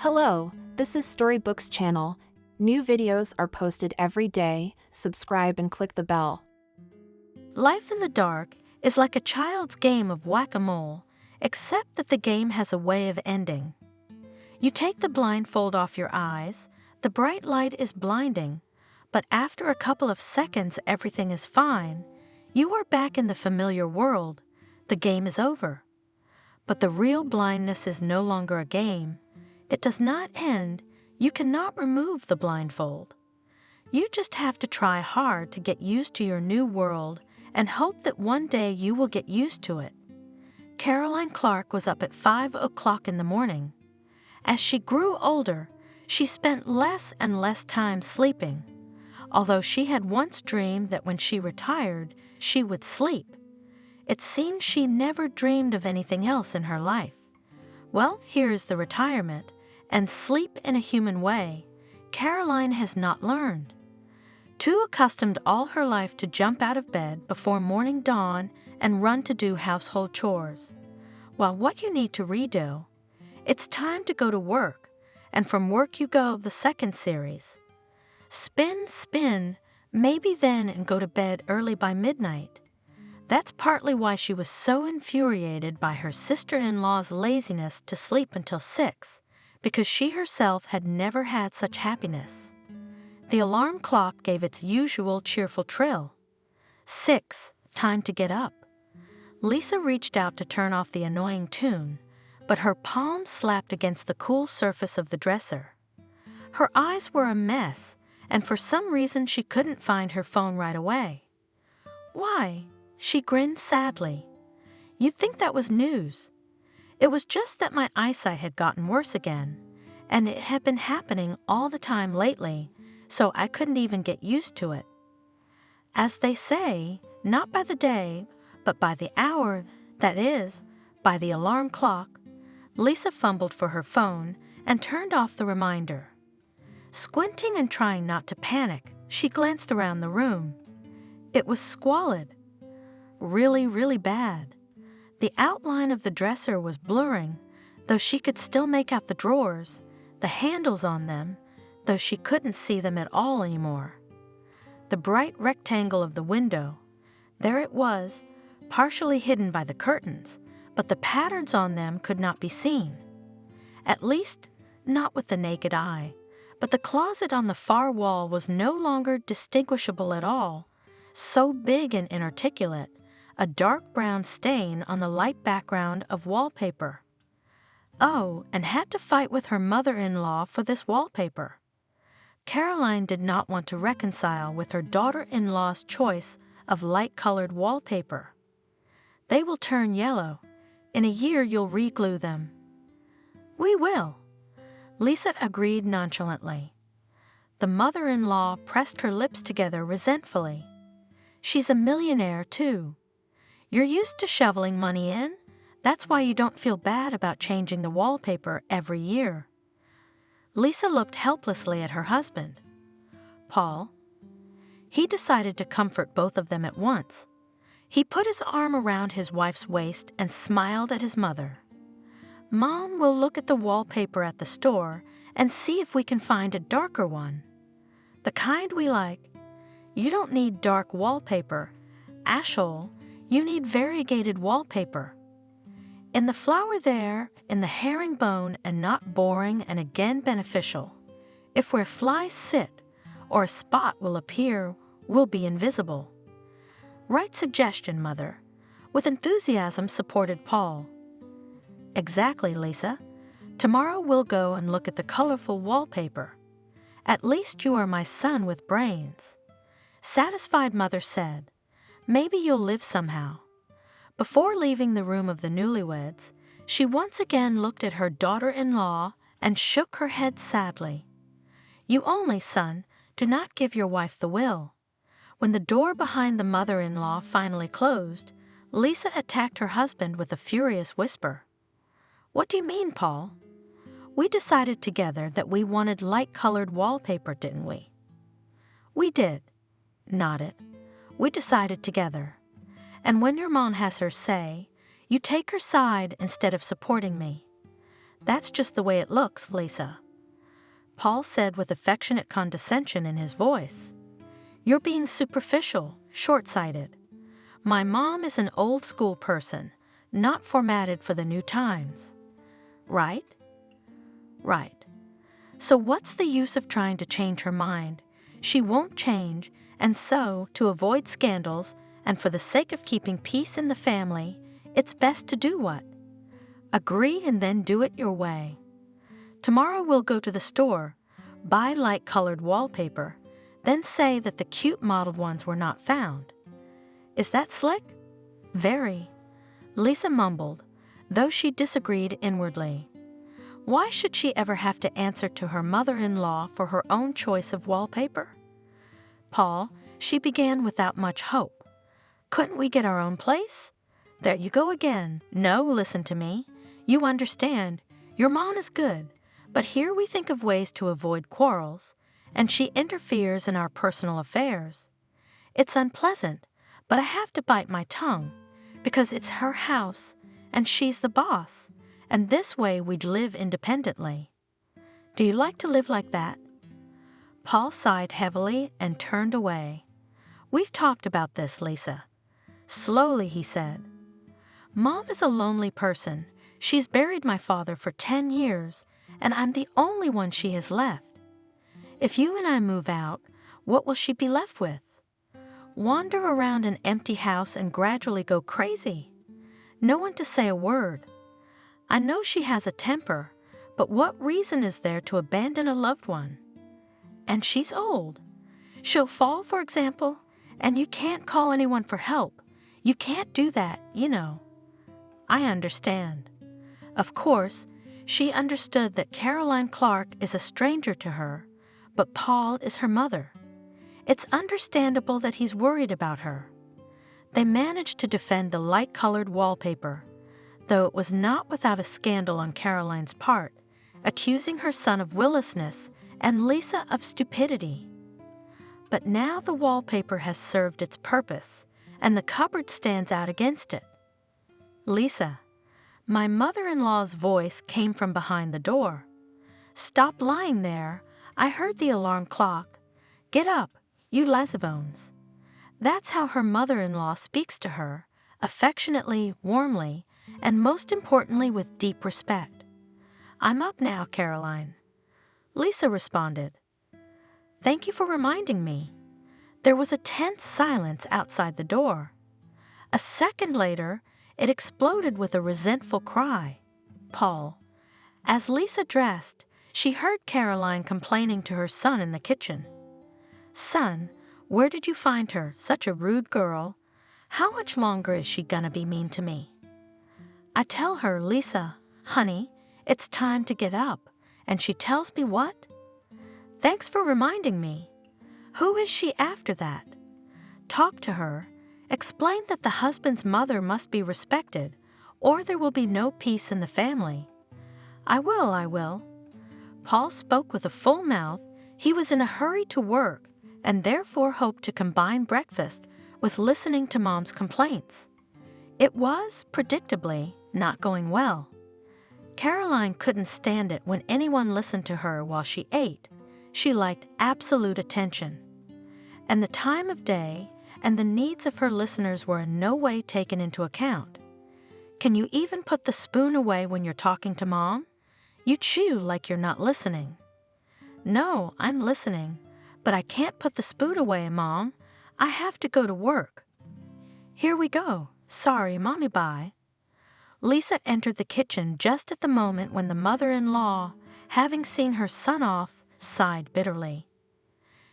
Hello, this is Storybooks channel. New videos are posted every day. Subscribe and click the bell. Life in the dark is like a child's game of whack-a-mole, except that the game has a way of ending. You take the blindfold off your eyes, the bright light is blinding, but after a couple of seconds everything is fine. You are back in the familiar world. The game is over. But the real blindness is no longer a game. It does not end. You cannot remove the blindfold. You just have to try hard to get used to your new world and hope that one day you will get used to it. Caroline Clark was up at 5 o'clock in the morning. As she grew older, she spent less and less time sleeping, although she had once dreamed that when she retired, she would sleep. It seems she never dreamed of anything else in her life. Well, here is the retirement, and sleep in a human way Caroline has not learned. Too accustomed all her life to jump out of bed before morning dawn and run to do household chores. Well, what you need to redo, it's time to go to work, and from work you go the second series. Spin, spin, maybe then and go to bed early by midnight. That's partly why she was so infuriated by her sister-in-law's laziness to sleep until 6, because she herself had never had such happiness. The alarm clock gave its usual cheerful trill. 6, time to get up. Lisa reached out to turn off the annoying tune, but her palm slapped against the cool surface of the dresser. Her eyes were a mess, and for some reason she couldn't find her phone right away. Why? She grinned sadly. You'd think that was news. It was just that my eyesight had gotten worse again, and it had been happening all the time lately, so I couldn't even get used to it. As they say, not by the day, but by the hour, that is, by the alarm clock, Lisa fumbled for her phone and turned off the reminder. Squinting and trying not to panic, she glanced around the room. It was squalid. Really, really bad. The outline of the dresser was blurring, though she could still make out the drawers, the handles on them, though she couldn't see them at all anymore. The bright rectangle of the window, there it was, partially hidden by the curtains, but the patterns on them could not be seen. At least, not with the naked eye. But the closet on the far wall was no longer distinguishable at all, so big and inarticulate, a dark brown stain on the light background of wallpaper. Oh, and had to fight with her mother-in-law for this wallpaper. Caroline did not want to reconcile with her daughter-in-law's choice of light-colored wallpaper. They will turn yellow. In a year you'll re-glue them. We will. Lisa agreed nonchalantly. The mother-in-law pressed her lips together resentfully. She's a millionaire, too. You're used to shoveling money in. That's why you don't feel bad about changing the wallpaper every year. Lisa looked helplessly at her husband. Paul. He decided to comfort both of them at once. He put his arm around his wife's waist and smiled at his mother. Mom will look at the wallpaper at the store and see if we can find a darker one. The kind we like. You don't need dark wallpaper, Ashole. You need variegated wallpaper. In the flower there, in the herringbone, and not boring and again beneficial. If where flies sit, or a spot will appear, will be invisible. Right suggestion, Mother. With enthusiasm supported Paul. Exactly, Lisa. Tomorrow we'll go and look at the colorful wallpaper. At least you are my son with brains. Satisfied Mother said, maybe you'll live somehow. Before leaving the room of the newlyweds, she once again looked at her daughter-in-law and shook her head sadly. You only, son, do not give your wife the will. When the door behind the mother-in-law finally closed, Lisa attacked her husband with a furious whisper. What do you mean, Paul? We decided together that we wanted light-colored wallpaper, didn't we? We did. Nodded. We decided together. And when your mom has her say, you take her side instead of supporting me. That's just the way it looks, Lisa," Paul said with affectionate condescension in his voice. "You're being superficial, short-sighted. My mom is an old-school person, not formatted for the new times. Right? Right. So what's the use of trying to change her mind? She won't change, and so, to avoid scandals, and for the sake of keeping peace in the family, it's best to do what? Agree and then do it your way. Tomorrow we'll go to the store, buy light-colored wallpaper, then say that the cute modeled ones were not found. Is that slick?" "Very," Lisa mumbled, though she disagreed inwardly. Why should she ever have to answer to her mother-in-law for her own choice of wallpaper? "Paul," she began without much hope, "couldn't we get our own place?" "There you go again. No, listen to me. You understand. Your mom is good, but here we think of ways to avoid quarrels, and she interferes in our personal affairs. It's unpleasant, but I have to bite my tongue, because it's her house, and she's the boss, and this way we'd live independently. Do you like to live like that?" Paul sighed heavily and turned away. "We've talked about this, Lisa." Slowly he said, "Mom is a lonely person. She's buried my father for 10 years, and I'm the only one she has left. If you and I move out, what will she be left with? Wander around an empty house and gradually go crazy. No one to say a word. I know she has a temper, but what reason is there to abandon a loved one? And she's old. She'll fall, for example, and you can't call anyone for help. You can't do that, you know." "I understand." Of course, she understood that Caroline Clark is a stranger to her, but Paul is her mother. It's understandable that he's worried about her. They managed to defend the light-colored wallpaper, though it was not without a scandal on Caroline's part, accusing her son of willessness and Lisa of stupidity. But now the wallpaper has served its purpose, and the cupboard stands out against it. "Lisa," my mother-in-law's voice came from behind the door. "Stop lying there. I heard the alarm clock. Get up, you lazybones." That's how her mother-in-law speaks to her, affectionately, warmly, and most importantly with deep respect. "I'm up now, Caroline." Lisa responded, "Thank you for reminding me." There was a tense silence outside the door. A second later, it exploded with a resentful cry. "Paul." As Lisa dressed, she heard Caroline complaining to her son in the kitchen. "Son, where did you find her? Such a rude girl. How much longer is she gonna be mean to me?" I tell her, "Lisa, honey, it's time to get up," and she tells me what? "Thanks for reminding me." Who is she after that? Talk to her. Explain that the husband's mother must be respected, or there will be no peace in the family. I will. Paul spoke with a full mouth. He was in a hurry to work, and therefore hoped to combine breakfast with listening to Mom's complaints. It was, predictably, not going well. Caroline couldn't stand it when anyone listened to her while she ate. She liked absolute attention. And the time of day and the needs of her listeners were in no way taken into account. Can you even put the spoon away when you're talking to Mom? You chew like you're not listening. No, I'm listening, but I can't put the spoon away, Mom. I have to go to work. Here we go. Sorry, Mommy, bye. Lisa entered the kitchen just at the moment when the mother-in-law, having seen her son off, sighed bitterly.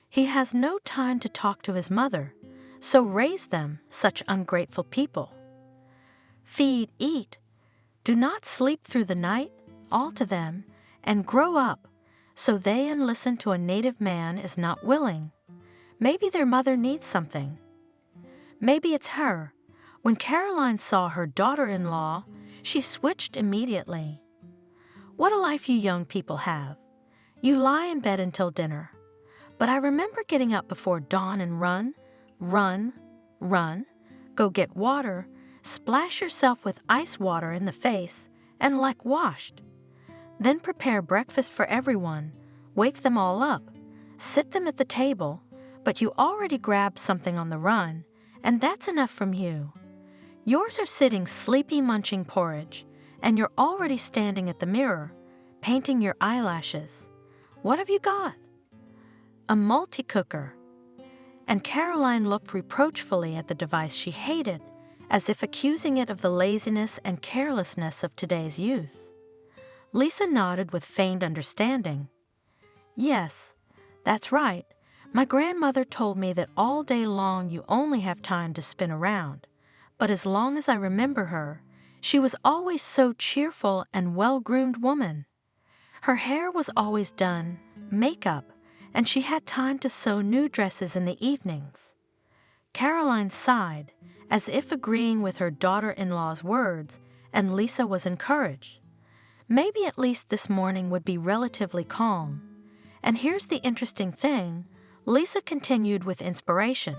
He has no time to talk to his mother, so raise them, such ungrateful people. Feed, eat. Do not sleep through the night, all to them, and grow up, so they and listen to a native man is not willing. Maybe their mother needs something. Maybe it's her. When Caroline saw her daughter-in-law, she switched immediately. What a life you young people have. You lie in bed until dinner. But I remember getting up before dawn and run, go get water, splash yourself with ice water in the face, and like washed. Then prepare breakfast for everyone, wake them all up, sit them at the table, but you already grabbed something on the run, and that's enough from you. Yours are sitting sleepy munching porridge, and you're already standing at the mirror, painting your eyelashes. What have you got? A multi-cooker. And Caroline looked reproachfully at the device she hated, as if accusing it of the laziness and carelessness of today's youth. Lisa nodded with feigned understanding. Yes, that's right. My grandmother told me that all day long you only have time to spin around. But as long as I remember her, she was always so cheerful and well-groomed woman. Her hair was always done, makeup, and she had time to sew new dresses in the evenings. Caroline sighed, as if agreeing with her daughter-in-law's words, and Lisa was encouraged. Maybe at least this morning would be relatively calm. And here's the interesting thing, Lisa continued with inspiration.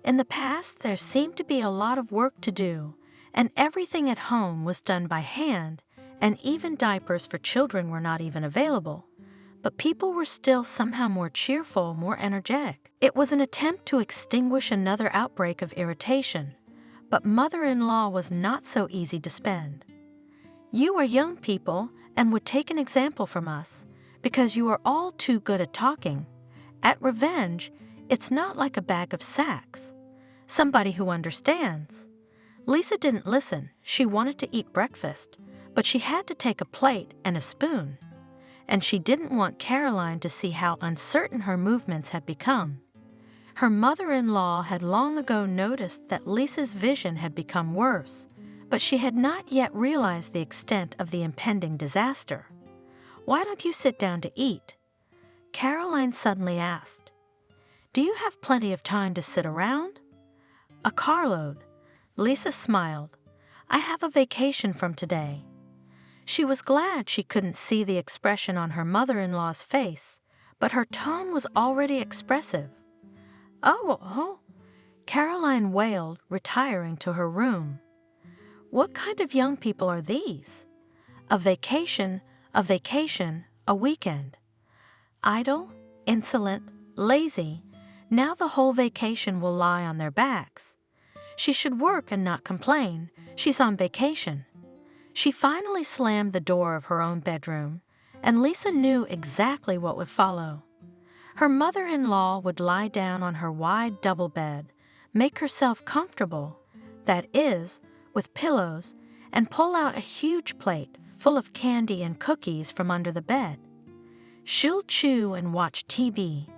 In the past, there seemed to be a lot of work to do, and everything at home was done by hand, and even diapers for children were not even available. But people were still somehow more cheerful, more energetic. It was an attempt to extinguish another outbreak of irritation, but mother-in-law was not so easy to spend. You are young people and would take an example from us, because you are all too good at talking. At Revenge, it's not like a bag of sacks. Somebody who understands. Lisa didn't listen. She wanted to eat breakfast, but she had to take a plate and a spoon. And she didn't want Caroline to see how uncertain her movements had become. Her mother-in-law had long ago noticed that Lisa's vision had become worse, but she had not yet realized the extent of the impending disaster. "Why don't you sit down to eat?" Caroline suddenly asked. "Do you have plenty of time to sit around?" "A carload." Lisa smiled. "I have a vacation from today." She was glad she couldn't see the expression on her mother-in-law's face, but her tone was already expressive. Oh, Caroline wailed, retiring to her room. What kind of young people are these? A vacation, a weekend. Idle, insolent, lazy. Now the whole vacation will lie on their backs. She should work and not complain. She's on vacation. She finally slammed the door of her own bedroom, and Lisa knew exactly what would follow. Her mother-in-law would lie down on her wide double bed, make herself comfortable, that is, with pillows, and pull out a huge plate full of candy and cookies from under the bed. She'll chew and watch TV.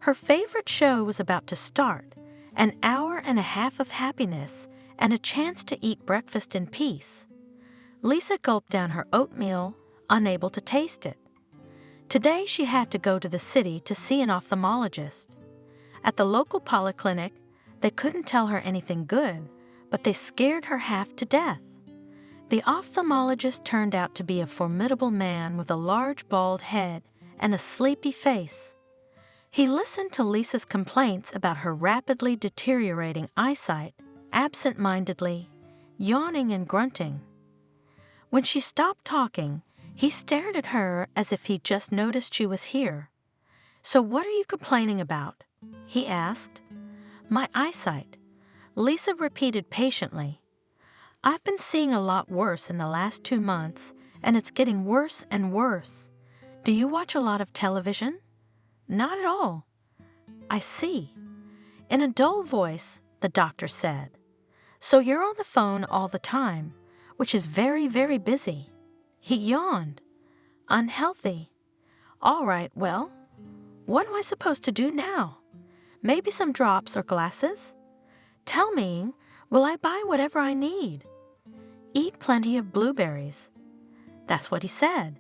Her favorite show was about to start, an hour and a half of happiness and a chance to eat breakfast in peace. Lisa gulped down her oatmeal, unable to taste it. Today she had to go to the city to see an ophthalmologist. At the local polyclinic, they couldn't tell her anything good, but they scared her half to death. The ophthalmologist turned out to be a formidable man with a large bald head and a sleepy face. He listened to Lisa's complaints about her rapidly deteriorating eyesight, absent-mindedly, yawning and grunting. When she stopped talking, he stared at her as if he'd just noticed she was here. "So what are you complaining about?" he asked. "My eyesight," Lisa repeated patiently. "I've been seeing a lot worse in the last 2 months, and it's getting worse and worse. Do you watch a lot of television?" "Not at all." "I see." In a dull voice, the doctor said, "So you're on the phone all the time, which is very, very busy." He yawned. "Unhealthy." "All right, well, what am I supposed to do now? Maybe some drops or glasses? Tell me, will I buy whatever I need?" "Eat plenty of blueberries." That's what he said.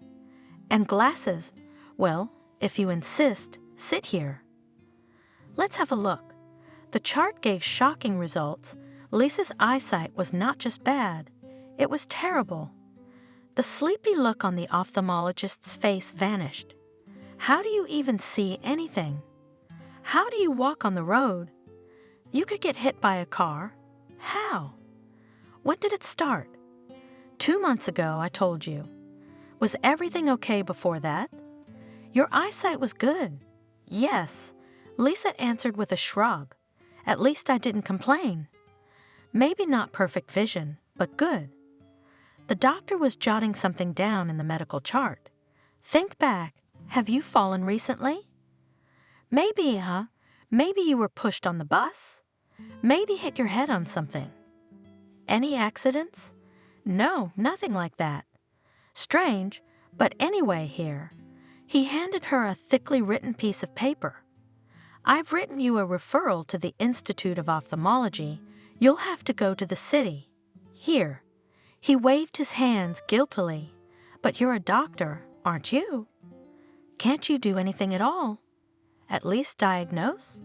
"And glasses, well, if you insist, sit here." Let's have a look. The chart gave shocking results. Lisa's eyesight was not just bad, it was terrible. The sleepy look on the ophthalmologist's face vanished. How do you even see anything? How do you walk on the road? You could get hit by a car. How? When did it start? 2 months ago, I told you. Was everything okay before that? Your eyesight was good. Yes, Lisa answered with a shrug. At least I didn't complain. Maybe not perfect vision, but good. The doctor was jotting something down in the medical chart. Think back. Have you fallen recently? Maybe, huh? Maybe you were pushed on the bus? Maybe hit your head on something. Any accidents? No, nothing like that. Strange, but anyway here. He handed her a thickly written piece of paper. I've written you a referral to the Institute of Ophthalmology. You'll have to go to the city. Here. He waved his hands guiltily. But you're a doctor, aren't you? Can't you do anything at all? At least diagnose?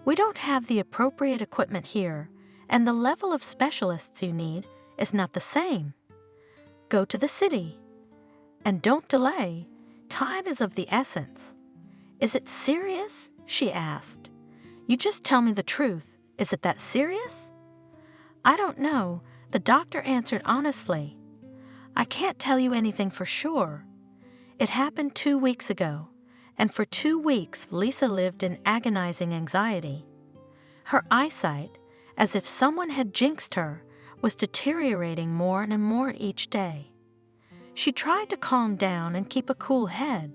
We don't have the appropriate equipment here, and the level of specialists you need is not the same. Go to the city. And don't delay. Time is of the essence. Is it serious? She asked. You just tell me the truth. Is it that serious? I don't know, the doctor answered honestly. I can't tell you anything for sure. It happened 2 weeks ago, and for 2 weeks Lisa lived in agonizing anxiety. Her eyesight, as if someone had jinxed her, was deteriorating more and more each day. She tried to calm down and keep a cool head,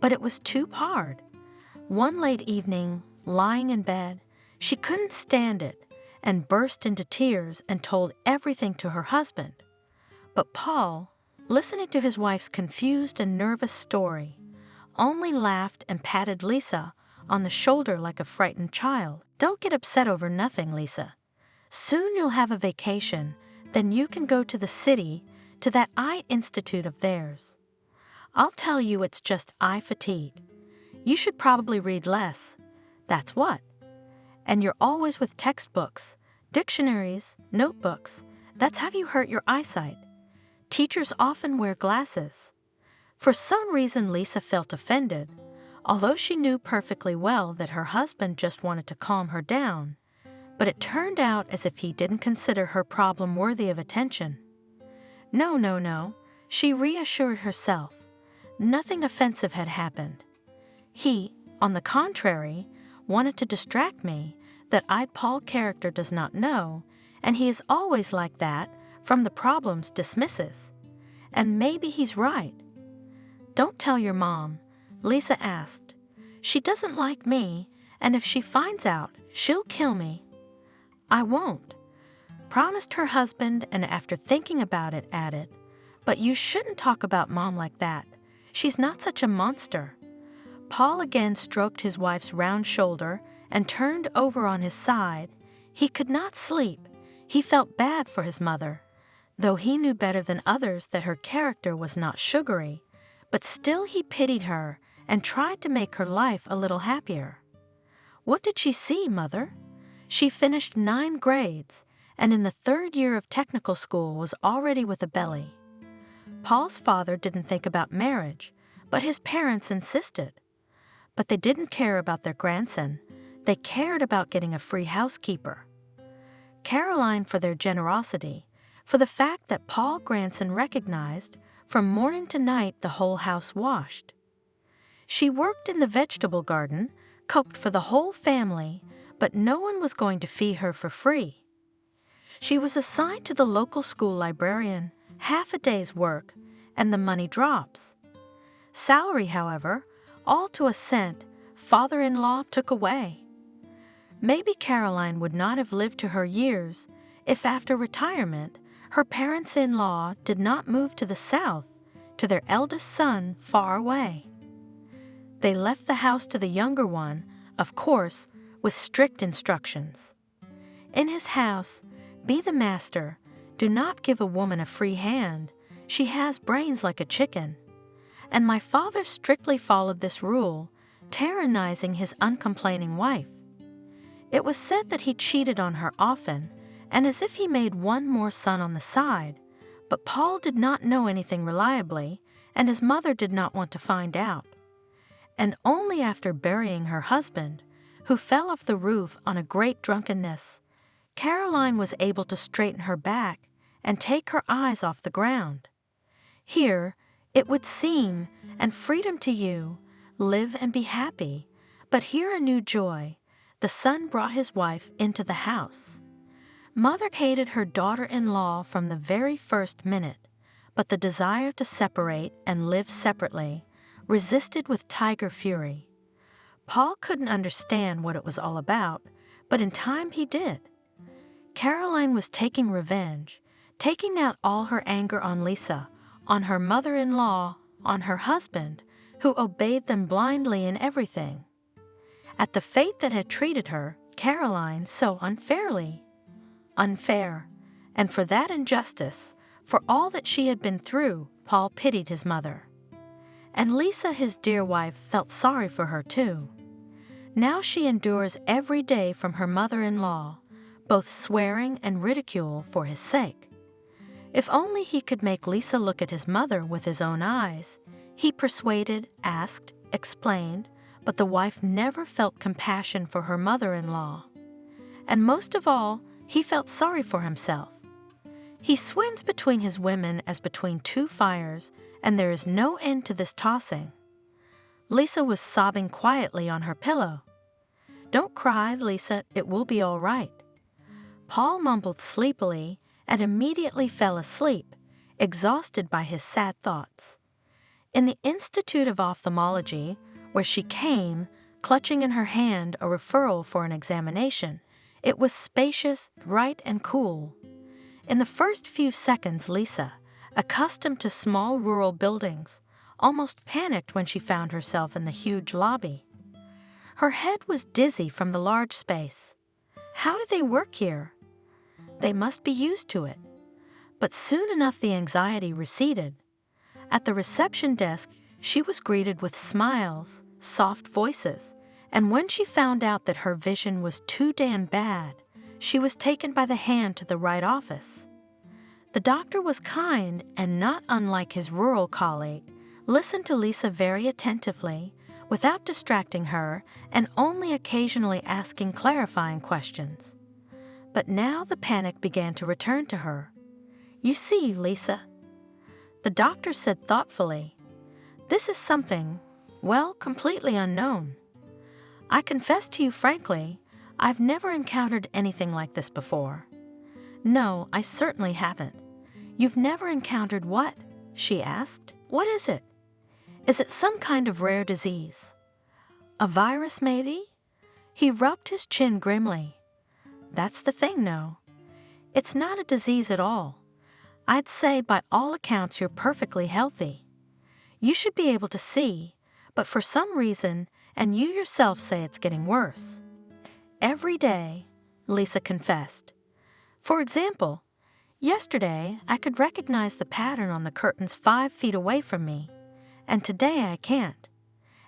but it was too hard. One late evening, lying in bed, she couldn't stand it and burst into tears and told everything to her husband. But Paul, listening to his wife's confused and nervous story, only laughed and patted Lisa on the shoulder like a frightened child. Don't get upset over nothing, Lisa. Soon you'll have a vacation, then you can go to the city, to that eye institute of theirs. I'll tell you it's just eye fatigue. You should probably read less. That's what. And you're always with textbooks, dictionaries, notebooks. That's how you hurt your eyesight. Teachers often wear glasses. For some reason, Lisa felt offended, although she knew perfectly well that her husband just wanted to calm her down. But it turned out as if he didn't consider her problem worthy of attention. No, she reassured herself. Nothing offensive had happened. He, on the contrary, wanted to distract me, that Paul character does not know, and he is always like that, from the problems dismisses. And maybe he's right. Don't tell your mom, Lisa asked. She doesn't like me, and if she finds out, she'll kill me. I won't, promised her husband, and after thinking about it, added, but you shouldn't talk about Mom like that. She's not such a monster. Paul again stroked his wife's round shoulder and turned over on his side. He could not sleep. He felt bad for his mother, though he knew better than others that her character was not sugary, but still he pitied her and tried to make her life a little happier. What did she see, Mother? She finished 9 grades, and in the 3rd year of technical school was already with a belly. Paul's father didn't think about marriage, but his parents insisted. But they didn't care about their grandson. They cared about getting a free housekeeper. Caroline for their generosity, for the fact that Paul grandson recognized from morning to night the whole house washed. She worked in the vegetable garden, cooked for the whole family, but no one was going to fee her for free. She was assigned to the local school librarian, half a day's work, and the money drops. Salary, however, all to a cent, father-in-law took away. Maybe Caroline would not have lived to her years if after retirement her parents-in-law did not move to the south, to their eldest son far away. They left the house to the younger one, of course, with strict instructions. In his house, be the master, do not give a woman a free hand, she has brains like a chicken. And my father strictly followed this rule, tyrannizing his uncomplaining wife. It was said that he cheated on her often, and as if he made one more son on the side, but Paul did not know anything reliably, and his mother did not want to find out. And only after burying her husband, who fell off the roof on a great drunkenness, Caroline was able to straighten her back and take her eyes off the ground. Here, It would seem, and freedom to you, live and be happy. But here a new joy. The son brought his wife into the house. Mother hated her daughter-in-law from the very first minute, but the desire to separate and live separately resisted with tiger fury. Paul couldn't understand what it was all about, but in time he did. Caroline was taking revenge, taking out all her anger on Lisa, on her mother-in-law, on her husband, who obeyed them blindly in everything. At the fate that had treated her, Caroline, so unfairly. Unfair, and for that injustice, for all that she had been through, Paul pitied his mother. And Lisa, his dear wife, felt sorry for her too. Now she endures every day from her mother-in-law, both swearing and ridicule for his sake. If only he could make Lisa look at his mother with his own eyes. He persuaded, asked, explained, but the wife never felt compassion for her mother-in-law. And most of all, he felt sorry for himself. He swims between his women as between two fires, and there is no end to this tossing. Lisa was sobbing quietly on her pillow. "Don't cry, Lisa, it will be all right." Paul mumbled sleepily and immediately fell asleep, exhausted by his sad thoughts. In the Institute of Ophthalmology, where she came, clutching in her hand a referral for an examination, it was spacious, bright, and cool. In the first few seconds, Lisa, accustomed to small rural buildings, almost panicked when she found herself in the huge lobby. Her head was dizzy from the large space. How do they work here? They must be used to it. But soon enough the anxiety receded. At the reception desk, she was greeted with smiles, soft voices, and when she found out that her vision was too damn bad, she was taken by the hand to the right office. The doctor was kind and, not unlike his rural colleague, listened to Lisa very attentively, without distracting her and only occasionally asking clarifying questions. But now the panic began to return to her. "You see, Lisa," the doctor said thoughtfully, "this is something, well, completely unknown. I confess to you frankly, I've never encountered anything like this before." "No, I certainly haven't." "You've never encountered what?" she asked. "What is it? Is it some kind of rare disease? A virus, maybe?" He rubbed his chin grimly. "That's the thing, no. It's not a disease at all. I'd say by all accounts you're perfectly healthy. You should be able to see, but for some reason, and you yourself say it's getting worse." "Every day," Lisa confessed. "For example, yesterday I could recognize the pattern on the curtains 5 feet away from me, and today I can't.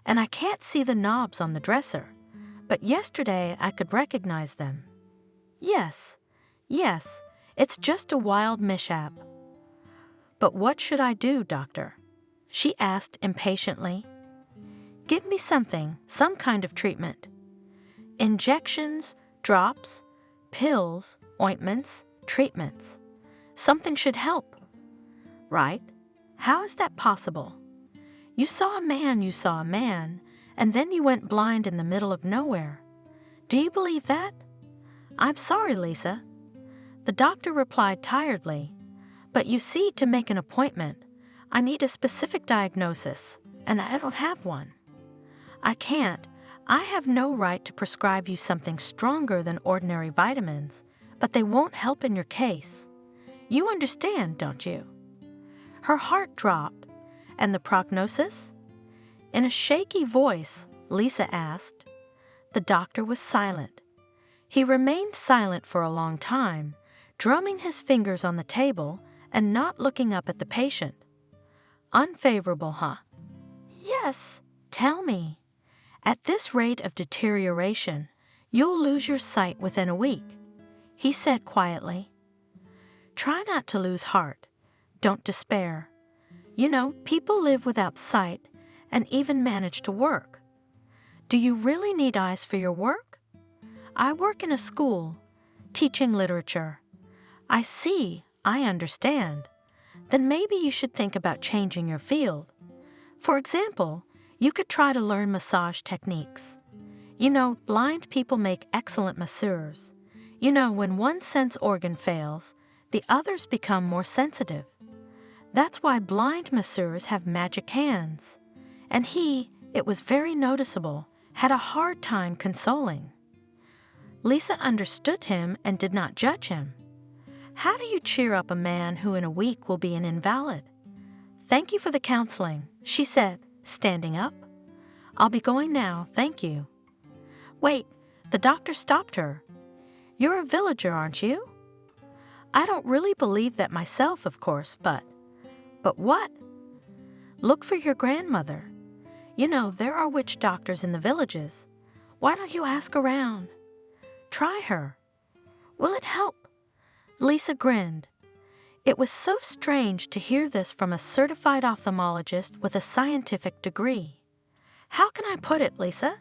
And I can't see the knobs on the dresser, but yesterday I could recognize them. Yes, it's just a wild mishap." "But what should I do, doctor?" she asked impatiently. "Give me something, some kind of treatment. Injections, drops, pills, ointments, treatments. Something should help." "Right? How is that possible? You saw a man, and then you went blind in the middle of nowhere. Do you believe that?" "I'm sorry, Lisa," the doctor replied tiredly, "but you see, to make an appointment, I need a specific diagnosis, and I don't have one. I can't. I have no right to prescribe you something stronger than ordinary vitamins, but they won't help in your case. You understand, don't you?" Her heart dropped. "And the prognosis?" In a shaky voice, Lisa asked. The doctor was silent. He remained silent for a long time, drumming his fingers on the table and not looking up at the patient. "Unfavorable, huh?" "Yes, tell me. At this rate of deterioration, you'll lose your sight within a week," he said quietly. "Try not to lose heart. Don't despair. You know, people live without sight and even manage to work. Do you really need eyes for your work?" "I work in a school, teaching literature. I see, I understand. then maybe you should think about changing your field. For example, you could try to learn massage techniques. You know, blind people make excellent masseurs. You know, when one sense organ fails, the others become more sensitive. That's why blind masseurs have magic hands. And he, it was very noticeable, had a hard time consoling. Lisa understood him and did not judge him. How do you cheer up a man who in a week will be an invalid? Thank you for the counseling, she said, standing up. I'll be going now, thank you. Wait, the doctor stopped her. You're a villager, aren't you? I don't really believe that myself, of course, but what? Look for your grandmother. You know, there are witch doctors in the villages. Why don't you ask around? Try her. Will it help? Lisa grinned. It was so strange to hear this from a certified ophthalmologist with a scientific degree. How can I put it, Lisa?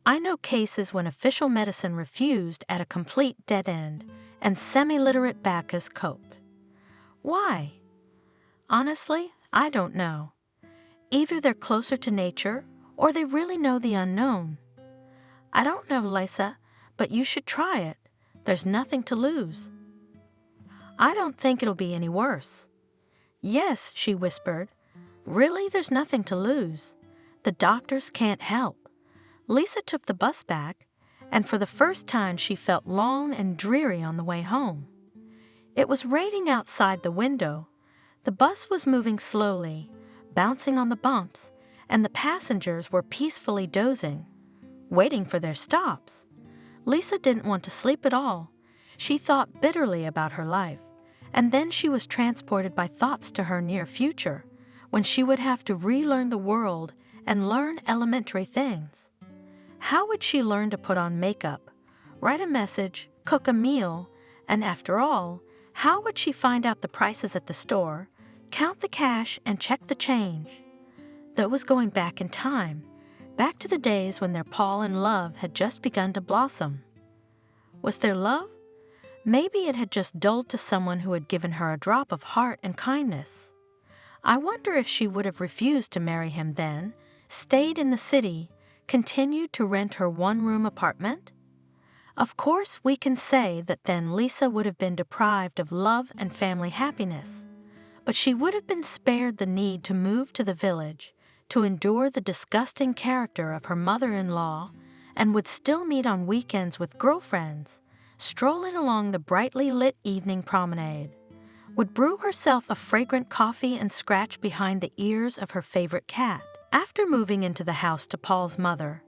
I know cases when official medicine refused at a complete dead end and semi-literate Bacchus coped. Why? Honestly, I don't know. Either they're closer to nature or they really know the unknown. I don't know, Lisa, but you should try it. There's nothing to lose. I don't think it'll be any worse. Yes, she whispered. Really, there's nothing to lose. The doctors can't help. Lisa took the bus back, and for the first time she felt long and dreary on the way home. It was raining outside the window. The bus was moving slowly, bouncing on the bumps, and the passengers were peacefully dozing, waiting for their stops. Lisa didn't want to sleep at all. She thought bitterly about her life, and then she was transported by thoughts to her near future, when she would have to relearn the world and learn elementary things. How would she learn to put on makeup, write a message, cook a meal, and after all, how would she find out the prices at the store, count the cash, and check the change? That was going back in time, back to the days when their Paul and love had just begun to blossom. Was there love? Maybe it had just dulled to someone who had given her a drop of heart and kindness. I wonder if she would have refused to marry him then, stayed in the city, continued to rent her one-room apartment? Of course, we can say that then Lisa would have been deprived of love and family happiness, but she would have been spared the need to move to the village, to endure the disgusting character of her mother-in-law, and would still meet on weekends with girlfriends, strolling along the brightly lit evening promenade, would brew herself a fragrant coffee and scratch behind the ears of her favorite cat. After moving into the house to Paul's mother,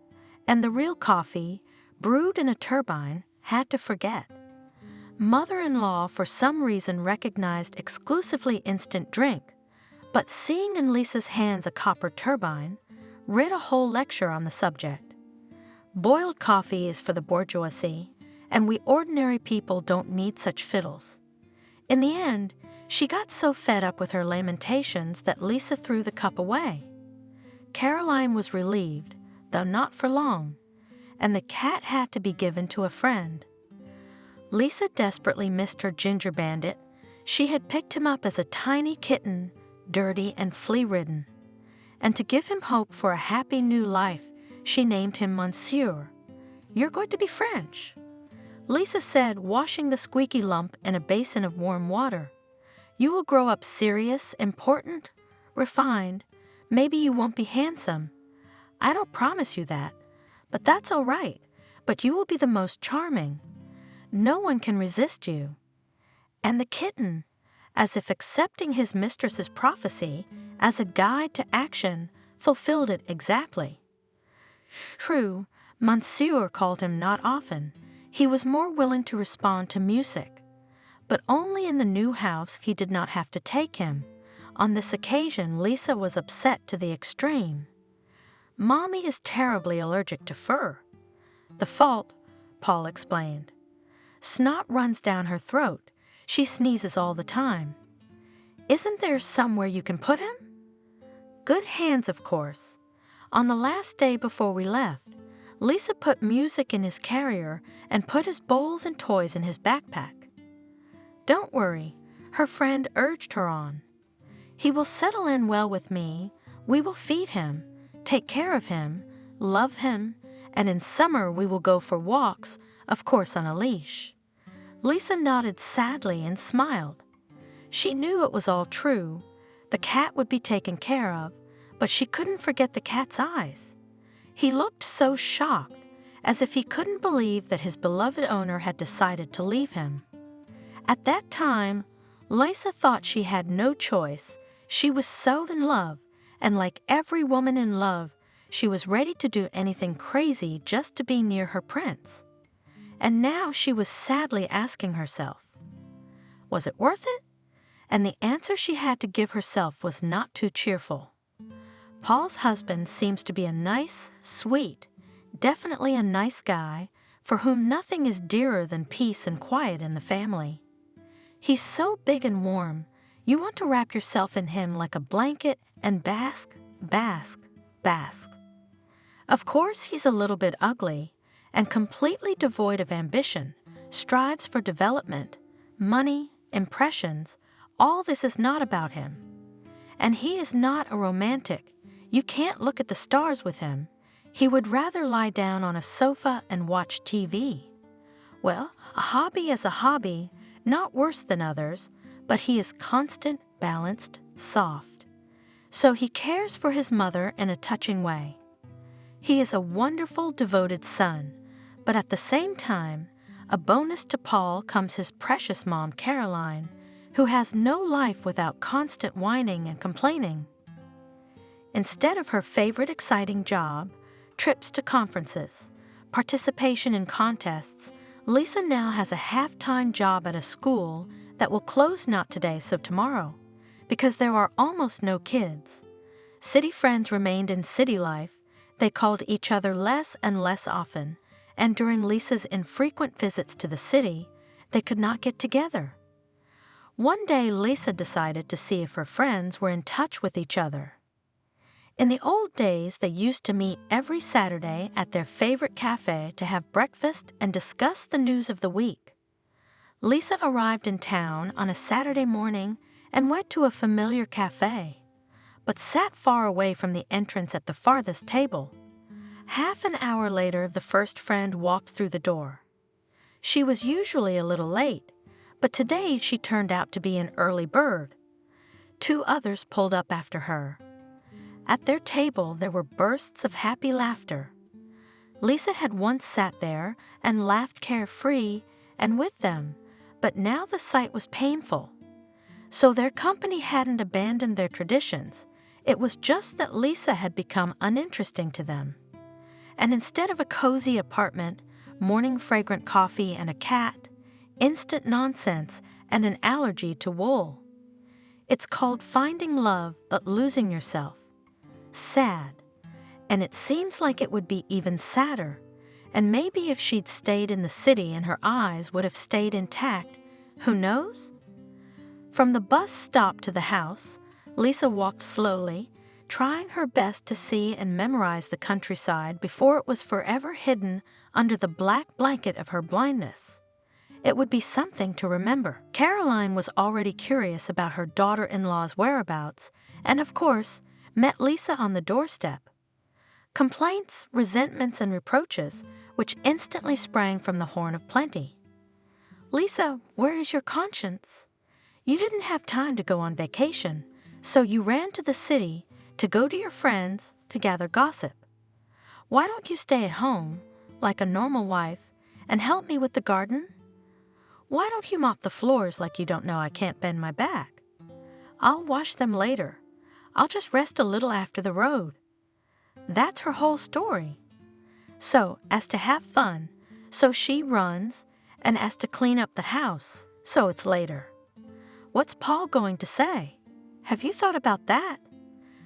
and the real coffee, brewed in a turbine, had to forget. Mother-in-law for some reason recognized exclusively instant drink, but seeing in Lisa's hands a copper turbine, read a whole lecture on the subject. Boiled coffee is for the bourgeoisie, and we ordinary people don't need such fiddles. In the end, she got so fed up with her lamentations that Lisa threw the cup away. Caroline was relieved, though not for long, and the cat had to be given to a friend. Lisa desperately missed her ginger bandit. She had picked him up as a tiny kitten, dirty and flea-ridden. And to give him hope for a happy new life, she named him Monsieur. You're going to be French, Lisa said, washing the squeaky lump in a basin of warm water. You will grow up serious, important, refined. Maybe you won't be handsome. I don't promise you that, but that's all right. But you will be the most charming. No one can resist you. And the kitten, as if accepting his mistress's prophecy as a guide to action, fulfilled it exactly. True, Monsieur called him not often. He was more willing to respond to music, but only in the new house he did not have to take him. On this occasion, Lisa was upset to the extreme. Mommy is terribly allergic to fur. The fault, Paul explained. Snot runs down her throat. She sneezes all the time. Isn't there somewhere you can put him? Good hands, of course. On the last day before we left, Lisa put music in his carrier and put his bowls and toys in his backpack. Don't worry, her friend urged her on. "He will settle in well with me. We will feed him, take care of him, love him, and in summer we will go for walks, of course on a leash." Lisa nodded sadly and smiled. She knew it was all true. The cat would be taken care of, but she couldn't forget the cat's eyes. He looked so shocked, as if he couldn't believe that his beloved owner had decided to leave him. At that time, Lisa thought she had no choice. She was so in love, and like every woman in love, she was ready to do anything crazy just to be near her prince. And now she was sadly asking herself, was it worth it? And the answer she had to give herself was not too cheerful. Paul's husband seems to be a nice, sweet, definitely a nice guy for whom nothing is dearer than peace and quiet in the family. He's so big and warm, you want to wrap yourself in him like a blanket and bask, bask, bask. Of course, he's a little bit ugly and completely devoid of ambition, strives for development, money, impressions. All this is not about him. And he is not a romantic. You can't look at the stars with him. He would rather lie down on a sofa and watch TV. Well, a hobby is a hobby, not worse than others, but he is constant, balanced, soft. So he cares for his mother in a touching way. He is a wonderful, devoted son, but at the same time, a bonus to Paul comes his precious mom, Caroline, who has no life without constant whining and complaining. Instead of her favorite exciting job, trips to conferences, participation in contests, Lisa now has a half-time job at a school that will close not today so tomorrow, because there are almost no kids. City friends remained in city life. They called each other less and less often, and during Lisa's infrequent visits to the city, they could not get together. One day, Lisa decided to see if her friends were in touch with each other. In the old days, they used to meet every Saturday at their favorite cafe to have breakfast and discuss the news of the week. Lisa arrived in town on a Saturday morning and went to a familiar cafe, but sat far away from the entrance at the farthest table. Half an hour later, the first friend walked through the door. She was usually a little late, but today she turned out to be an early bird. Two others pulled up after her. At their table, there were bursts of happy laughter. Lisa had once sat there and laughed carefree and with them, but now the sight was painful. So their company hadn't abandoned their traditions. It was just that Lisa had become uninteresting to them. And instead of a cozy apartment, morning fragrant coffee and a cat, instant nonsense and an allergy to wool. It's called finding love but losing yourself. Sad. And it seems like it would be even sadder. And maybe if she'd stayed in the city and her eyes would have stayed intact, who knows? From the bus stop to the house, Lisa walked slowly, trying her best to see and memorize the countryside before it was forever hidden under the black blanket of her blindness. It would be something to remember. Caroline was already curious about her daughter-in-law's whereabouts, and of course, met Lisa on the doorstep. Complaints, resentments, and reproaches, which instantly sprang from the horn of plenty. "Lisa, where is your conscience? You didn't have time to go on vacation, so you ran to the city to go to your friends to gather gossip. Why don't you stay at home, like a normal wife, and help me with the garden? Why don't you mop the floors like you don't know I can't bend my back? I'll wash them later. I'll just rest a little after the road." That's her whole story. So, as to have fun, so she runs, and as to clean up the house, so it's later. What's Paul going to say? Have you thought about that?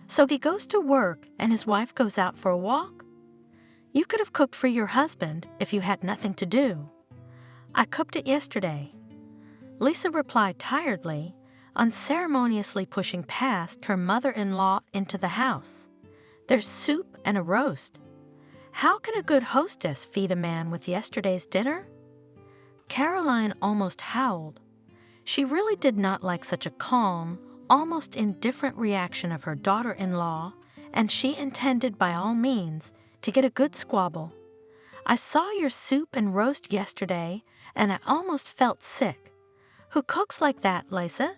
So he goes to work and his wife goes out for a walk? You could have cooked for your husband if you had nothing to do. I cooked it yesterday. Lisa replied tiredly, unceremoniously pushing past her mother-in-law into the house. There's soup and a roast. How can a good hostess feed a man with yesterday's dinner? Caroline almost howled. She really did not like such a calm, almost indifferent reaction of her daughter-in-law, and she intended by all means to get a good squabble. "I saw your soup and roast yesterday, and I almost felt sick. Who cooks like that, Lisa?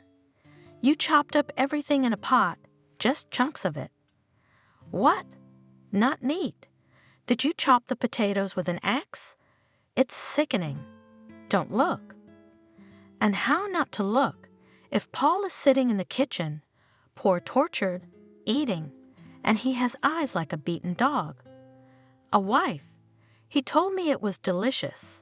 You chopped up everything in a pot, just chunks of it." "What? Not neat. Did you chop the potatoes with an axe? It's sickening. Don't look." And how not to look if Paul is sitting in the kitchen, poor tortured, eating, and he has eyes like a beaten dog? A wife. He told me it was delicious.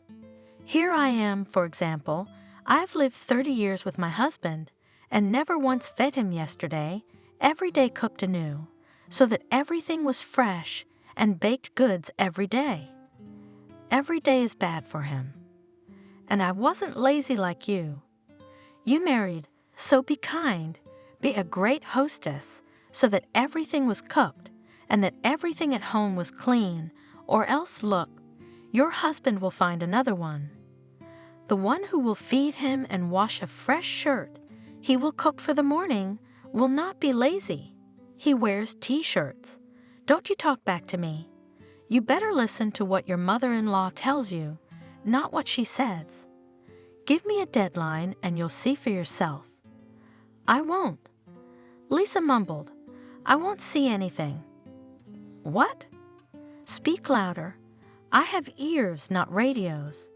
Here I am, for example, I've lived 30 years with my husband and never once fed him yesterday, every day cooked anew, so that everything was fresh and baked goods every day. Every day is bad for him. And I wasn't lazy like you. You married, so be kind, be a great hostess, so that everything was cooked and that everything at home was clean, or else look, your husband will find another one. The one who will feed him and wash a fresh shirt, he will cook for the morning, will not be lazy. He wears t-shirts. Don't you talk back to me. You better listen to what your mother-in-law tells you, not what she says. Give me a deadline and you'll see for yourself. I won't. Lisa mumbled. I won't see anything. What? Speak louder. I have ears, not radios.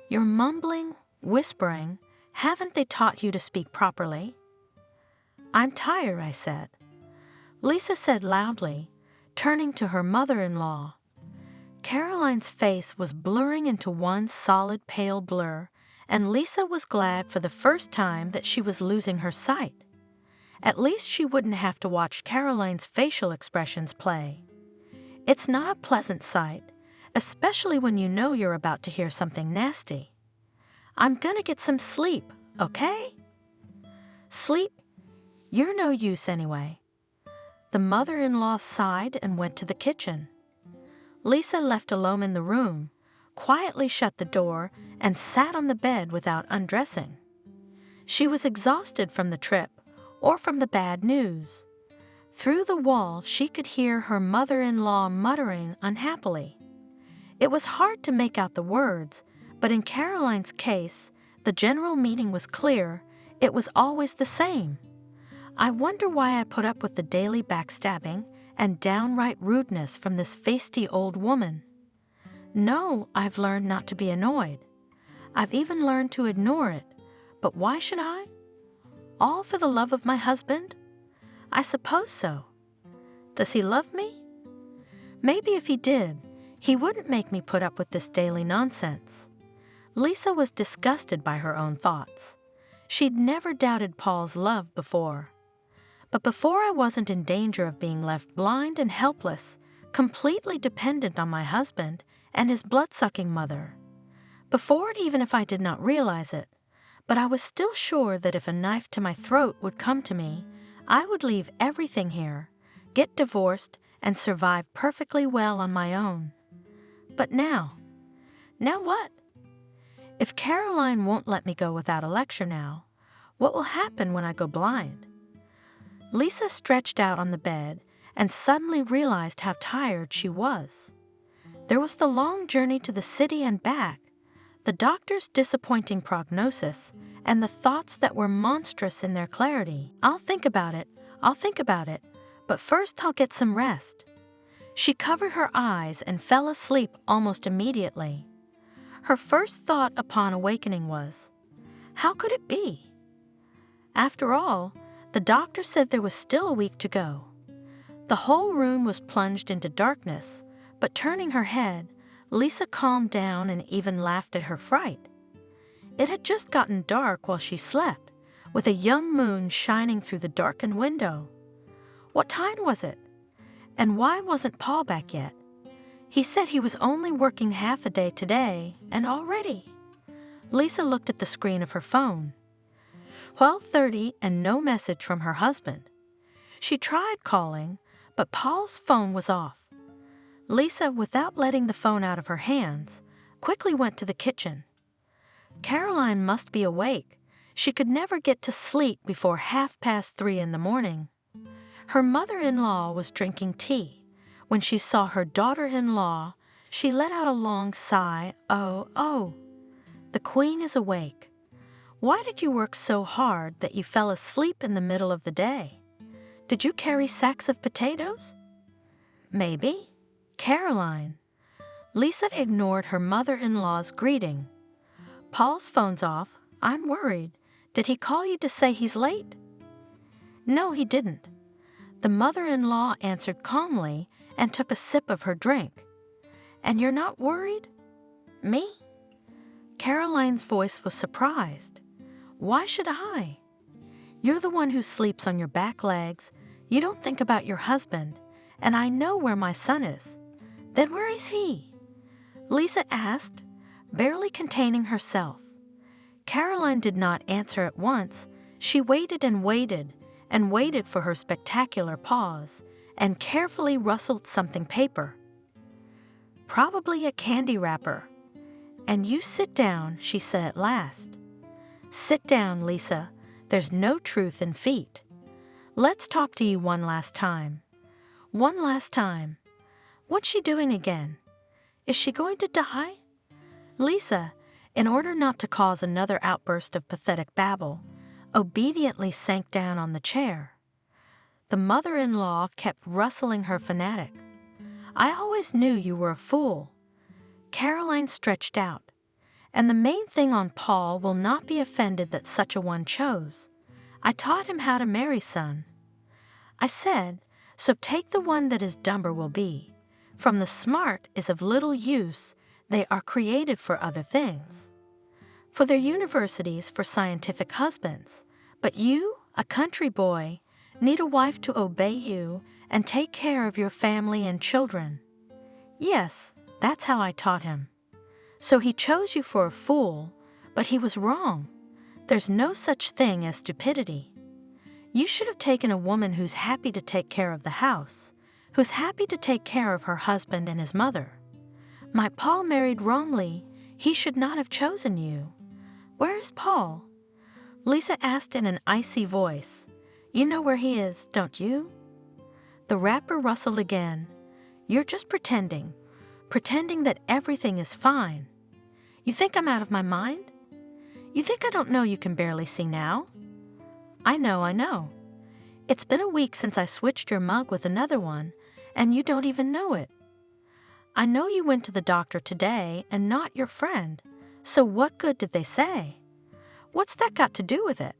You're mumbling, whispering. Haven't they taught you to speak properly? I'm tired, I said. Lisa said loudly, turning to her mother-in-law. Caroline's face was blurring into one solid pale blur, and Lisa was glad for the first time that she was losing her sight. At least she wouldn't have to watch Caroline's facial expressions play. It's not a pleasant sight, especially when you know you're about to hear something nasty. I'm gonna get some sleep, okay? Sleep? You're no use anyway. The mother-in-law sighed and went to the kitchen. Lisa, left alone in the room, quietly shut the door and sat on the bed without undressing. She was exhausted from the trip or from the bad news. Through the wall, she could hear her mother-in-law muttering unhappily. It was hard to make out the words, but in Caroline's case, the general meaning was clear. It was always the same. I wonder why I put up with the daily backstabbing and downright rudeness from this feisty old woman. No, I've learned not to be annoyed. I've even learned to ignore it. But why should I? All for the love of my husband? I suppose so. Does he love me? Maybe if he did, he wouldn't make me put up with this daily nonsense. Lisa was disgusted by her own thoughts. She'd never doubted Paul's love before. But before I wasn't in danger of being left blind and helpless, completely dependent on my husband and his blood-sucking mother. Before it, even if I did not realize it, but I was still sure that if a knife to my throat would come to me, I would leave everything here, get divorced, and survive perfectly well on my own. But now what? If Caroline won't let me go without a lecture now, what will happen when I go blind? Lisa stretched out on the bed and suddenly realized how tired she was. There was the long journey to the city and back, the doctor's disappointing prognosis, and the thoughts that were monstrous in their clarity. I'll think about it, but first I'll get some rest. She covered her eyes and fell asleep almost immediately. Her first thought upon awakening was, how could it be? After all, the doctor said there was still a week to go. The whole room was plunged into darkness, but turning her head, Lisa calmed down and even laughed at her fright. It had just gotten dark while she slept, with a young moon shining through the darkened window. What time was it? And why wasn't Paul back yet? He said he was only working half a day today, and already. Lisa looked at the screen of her phone. 12:30 and no message from her husband. She tried calling, but Paul's phone was off. Lisa, without letting the phone out of her hands, quickly went to the kitchen. Caroline must be awake. She could never get to sleep before 3:30 in the morning. Her mother-in-law was drinking tea. When she saw her daughter-in-law, she let out a long sigh. "Oh, oh, the queen is awake. Why did you work so hard that you fell asleep in the middle of the day? Did you carry sacks of potatoes?" "Maybe." "Caroline." Lisa ignored her mother-in-law's greeting. "Paul's phone's off. I'm worried. Did he call you to say he's late?" "No, he didn't." The mother-in-law answered calmly and took a sip of her drink. "And you're not worried?" "Me?" Caroline's voice was surprised. "Why should I?" "You're the one who sleeps on your back legs. You don't think about your husband, and I know where my son is." "Then where is he?" Lisa asked, barely containing herself. Caroline did not answer at once. She waited and waited and waited for her spectacular pause, and carefully rustled something paper. "Probably a candy wrapper." "And you sit down," she said at last. "Sit down, Lisa. There's no truth in feet. Let's talk to you one last time." "One last time." "What's she doing again? Is she going to die?" Lisa, in order not to cause another outburst of pathetic babble, obediently sank down on the chair. The mother-in-law kept rustling her fanatic. "I always knew you were a fool." Caroline stretched out. "And the main thing on Paul will not be offended that such a one chose. I taught him how to marry, son." I said, "So take the one that is dumber will be. From the smart is of little use, they are created for other things. For their universities, for scientific husbands. But you, a country boy, need a wife to obey you and take care of your family and children." "Yes, that's how I taught him." "So he chose you for a fool, but he was wrong. There's no such thing as stupidity. You should have taken a woman who's happy to take care of the house, who's happy to take care of her husband and his mother. My Paul married wrongly. He should not have chosen you." "Where is Paul?" Lisa asked in an icy voice. "You know where he is, don't you?" The wrapper rustled again. "You're just pretending that everything is fine. You think I'm out of my mind? You think I don't know you can barely see now?" I know. It's been a week since I switched your mug with another one, and you don't even know it. I know you went to the doctor today and not your friend, so what good did they say? What's that got to do with it?"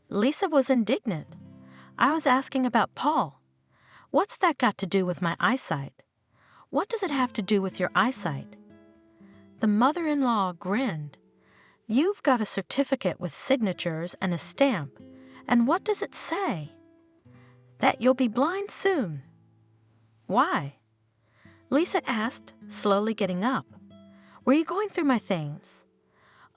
Lisa was indignant. "I was asking about Paul. What's that got to do with my eyesight? What does it have to do with your eyesight?" The mother-in-law grinned. "You've got a certificate with signatures and a stamp, and what does it say?" "That you'll be blind soon." "Why?" Lisa asked, slowly getting up. "Were you going through my things?"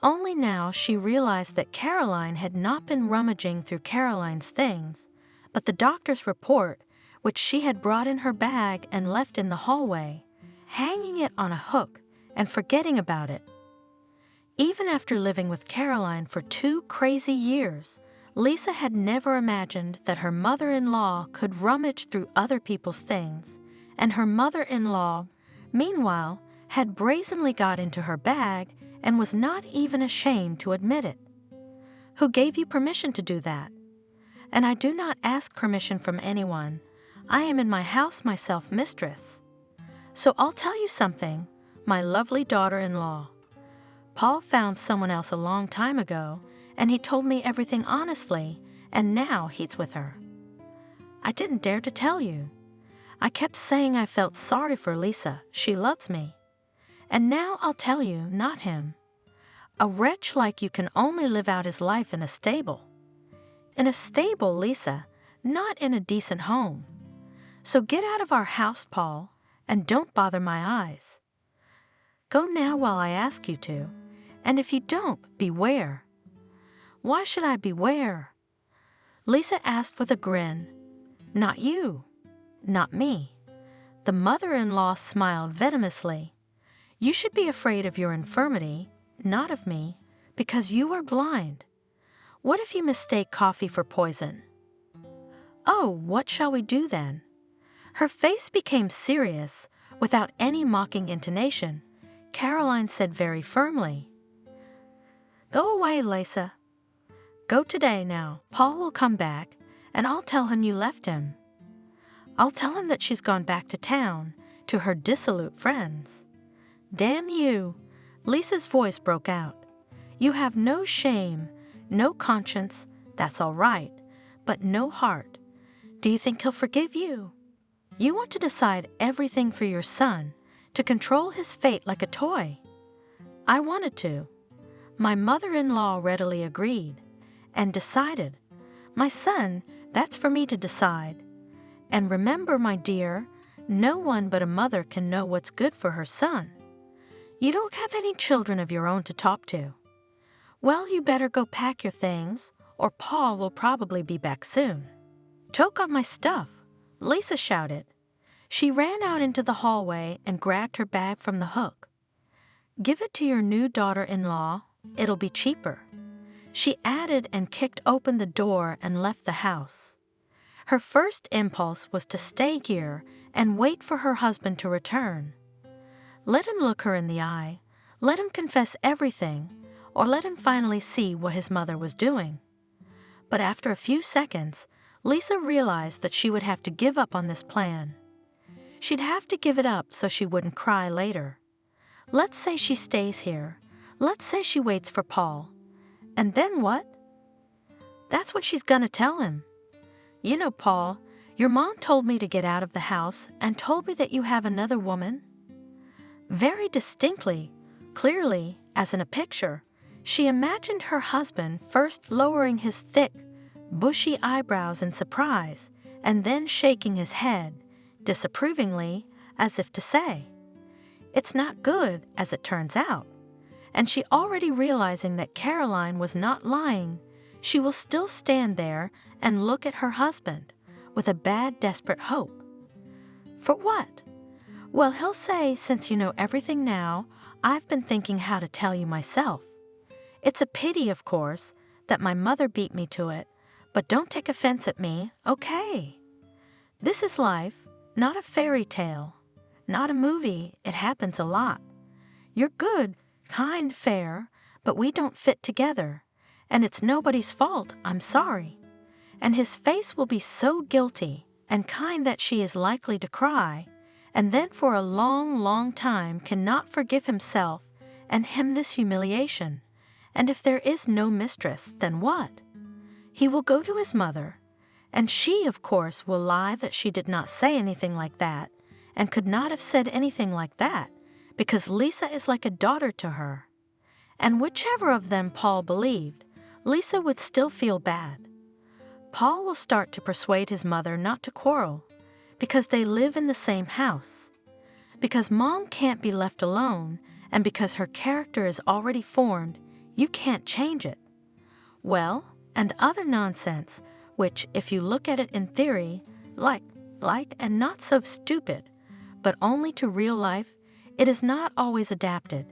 Only now she realized that Caroline had not been rummaging through Caroline's things, but the doctor's report, which she had brought in her bag and left in the hallway, hanging it on a hook and forgetting about it. Even after living with Caroline for 2 crazy years, Lisa had never imagined that her mother-in-law could rummage through other people's things, and her mother-in-law, meanwhile, had brazenly got into her bag and was not even ashamed to admit it. "Who gave you permission to do that?" "And I do not ask permission from anyone. I am in my house myself, mistress." "So I'll tell you something, my lovely daughter-in-law. Paul found someone else a long time ago, and he told me everything honestly, and now he's with her." "I didn't dare to tell you. I kept saying I felt sorry for Lisa. She loves me. And now I'll tell you, not him. A wretch like you can only live out his life in a stable." "In a stable, Lisa, not in a decent home. So get out of our house, Paul, and don't bother my eyes. Go now while I ask you to, and if you don't, beware." "Why should I beware?" Lisa asked with a grin. "Not you. Not me." The mother-in-law smiled venomously. "You should be afraid of your infirmity, not of me, because you are blind. What if you mistake coffee for poison? Oh, what shall we do then? Her face became serious. Without any mocking intonation, Caroline said very firmly, "Go away, Lisa. Go today now. Paul will come back, and I'll tell him you left him. I'll tell him that she's gone back to town, to her dissolute friends." "Damn you!" Lisa's voice broke out. "You have no shame, no conscience, that's all right, but no heart. Do you think he'll forgive you? You want to decide everything for your son, to control his fate like a toy." I wanted to. My mother-in-law readily agreed, and decided. "My son, that's for me to decide. And remember, my dear, no one but a mother can know what's good for her son. You don't have any children of your own to talk to. Well, you better go pack your things, or Paul will probably be back soon." "Choke on my stuff," Lisa shouted. She ran out into the hallway and grabbed her bag from the hook. "Give it to your new daughter-in-law. It'll be cheaper," she added, and kicked open the door and left the house. Her first impulse was to stay here and wait for her husband to return. Let him look her in the eye, let him confess everything, or let him finally see what his mother was doing. But after a few seconds, Lisa realized that she would have to give up on this plan. She'd have to give it up so she wouldn't cry later. Let's say she stays here. Let's say she waits for Paul. And then what? That's what she's gonna tell him. "You know, Paul, your mom told me to get out of the house and told me that you have another woman." Very distinctly, clearly, as in a picture, she imagined her husband first lowering his thick, bushy eyebrows in surprise, and then shaking his head, disapprovingly, as if to say, "It's not good, as it turns out." And she already realizing that Caroline was not lying, she will still stand there and look at her husband with a bad, desperate hope. For what? Well, he'll say, "Since you know everything now, I've been thinking how to tell you myself. It's a pity, of course, that my mother beat me to it, but don't take offense at me, okay? This is life, not a fairy tale, not a movie. It happens a lot. You're good, kind, fair, but we don't fit together, and it's nobody's fault, I'm sorry." And his face will be so guilty and kind that she is likely to cry, and then for a long, long time cannot forgive himself and him this humiliation. And if there is no mistress, then what? He will go to his mother, and she, of course, will lie that she did not say anything like that, and could not have said anything like that, because Lisa is like a daughter to her. And whichever of them Paul believed, Lisa would still feel bad. Paul will start to persuade his mother not to quarrel, because they live in the same house, because Mom can't be left alone, and because her character is already formed, you can't change it. Well, and other nonsense, which, if you look at it in theory, like and not so stupid, but only to real life, it is not always adapted.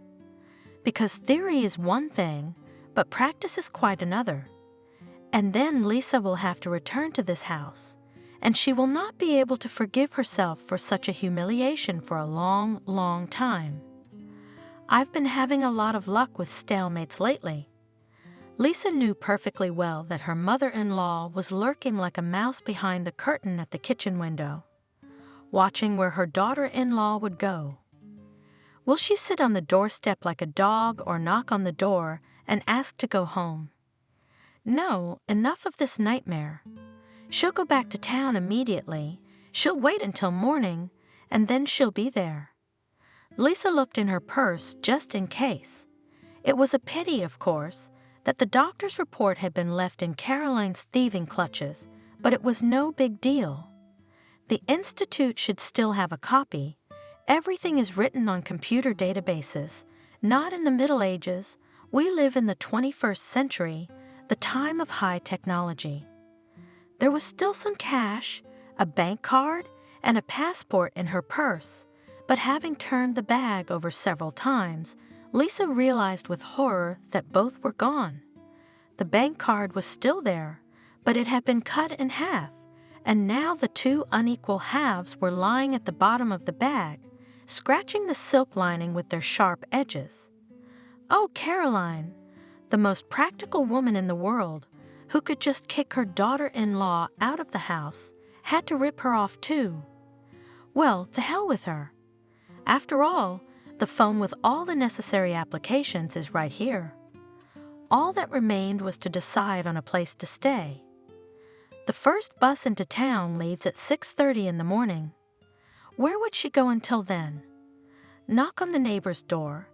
Because theory is one thing, but practice is quite another. And then Lisa will have to return to this house, and she will not be able to forgive herself for such a humiliation for a long, long time. I've been having a lot of luck with stalemates lately. Lisa knew perfectly well that her mother-in-law was lurking like a mouse behind the curtain at the kitchen window, watching where her daughter-in-law would go. Will she sit on the doorstep like a dog or knock on the door and ask to go home? No, enough of this nightmare. She'll go back to town immediately. She'll wait until morning, and then she'll be there. Lisa looked in her purse just in case. It was a pity, of course, that the doctor's report had been left in Caroline's thieving clutches, but it was no big deal. The Institute should still have a copy. Everything is written on computer databases, not in the Middle Ages. We live in the 21st century, the time of high technology. There was still some cash, a bank card, and a passport in her purse, but having turned the bag over several times, Lisa realized with horror that both were gone. The bank card was still there, but it had been cut in half, and now the two unequal halves were lying at the bottom of the bag, scratching the silk lining with their sharp edges. Oh, Caroline, the most practical woman in the world, who could just kick her daughter-in-law out of the house, had to rip her off too. Well, to hell with her. After all, the phone with all the necessary applications is right here. All that remained was to decide on a place to stay. The first bus into town leaves at 6:30 in the morning. Where would she go until then? Knock on the neighbor's door,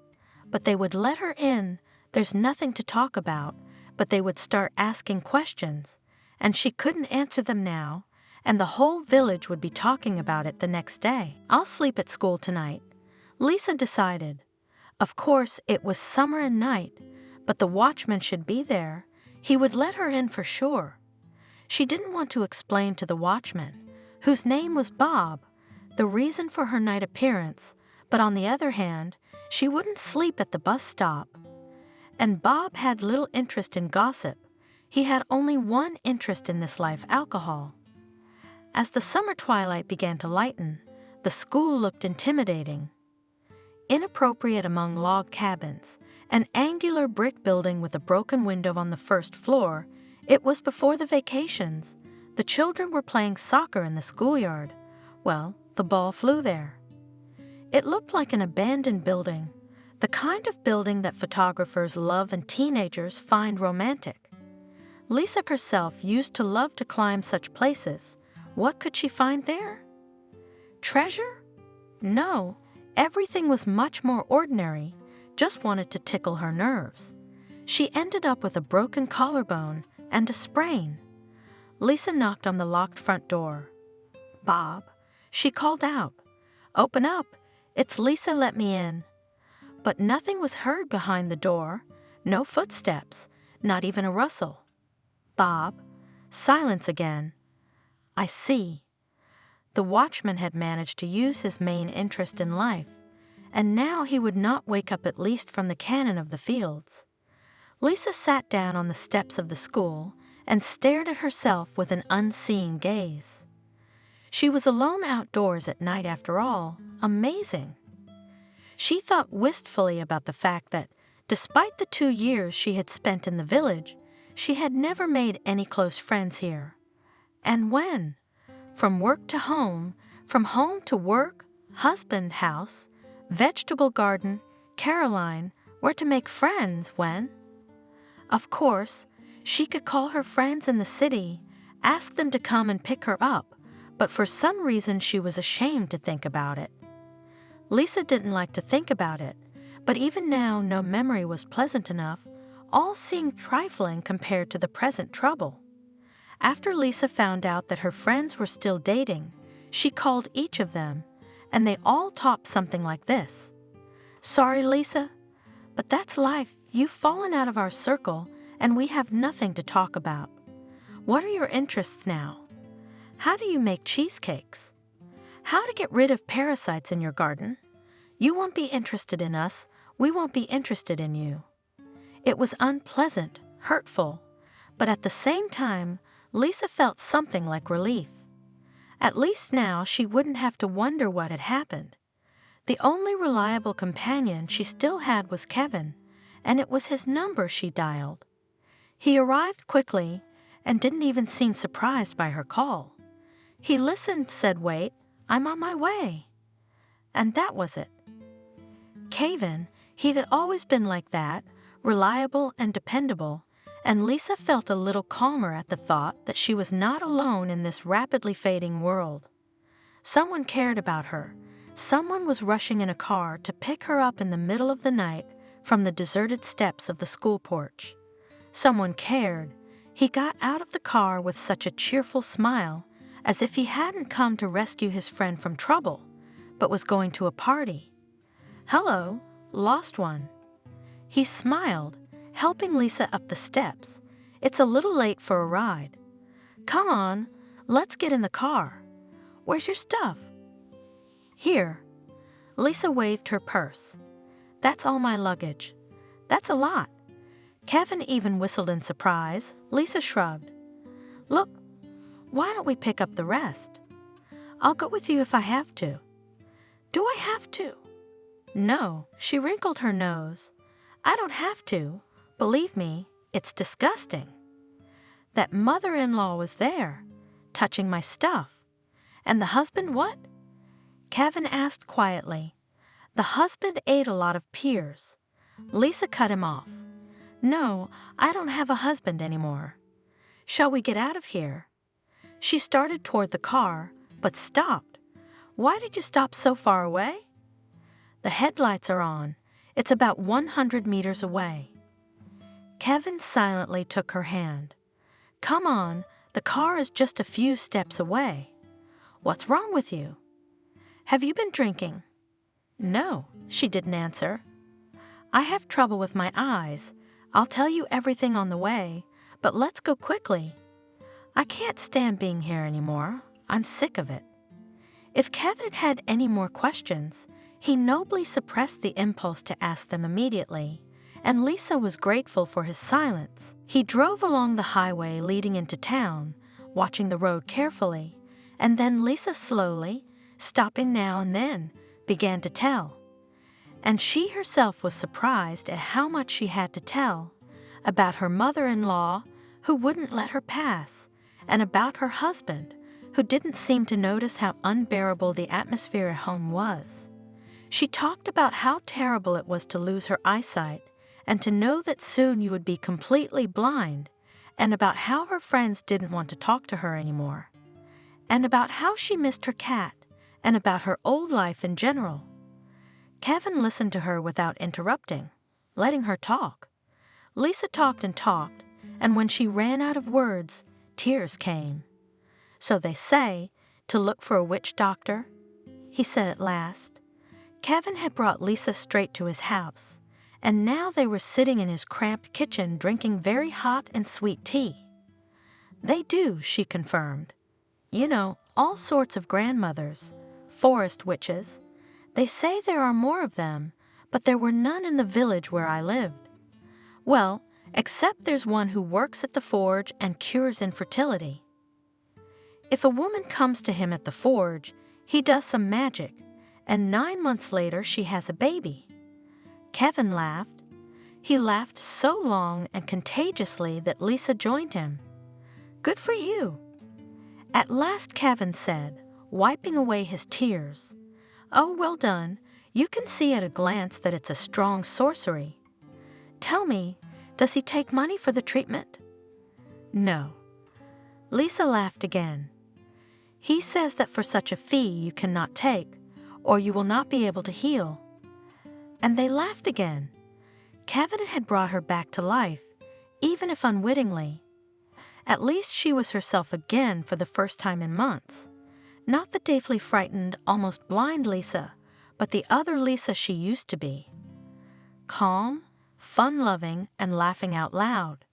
but they would let her in. There's nothing to talk about, but they would start asking questions, and she couldn't answer them now, and the whole village would be talking about it the next day. I'll sleep at school tonight, Lisa decided. Of course, it was summer and night, but the watchman should be there. He would let her in for sure. She didn't want to explain to the watchman, whose name was Bob, the reason for her night appearance, but on the other hand, she wouldn't sleep at the bus stop. And Bob had little interest in gossip. He had only one interest in this life: alcohol. As the summer twilight began to lighten, the school looked intimidating. Inappropriate among log cabins, an angular brick building with a broken window on the first floor, it was before the vacations. The children were playing soccer in the schoolyard. Well, the ball flew there. It looked like an abandoned building, the kind of building that photographers love and teenagers find romantic. Lisa herself used to love to climb such places. What could she find there? Treasure? No, everything was much more ordinary, just wanted to tickle her nerves. She ended up with a broken collarbone and a sprain. Lisa knocked on the locked front door. "Bob," she called out. "Open up, it's Lisa, let me in." But nothing was heard behind the door, no footsteps, not even a rustle. "Bob," silence again. "I see." The watchman had managed to use his main interest in life, and now he would not wake up at least from the cannon of the fields. Lisa sat down on the steps of the school and stared at herself with an unseeing gaze. She was alone outdoors at night after all. Amazing. She thought wistfully about the fact that, despite the 2 years she had spent in the village, she had never made any close friends here. And when? From work to home, from home to work, husband, house, vegetable garden, Caroline, were to make friends when? Of course, she could call her friends in the city, ask them to come and pick her up, but for some reason she was ashamed to think about it. Lisa didn't like to think about it, but even now no memory was pleasant enough. All seemed trifling compared to the present trouble. After Lisa found out that her friends were still dating, she called each of them, and they all talked something like this. "Sorry, Lisa, but that's life. You've fallen out of our circle, and we have nothing to talk about. What are your interests now? How do you make cheesecakes? How to get rid of parasites in your garden? You won't be interested in us, we won't be interested in you." It was unpleasant, hurtful, but at the same time, Lisa felt something like relief. At least now she wouldn't have to wonder what had happened. The only reliable companion she still had was Kevin, and it was his number she dialed. He arrived quickly and didn't even seem surprised by her call. He listened, said, "Wait, I'm on my way." And that was it. Kevin, he had always been like that, reliable and dependable, and Lisa felt a little calmer at the thought that she was not alone in this rapidly fading world. Someone cared about her. Someone was rushing in a car to pick her up in the middle of the night from the deserted steps of the school porch. Someone cared. He got out of the car with such a cheerful smile, as if he hadn't come to rescue his friend from trouble, but was going to a party. "Hello, lost one." He smiled, helping Lisa up the steps. "It's a little late for a ride." "Come on, let's get in the car. Where's your stuff?" "Here." Lisa waved her purse. "That's all my luggage." "That's a lot." Kevin even whistled in surprise. Lisa shrugged. Look, why don't we pick up the rest? I'll go with you if I have to. Do I have to? No, she wrinkled her nose. I don't have to. Believe me, it's disgusting. That mother-in-law was there, touching my stuff. And the husband what? Kevin asked quietly. The husband ate a lot of pears. Lisa cut him off. No, I don't have a husband anymore. Shall we get out of here? She started toward the car, but stopped. Why did you stop so far away? The headlights are on. It's about 100 meters away. Kevin silently took her hand. Come on, the car is just a few steps away. What's wrong with you? Have you been drinking? No, she didn't answer. I have trouble with my eyes. I'll tell you everything on the way, but let's go quickly. I can't stand being here anymore. I'm sick of it. If Kevin had any more questions, he nobly suppressed the impulse to ask them immediately, and Lisa was grateful for his silence. He drove along the highway leading into town, watching the road carefully, and then Lisa slowly, stopping now and then, began to tell. And she herself was surprised at how much she had to tell about her mother-in-law, who wouldn't let her pass, and about her husband, who didn't seem to notice how unbearable the atmosphere at home was. She talked about how terrible it was to lose her eyesight and to know that soon you would be completely blind, and about how her friends didn't want to talk to her anymore, and about how she missed her cat, and about her old life in general. Kevin listened to her without interrupting, letting her talk. Lisa talked, and when she ran out of words, tears came. So they say, to look for a witch doctor, he said at last. Kevin had brought Lisa straight to his house, and now they were sitting in his cramped kitchen drinking very hot and sweet tea. They do, she confirmed. You know, all sorts of grandmothers, forest witches. They say there are more of them, but there were none in the village where I lived. Well, except there's one who works at the forge and cures infertility. If a woman comes to him at the forge, he does some magic, and 9 months later she has a baby. Kevin laughed. He laughed so long and contagiously that Lisa joined him. Good for you. At last Kevin said, wiping away his tears, Oh, well done. You can see at a glance that it's a strong sorcery. Tell me, does he take money for the treatment? No. Lisa laughed again. He says that for such a fee you cannot take, or you will not be able to heal. And they laughed again. Kevin had brought her back to life, even if unwittingly. At least she was herself again for the first time in months. Not the deathly frightened, almost blind Lisa, but the other Lisa she used to be. Calm, fun-loving, and laughing out loud.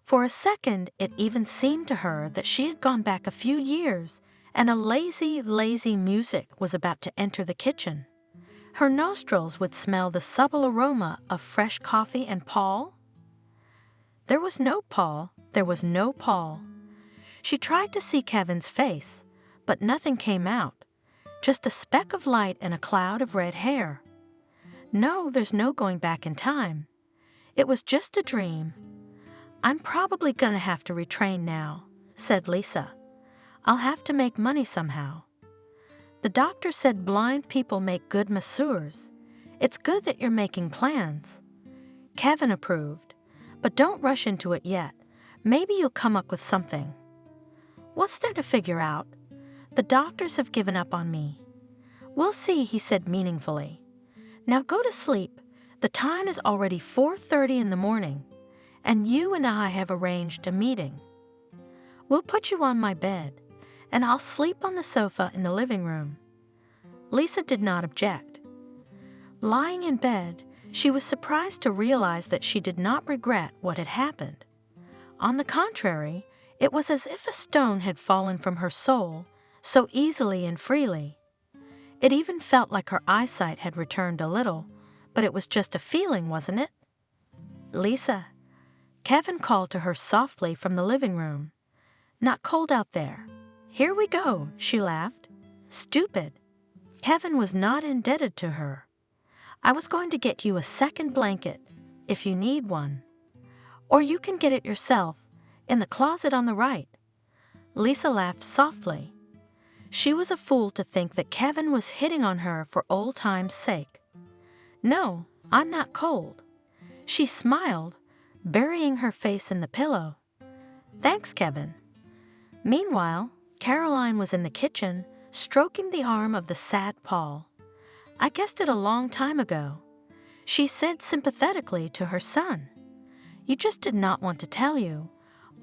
For a second, it even seemed to her that she had gone back a few years, and a lazy, lazy music was about to enter the kitchen. Her nostrils would smell the subtle aroma of fresh coffee and Paul. There was no Paul. There was no Paul. She tried to see Kevin's face, but nothing came out, just a speck of light and a cloud of red hair. No, there's no going back in time. It was just a dream. I'm probably gonna have to retrain now, said Lisa. I'll have to make money somehow. The doctor said blind people make good masseurs. It's good that you're making plans. Kevin approved, but don't rush into it yet. Maybe you'll come up with something. What's there to figure out? The doctors have given up on me. We'll see, he said meaningfully. Now go to sleep. The time is already 4:30 in the morning, and you and I have arranged a meeting. We'll put you on my bed, and I'll sleep on the sofa in the living room. Lisa did not object. Lying in bed, she was surprised to realize that she did not regret what had happened. On the contrary, it was as if a stone had fallen from her soul, so easily and freely. It even felt like her eyesight had returned a little, but it was just a feeling, wasn't it? Lisa, Kevin called to her softly from the living room. "Not cold out there." "Here we go," she laughed. "Stupid." Kevin was not indebted to her. "I was going to get you a second blanket, if you need one. Or you can get it yourself, in the closet on the right." Lisa laughed softly. She was a fool to think that Kevin was hitting on her for old times' sake. "No, I'm not cold." She smiled, burying her face in the pillow. "Thanks, Kevin." Meanwhile, Caroline was in the kitchen, stroking the arm of the sad Paul. "I guessed it a long time ago," she said sympathetically to her son. "You just did not want to tell you.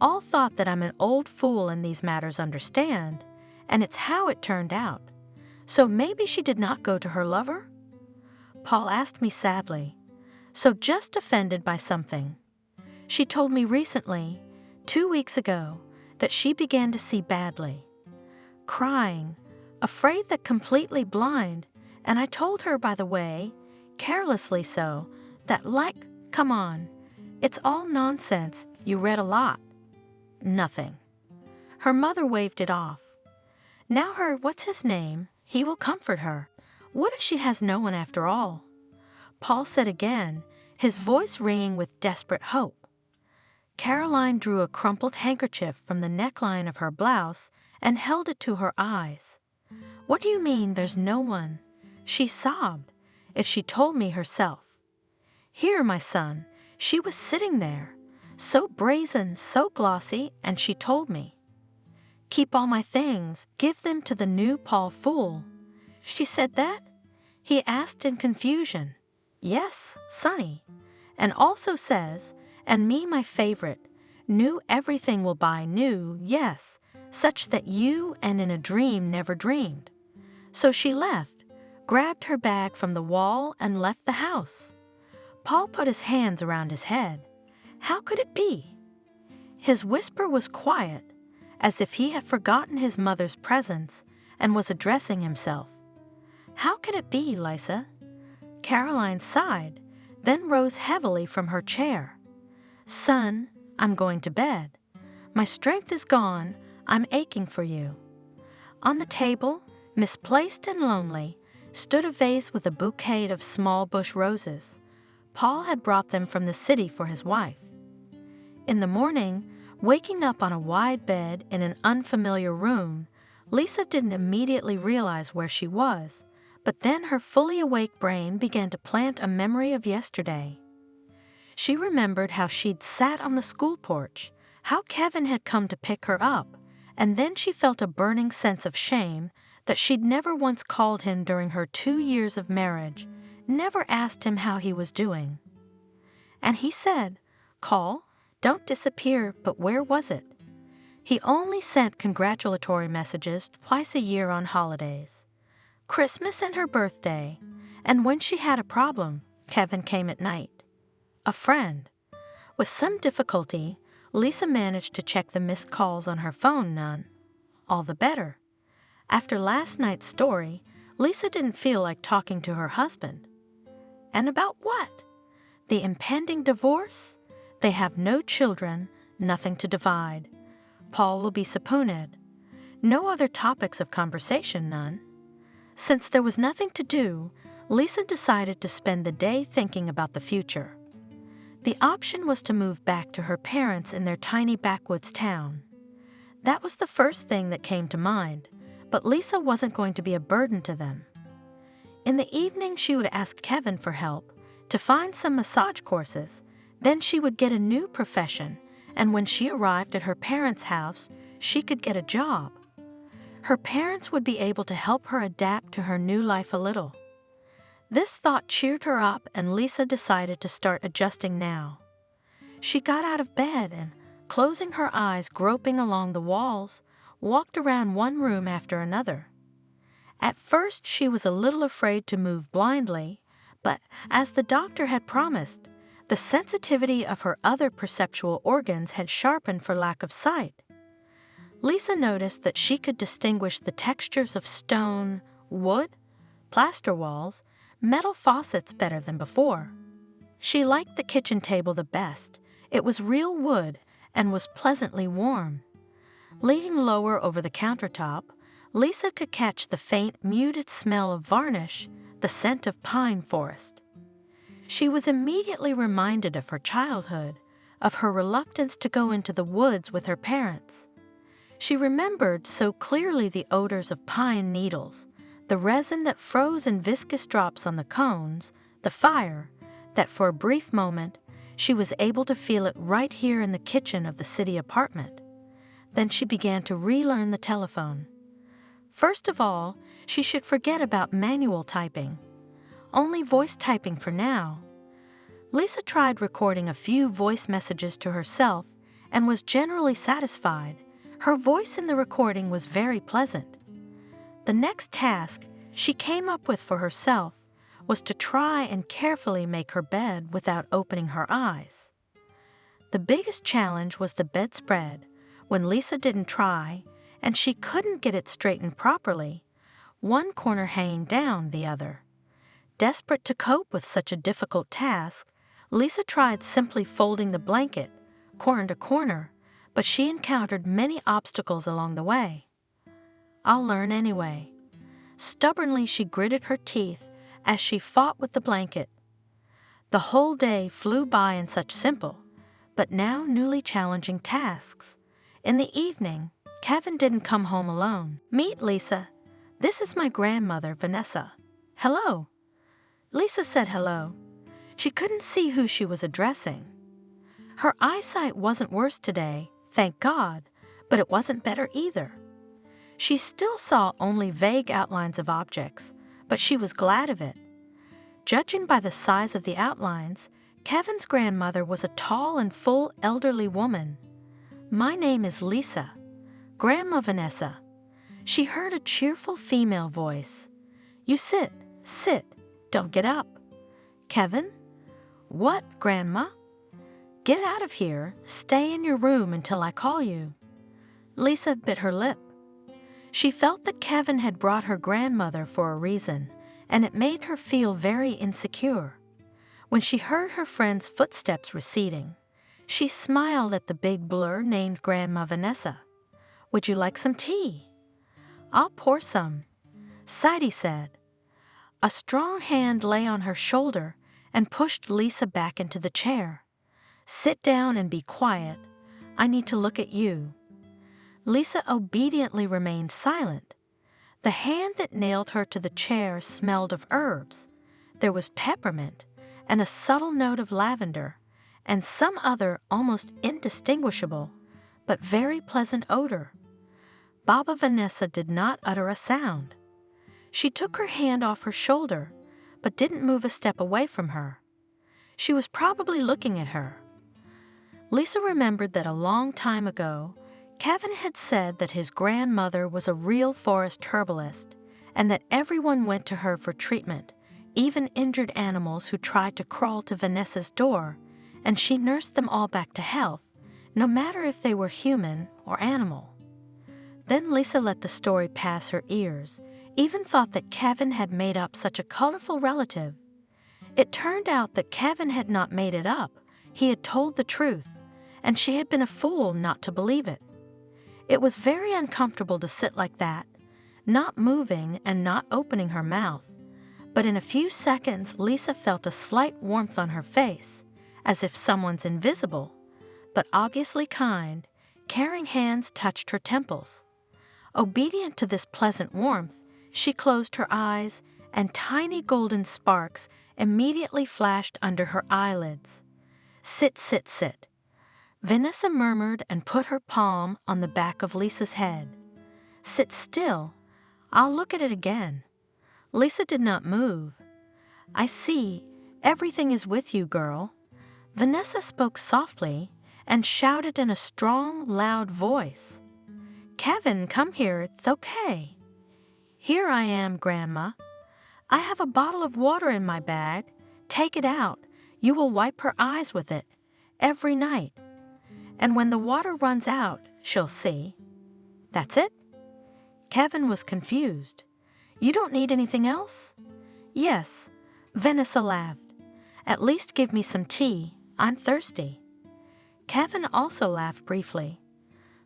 All thought that I'm an old fool in these matters, understand, and it's how it turned out. So maybe she did not go to her lover?" Paul asked me sadly. "So just offended by something. She told me recently, 2 weeks ago, that she began to see badly. Crying, afraid that completely blind, and I told her, by the way, carelessly so, that come on, it's all nonsense, you read a lot." "Nothing." Her mother waved it off. "Now her what's his name, he will comfort her. What if she has no one after all?" Paul said again, his voice ringing with desperate hope. Caroline drew a crumpled handkerchief from the neckline of her blouse and held it to her eyes. "What do you mean there's no one?" she sobbed. "If she told me herself." "Here, my son, she was sitting there, so brazen, so glossy, and she told me." "Keep all my things, give them to the new Paul fool." "She said that?" he asked in confusion. "Yes, sonny. And also says, and me my favorite, new everything will buy new, yes, such that you and in a dream never dreamed." So she left, grabbed her bag from the wall and left the house. Paul put his hands around his head. How could it be? His whisper was quiet, as if he had forgotten his mother's presence and was addressing himself. "How can it be, Lisa?" Caroline sighed, then rose heavily from her chair. "Son, I'm going to bed. My strength is gone, I'm aching for you." On the table, misplaced and lonely, stood a vase with a bouquet of small bush roses. Paul had brought them from the city for his wife. In the morning, waking up on a wide bed in an unfamiliar room, Lisa didn't immediately realize where she was, but then her fully awake brain began to plant a memory of yesterday. She remembered how she'd sat on the school porch, how Kevin had come to pick her up, and then she felt a burning sense of shame that she'd never once called him during her 2 years of marriage, never asked him how he was doing. And he said, "Call, don't disappear," but where was it? He only sent congratulatory messages twice a year on holidays. Christmas and her birthday, and when she had a problem, Kevin came at night. A friend. With some difficulty, Lisa managed to check the missed calls on her phone. None. All the better. After last night's story, Lisa didn't feel like talking to her husband. And about what? The impending divorce? They have no children, nothing to divide. Paul will be subpoenaed. No other topics of conversation, none. Since there was nothing to do, Lisa decided to spend the day thinking about the future. The option was to move back to her parents in their tiny backwoods town. That was the first thing that came to mind, but Lisa wasn't going to be a burden to them. In the evening, she would ask Kevin for help to find some massage courses. Then she would get a new profession, and when she arrived at her parents' house, she could get a job. Her parents would be able to help her adapt to her new life a little. This thought cheered her up, and Lisa decided to start adjusting now. She got out of bed and, closing her eyes, groping along the walls, walked around one room after another. At first, she was a little afraid to move blindly, but as the doctor had promised, the sensitivity of her other perceptual organs had sharpened for lack of sight. Lisa noticed that she could distinguish the textures of stone, wood, plaster walls, metal faucets better than before. She liked the kitchen table the best. It was real wood and was pleasantly warm. Leaning lower over the countertop, Lisa could catch the faint, muted smell of varnish, the scent of pine forest. She was immediately reminded of her childhood, of her reluctance to go into the woods with her parents. She remembered so clearly the odors of pine needles, the resin that froze in viscous drops on the cones, the fire, that for a brief moment she was able to feel it right here in the kitchen of the city apartment. Then she began to relearn the telephone. First of all, she should forget about manual typing. Only voice typing for now. Lisa tried recording a few voice messages to herself and was generally satisfied. Her voice in the recording was very pleasant. The next task she came up with for herself was to try and carefully make her bed without opening her eyes. The biggest challenge was the bedspread. When Lisa didn't try, and she couldn't get it straightened properly, one corner hanging down the other. Desperate to cope with such a difficult task, Lisa tried simply folding the blanket, corner to corner, but she encountered many obstacles along the way. "I'll learn anyway." Stubbornly, she gritted her teeth as she fought with the blanket. The whole day flew by in such simple, but now newly challenging tasks. In the evening, Kevin didn't come home alone. "Meet Lisa. This is my grandmother, Vanessa." "Hello." Lisa said hello. She couldn't see who she was addressing. Her eyesight wasn't worse today, thank God, but it wasn't better either. She still saw only vague outlines of objects, but she was glad of it. Judging by the size of the outlines, Kevin's grandmother was a tall and full elderly woman. "My name is Lisa. Grandma Vanessa." She heard a cheerful female voice. "You sit, don't get up." "Kevin?" "What, Grandma?" "Get out of here. Stay in your room until I call you." Lisa bit her lip. She felt that Kevin had brought her grandmother for a reason, and it made her feel very insecure. When she heard her friend's footsteps receding, she smiled at the big blur named Grandma Vanessa. "Would you like some tea?" "I'll pour some," Sadie said. A strong hand lay on her shoulder and pushed Lisa back into the chair. "Sit down and be quiet. I need to look at you." Lisa obediently remained silent. The hand that nailed her to the chair smelled of herbs. There was peppermint and a subtle note of lavender and some other almost indistinguishable but very pleasant odor. Baba Vanessa did not utter a sound. She took her hand off her shoulder but didn't move a step away from her. She was probably looking at her. Lisa remembered that a long time ago, Kevin had said that his grandmother was a real forest herbalist and that everyone went to her for treatment, even injured animals who tried to crawl to Vanessa's door, and she nursed them all back to health, no matter if they were human or animal. Then Lisa let the story pass her ears, even thought that Kevin had made up such a colorful relative. It turned out that Kevin had not made it up. He had told the truth, and she had been a fool not to believe it. It was very uncomfortable to sit like that, not moving and not opening her mouth. But in a few seconds, Lisa felt a slight warmth on her face, as if someone's invisible, but obviously kind, caring hands touched her temples. Obedient to this pleasant warmth, she closed her eyes, and tiny golden sparks immediately flashed under her eyelids. "Sit, sit, sit." Vanessa murmured and put her palm on the back of Lisa's head. "Sit still. I'll look at it again." Lisa did not move. "I see. Everything is with you, girl." Vanessa spoke softly and shouted in a strong, loud voice. "Kevin, come here. It's okay." "Here I am, Grandma. I have a bottle of water in my bag. Take it out. You will wipe her eyes with it every night. And when the water runs out, she'll see." "That's it?" Kevin was confused. "You don't need anything else?" "Yes." Vanessa laughed. "At least give me some tea. I'm thirsty." Kevin also laughed briefly.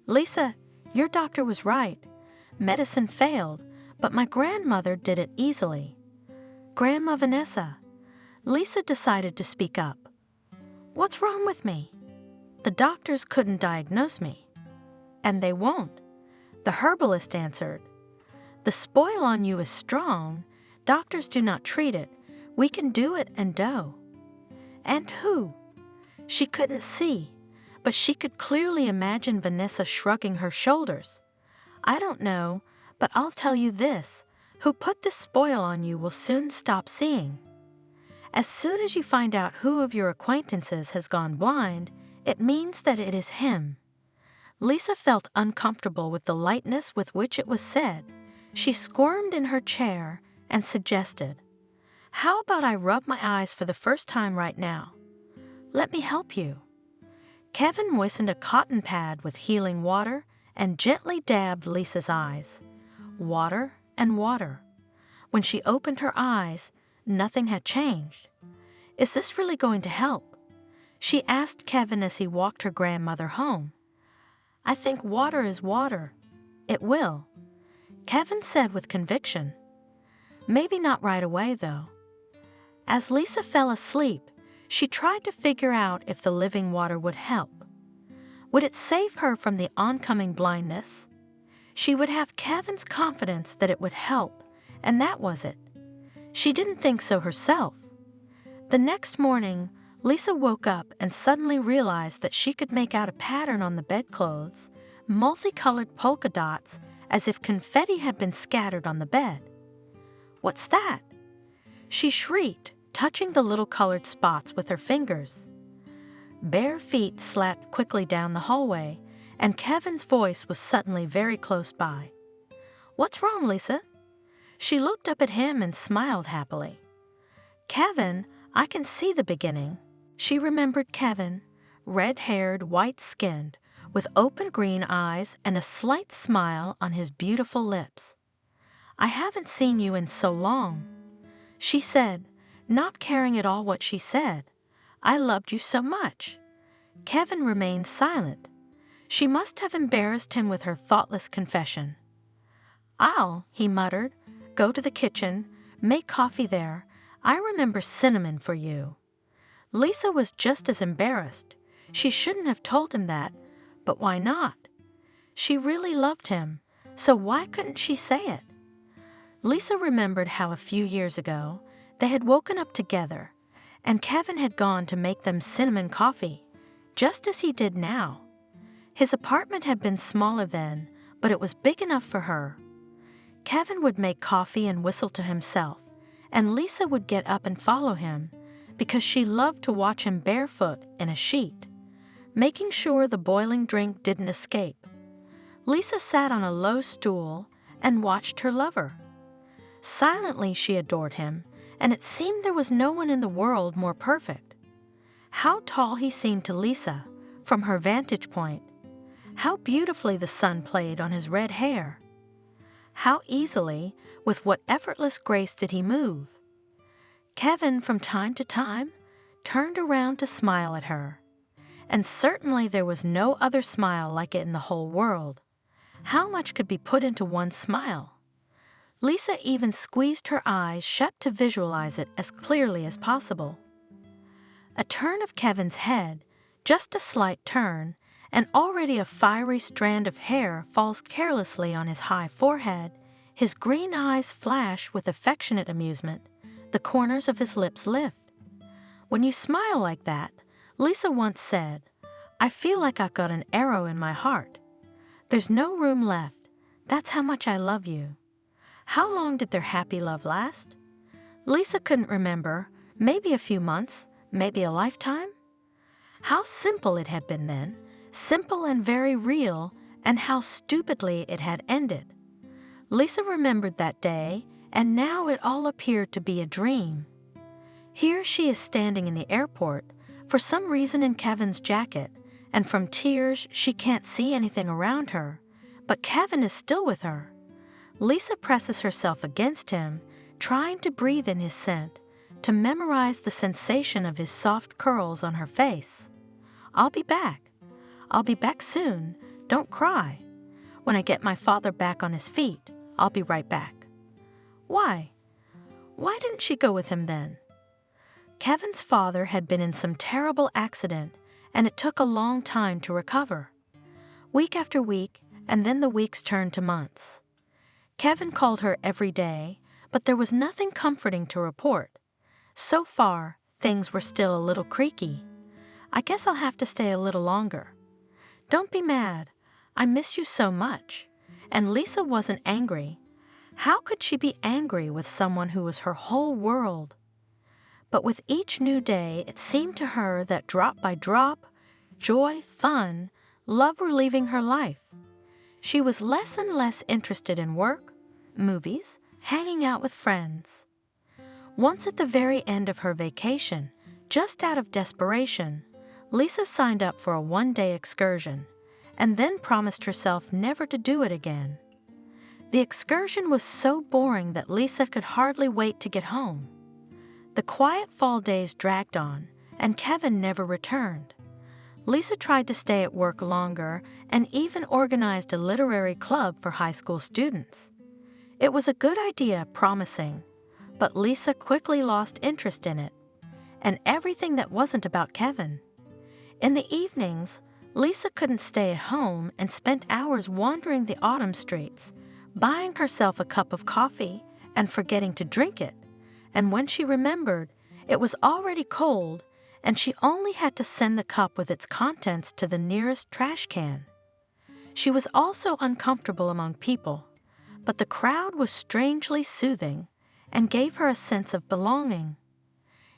Lisa, your doctor was right. Medicine failed, but my grandmother did it easily. Grandma Vanessa. Lisa decided to speak up. What's wrong with me? The doctors couldn't diagnose me. And they won't. The herbalist answered. The spoil on you is strong. Doctors do not treat it. We can do it and do. And who? She couldn't see, but she could clearly imagine Vanessa shrugging her shoulders. I don't know, but I'll tell you this. Who put this spoil on you will soon stop seeing. As soon as you find out who of your acquaintances has gone blind, it means that it is him. Lisa felt uncomfortable with the lightness with which it was said. She squirmed in her chair and suggested, How about I rub my eyes for the first time right now? Let me help you. Kevin moistened a cotton pad with healing water and gently dabbed Lisa's eyes. Water and water. When she opened her eyes, nothing had changed. Is this really going to help? She asked Kevin as he walked her grandmother home. I think water is water. It will. Kevin said with conviction. Maybe not right away, though. As Lisa fell asleep, she tried to figure out if the living water would help. Would it save her from the oncoming blindness? She would have Kevin's confidence that it would help, and that was it. She didn't think so herself. The next morning, Lisa woke up and suddenly realized that she could make out a pattern on the bedclothes, multicolored polka dots, as if confetti had been scattered on the bed. What's that? She shrieked, touching the little colored spots with her fingers. Bare feet slapped quickly down the hallway, and Kevin's voice was suddenly very close by. What's wrong, Lisa? She looked up at him and smiled happily. Kevin, I can see the beginning. She remembered Kevin, red-haired, white-skinned, with open green eyes and a slight smile on his beautiful lips. I haven't seen you in so long, she said, not caring at all what she said. I loved you so much. Kevin remained silent. She must have embarrassed him with her thoughtless confession. I'll, he muttered, go to the kitchen, make coffee there. I remember cinnamon for you. Lisa was just as embarrassed. She shouldn't have told him that, but why not? She really loved him, so why couldn't she say it? Lisa remembered how a few years ago they had woken up together, and Kevin had gone to make them cinnamon coffee, just as he did now. His apartment had been smaller then, but it was big enough for her. Kevin would make coffee and whistle to himself, and Lisa would get up and follow him, because she loved to watch him barefoot in a sheet, making sure the boiling drink didn't escape. Lisa sat on a low stool and watched her lover. Silently she adored him, and it seemed there was no one in the world more perfect. How tall he seemed to Lisa, from her vantage point. How beautifully the sun played on his red hair. How easily, with what effortless grace did he move. Kevin, from time to time, turned around to smile at her. And certainly there was no other smile like it in the whole world. How much could be put into one smile? Lisa even squeezed her eyes shut to visualize it as clearly as possible. A turn of Kevin's head, just a slight turn, and already a fiery strand of hair falls carelessly on his high forehead. His green eyes flash with affectionate amusement. The corners of his lips lift. When you smile like that, Lisa once said, I feel like I've got an arrow in my heart. There's no room left. That's how much I love you. How long did their happy love last? Lisa couldn't remember. Maybe a few months, maybe a lifetime. How simple it had been then, simple and very real, and how stupidly it had ended. Lisa remembered that day, and now it all appeared to be a dream. Here she is standing in the airport, for some reason in Kevin's jacket, and from tears she can't see anything around her, but Kevin is still with her. Lisa presses herself against him, trying to breathe in his scent, to memorize the sensation of his soft curls on her face. I'll be back. I'll be back soon. Don't cry. When I get my father back on his feet, I'll be right back." Why? Why didn't she go with him then? Kevin's father had been in some terrible accident, and it took a long time to recover. Week after week, and then the weeks turned to months. Kevin called her every day, but there was nothing comforting to report. So far, things were still a little creaky. "I guess I'll have to stay a little longer." "Don't be mad. I miss you so much." And Lisa wasn't angry. How could she be angry with someone who was her whole world? But with each new day, it seemed to her that drop by drop, joy, fun, love were leaving her life. She was less and less interested in work, movies, hanging out with friends. Once at the very end of her vacation, just out of desperation, Lisa signed up for a one-day excursion and then promised herself never to do it again. The excursion was so boring that Lisa could hardly wait to get home. The quiet fall days dragged on, and Kevin never returned. Lisa tried to stay at work longer and even organized a literary club for high school students. It was a good idea, promising, but Lisa quickly lost interest in it, and everything that wasn't about Kevin. In the evenings, Lisa couldn't stay at home and spent hours wandering the autumn streets, buying herself a cup of coffee and forgetting to drink it. And when she remembered, it was already cold, and she only had to send the cup with its contents to the nearest trash can. She was also uncomfortable among people, but the crowd was strangely soothing and gave her a sense of belonging.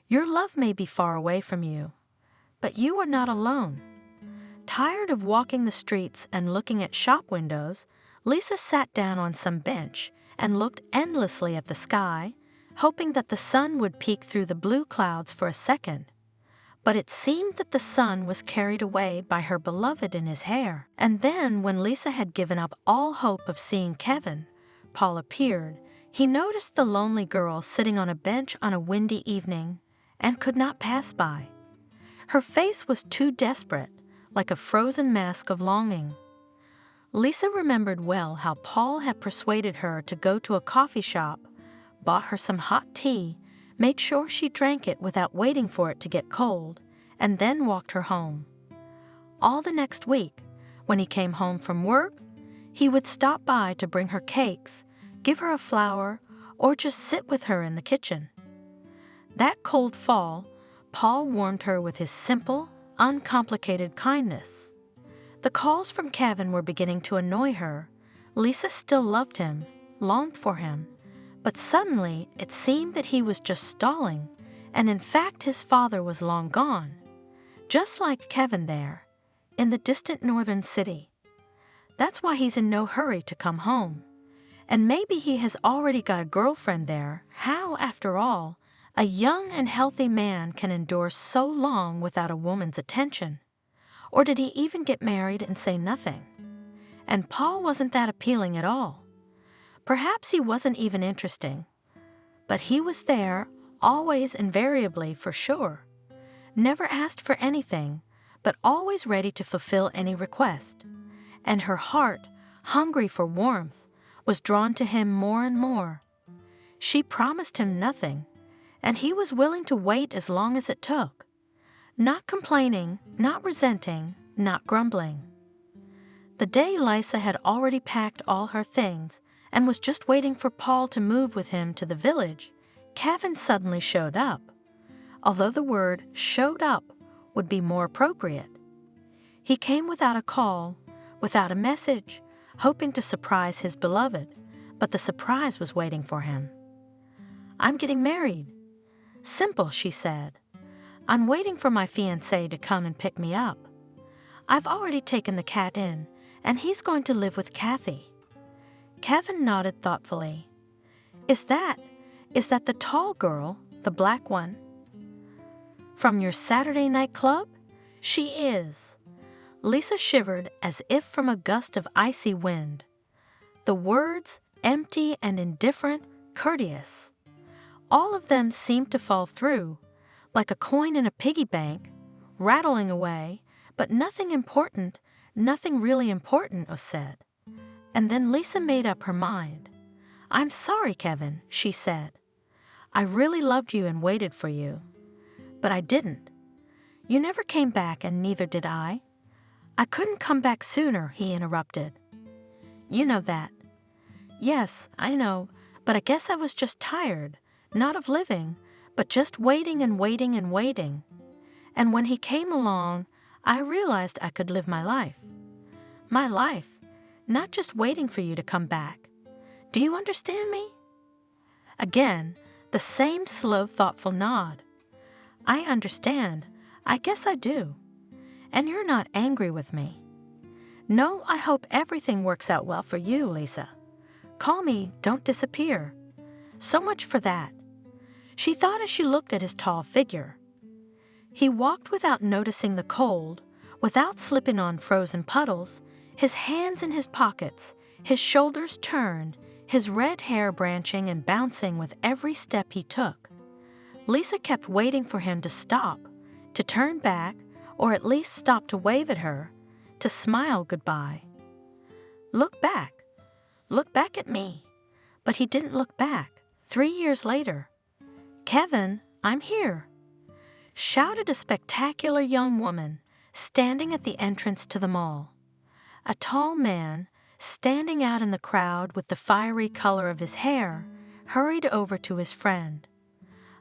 Your love may be far away from you, but you are not alone. Tired of walking the streets and looking at shop windows, Lisa sat down on some bench and looked endlessly at the sky, hoping that the sun would peek through the blue clouds for a second. But it seemed that the sun was carried away by her beloved in his hair. And then, when Lisa had given up all hope of seeing Kevin, Paul appeared. He noticed the lonely girl sitting on a bench on a windy evening and could not pass by. Her face was too desperate, like a frozen mask of longing. Lisa remembered well how Paul had persuaded her to go to a coffee shop, bought her some hot tea, made sure she drank it without waiting for it to get cold, and then walked her home. All the next week, when he came home from work, he would stop by to bring her cakes, give her a flower, or just sit with her in the kitchen. That cold fall, Paul warmed her with his simple, uncomplicated kindness. The calls from Kevin were beginning to annoy her. Lisa still loved him, longed for him, but suddenly it seemed that he was just stalling, and in fact his father was long gone, just like Kevin there, in the distant northern city. That's why he's in no hurry to come home. And maybe he has already got a girlfriend there. How, after all, a young and healthy man can endure so long without a woman's attention? Or did he even get married and say nothing? And Paul wasn't that appealing at all. Perhaps he wasn't even interesting. But he was there, always, invariably, for sure. Never asked for anything, but always ready to fulfill any request. And her heart, hungry for warmth, was drawn to him more and more. She promised him nothing, and he was willing to wait as long as it took. Not complaining, not resenting, not grumbling. The day Lisa had already packed all her things and was just waiting for Paul to move with him to the village, Kevin suddenly showed up, although the word "showed up" would be more appropriate. He came without a call, without a message, hoping to surprise his beloved, but the surprise was waiting for him. "I'm getting married." "Simple," she said. "I'm waiting for my fiancé to come and pick me up. I've already taken the cat in, and he's going to live with Kathy." Kevin nodded thoughtfully. Is that the tall girl, the black one? From your Saturday night club? She is." Lisa shivered as if from a gust of icy wind. The words, empty and indifferent, courteous. All of them seemed to fall through, like a coin in a piggy bank, rattling away, but nothing important, Nothing really important was said. And then Lisa made up her mind. "I'm sorry, Kevin," she said. "I really loved you and waited for you. But I didn't. You never came back and neither did I." "I couldn't come back sooner," he interrupted. "You know that." "Yes, I know, but I guess I was just tired, not of living, but just waiting and waiting and waiting. And when he came along, I realized I could live my life. My life, not just waiting for you to come back. Do you understand me?" Again, the same slow, thoughtful nod. "I understand. I guess I do. And you're not angry with me." "No, I hope everything works out well for you, Lisa. Call me, don't disappear. So much for that." She thought as she looked at his tall figure. He walked without noticing the cold, without slipping on frozen puddles, his hands in his pockets, his shoulders turned, his red hair branching and bouncing with every step he took. Lisa kept waiting for him to stop, to turn back, or at least stop to wave at her, to smile goodbye. Look back at me." But he didn't look back. 3 years later, "Kevin, I'm here," shouted a spectacular young woman standing at the entrance to the mall. A tall man, standing out in the crowd with the fiery color of his hair, hurried over to his friend.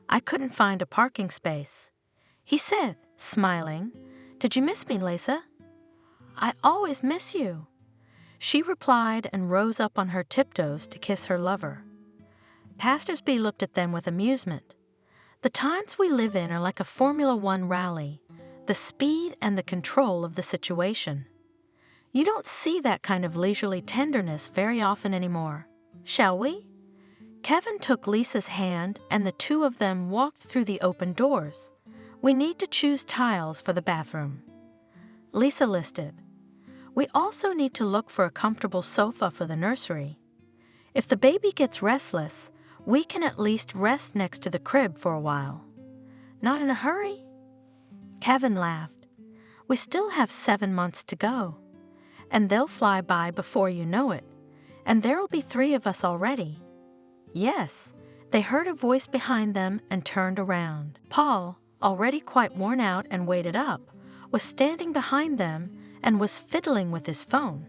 "I couldn't find a parking space," he said, smiling. "Did you miss me, Lisa?" "I always miss you," she replied and rose up on her tiptoes to kiss her lover. Passersby looked at them with amusement. The times we live in are like a Formula One rally, the speed and the control of the situation. You don't see that kind of leisurely tenderness very often anymore. Shall we? Kevin took Lisa's hand and the two of them walked through the open doors. "We need to choose tiles for the bathroom," Lisa listed. "We also need to look for a comfortable sofa for the nursery. If the baby gets restless, we can at least rest next to the crib for a while." "Not in a hurry?" Kevin laughed. "We still have 7 months to go. And they'll fly by before you know it. And there'll be 3 of us already." "Yes." They heard a voice behind them and turned around. Paul, already quite worn out and weighted up, was standing behind them and was fiddling with his phone.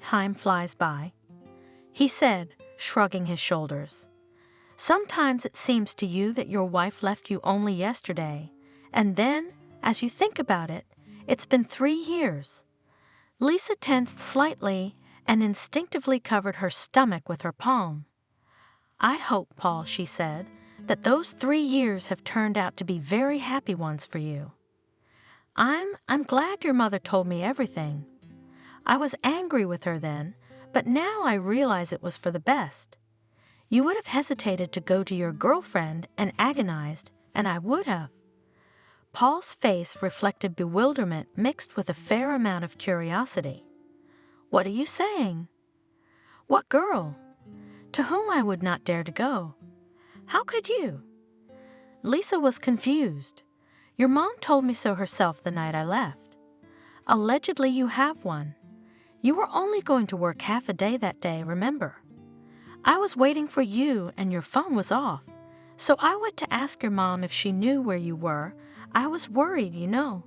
"Time flies by," he said, shrugging his shoulders. "Sometimes it seems to you that your wife left you only yesterday, and then, as you think about it, it's been 3 years. Lisa tensed slightly and instinctively covered her stomach with her palm. "I hope, Paul," she said, "that those 3 years have turned out to be very happy ones for you." I'm glad your mother told me everything. I was angry with her then, but now I realize it was for the best. You would have hesitated to go to your girlfriend and agonized, and I would have." Paul's face reflected bewilderment mixed with a fair amount of curiosity. "What are you saying?" "What girl? To whom I would not dare to go. How could you?" Lisa was confused. "Your mom told me so herself the night I left. Allegedly you have one. You were only going to work half a day that day, remember? I was waiting for you and your phone was off, so I went to ask your mom if she knew where you were. I was worried, you know.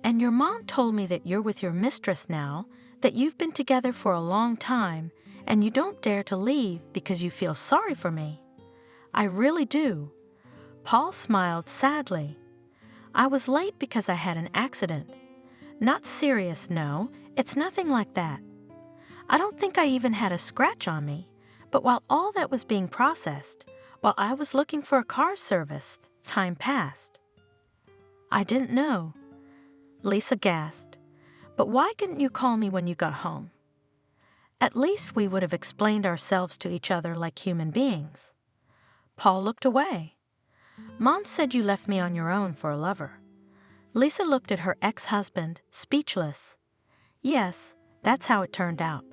And your mom told me that you're with your mistress now, that you've been together for a long time, and you don't dare to leave because you feel sorry for me. I really do." Paul smiled sadly. "I was late because I had an accident. Not serious, no, it's nothing like that. I don't think I even had a scratch on me, but while all that was being processed, while I was looking for a car service, time passed." "I didn't know," Lisa gasped. "But why didn't you call me when you got home? At least we would have explained ourselves to each other like human beings." Paul looked away. "Mom said you left me on your own for a lover." Lisa looked at her ex-husband, speechless. "Yes, that's how it turned out,"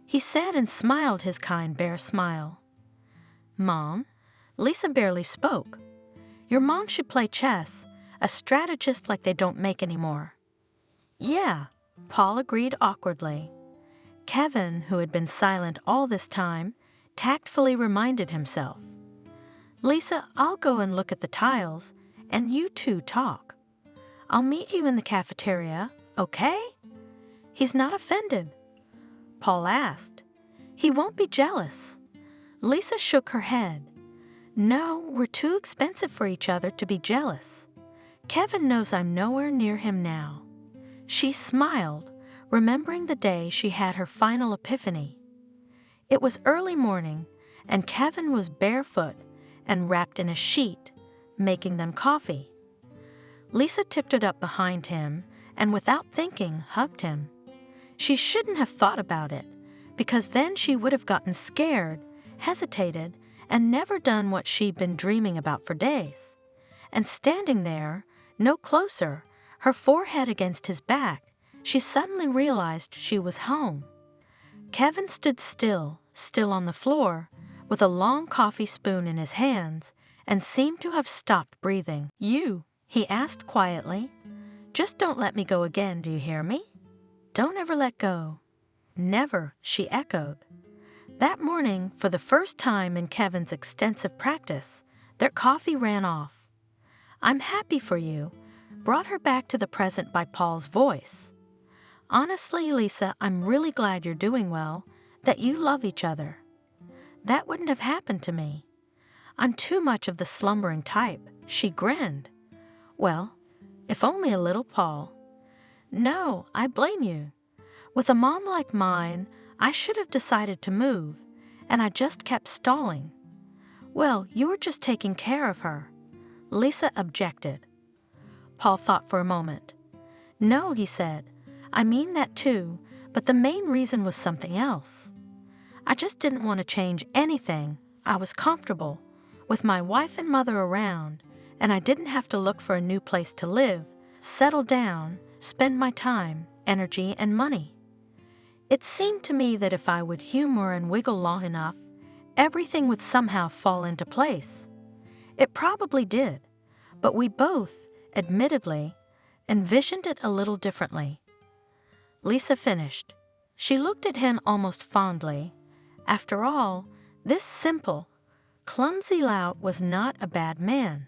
he said and smiled his kind bear smile. "Mom?" Lisa barely spoke. "Your mom should play chess, a strategist like they don't make anymore." "Yeah," Paul agreed awkwardly. Kevin, who had been silent all this time, tactfully reminded himself. Lisa, I'll go and look at the tiles, and you two talk. I'll meet you in the cafeteria, okay? He's not offended. Paul asked. He won't be jealous. Lisa shook her head. No, we're too expensive for each other to be jealous. Kevin knows I'm nowhere near him now. She smiled, remembering the day she had her final epiphany. It was early morning, and Kevin was barefoot and wrapped in a sheet, making them coffee. Lisa tiptoed up behind him and, without thinking, hugged him. She shouldn't have thought about it, because then she would have gotten scared, hesitated, and never done what she'd been dreaming about for days. And standing there, no closer, her forehead against his back, she suddenly realized she was home. Kevin stood still on the floor, with a long coffee spoon in his hands, and seemed to have stopped breathing. You, he asked quietly, just don't let me go again, do you hear me? Don't ever let go. Never, she echoed. That morning, for the first time in Kevin's extensive practice, their coffee ran off. I'm happy for you, brought her back to the present by Paul's voice. Honestly, Lisa, I'm really glad you're doing well, that you love each other. That wouldn't have happened to me. I'm too much of the slumbering type, she grinned. Well, if only a little, Paul. No, I blame you. With a mom like mine, I should have decided to move, and I just kept stalling. Well, you were just taking care of her. Lisa objected. Paul thought for a moment. No, he said, I mean that too, but the main reason was something else. I just didn't want to change anything. I was comfortable, with my wife and mother around, and I didn't have to look for a new place to live, settle down, spend my time, energy, and money. It seemed to me that if I would humor and wiggle long enough, everything would somehow fall into place. It probably did, but we both, admittedly, envisioned it a little differently. Lisa finished. She looked at him almost fondly. After all, this simple, clumsy lout was not a bad man.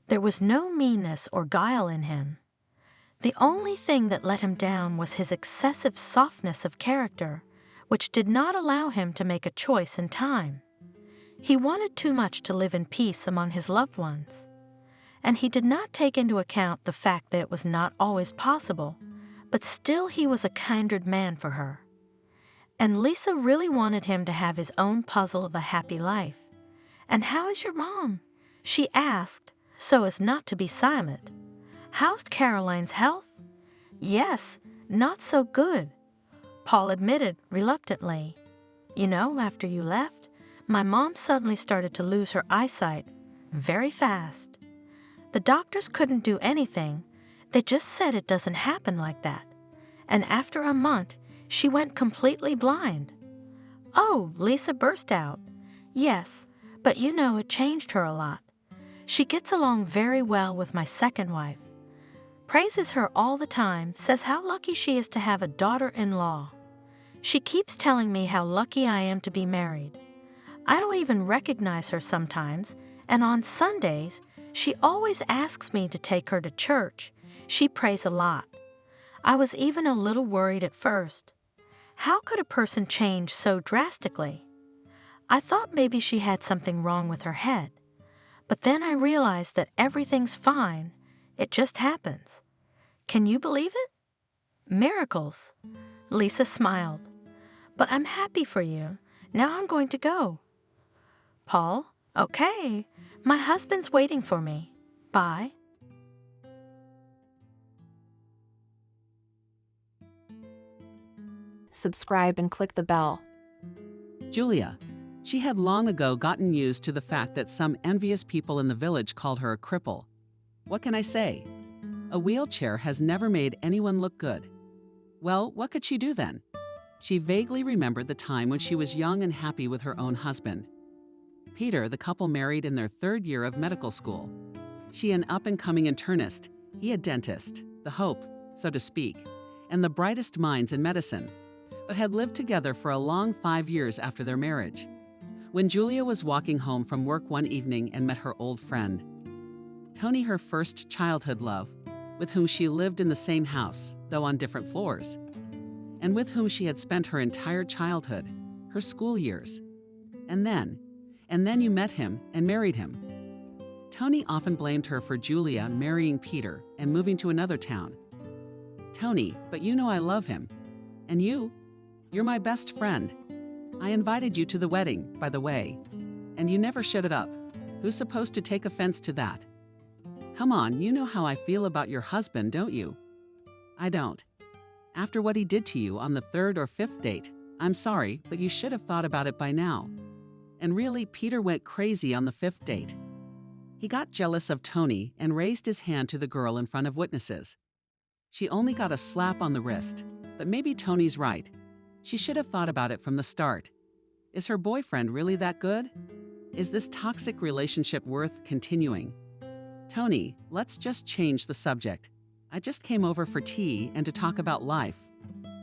There was no meanness or guile in him. The only thing that let him down was his excessive softness of character, which did not allow him to make a choice in time. He wanted too much to live in peace among his loved ones. And he did not take into account the fact that it was not always possible, but still he was a kindred man for her. And Lisa really wanted him to have his own puzzle of a happy life. And how is your mom? She asked, so as not to be silent. How's Caroline's health? Yes, not so good, Paul admitted reluctantly. You know, after you left, my mom suddenly started to lose her eyesight very fast. The doctors couldn't do anything. They just said it doesn't happen like that. And after a month, she went completely blind. Oh, Lisa burst out. Yes, but you know it changed her a lot. She gets along very well with my second wife. Praises her all the time, says how lucky she is to have a daughter-in-law. She keeps telling me how lucky I am to be married. I don't even recognize her sometimes, and on Sundays, she always asks me to take her to church. She prays a lot. I was even a little worried at first. How could a person change so drastically? I thought maybe she had something wrong with her head. But then I realized that everything's fine. It just happens. Can you believe it? Miracles. Lisa smiled. But I'm happy for you. Now I'm going to go. Paul, okay. My husband's waiting for me. Bye. Subscribe and click the bell. Julia. She had long ago gotten used to the fact that some envious people in the village called her a cripple. What can I say? A wheelchair has never made anyone look good. Well, what could she do then? She vaguely remembered the time when she was young and happy with her own husband. Peter, the couple married in their third year of medical school. She an up-and-coming internist, he a dentist, the hope, so to speak, and the brightest minds in medicine, but had lived together for a long 5 years after their marriage. When Julia was walking home from work one evening and met her old friend, Tony, her first childhood love, with whom she lived in the same house, though on different floors, and with whom she had spent her entire childhood, her school years. And then you met him and married him. Tony often blamed her for Julia marrying Peter and moving to another town. Tony, but you know I love him. And you're my best friend. I invited you to the wedding, by the way, and you never shut it up. Who's supposed to take offense to that? Come on, you know how I feel about your husband, don't you? I don't. After what he did to you on the 3rd or 5th date, I'm sorry, but you should have thought about it by now. And really, Peter went crazy on the 5th date. He got jealous of Tony and raised his hand to the girl in front of witnesses. She only got a slap on the wrist, but maybe Tony's right. She should have thought about it from the start. Is her boyfriend really that good? Is this toxic relationship worth continuing? Tony, let's just change the subject. I just came over for tea and to talk about life.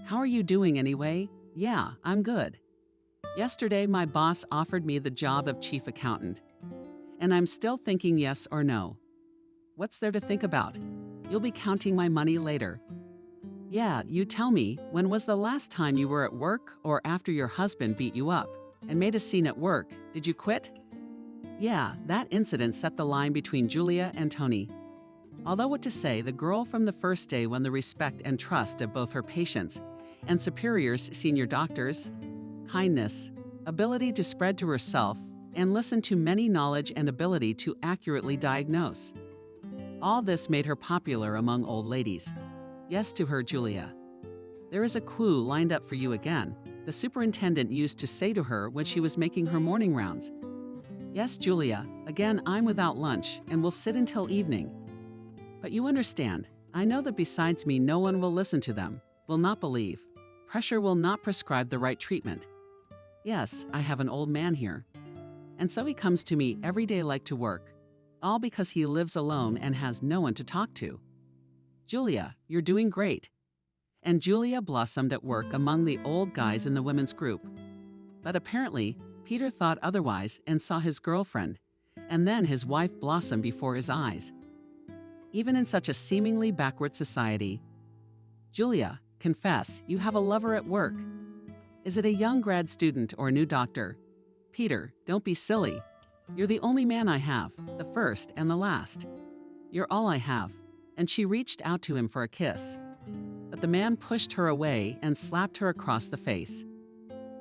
How are you doing anyway? Yeah, I'm good. Yesterday, my boss offered me the job of chief accountant. And I'm still thinking yes or no. What's there to think about? You'll be counting my money later. Yeah, you tell me, when was the last time you were at work or after your husband beat you up and made a scene at work? Did you quit? Yeah, that incident set the line between Julia and Tony. Although what to say, the girl from the first day won the respect and trust of both her patients and superiors, senior doctors, kindness, ability to spread to herself, and listen to many knowledge and ability to accurately diagnose. All this made her popular among old ladies. Yes to her, Julia. There is a clue lined up for you again, the superintendent used to say to her when she was making her morning rounds. Yes, Julia, again I'm without lunch and will sit until evening. But you understand, I know that besides me no one will listen to them, will not believe. Pressure will not prescribe the right treatment. Yes, I have an old man here. And so he comes to me every day like to work, all because he lives alone and has no one to talk to. Julia, you're doing great. And Julia blossomed at work among the old guys in the women's group. But apparently, Peter thought otherwise and saw his girlfriend, and then his wife blossom before his eyes. Even in such a seemingly backward society. Julia, confess, you have a lover at work. Is it a young grad student or a new doctor? Peter, don't be silly. You're the only man I have, the first and the last. You're all I have. And she reached out to him for a kiss. But the man pushed her away and slapped her across the face.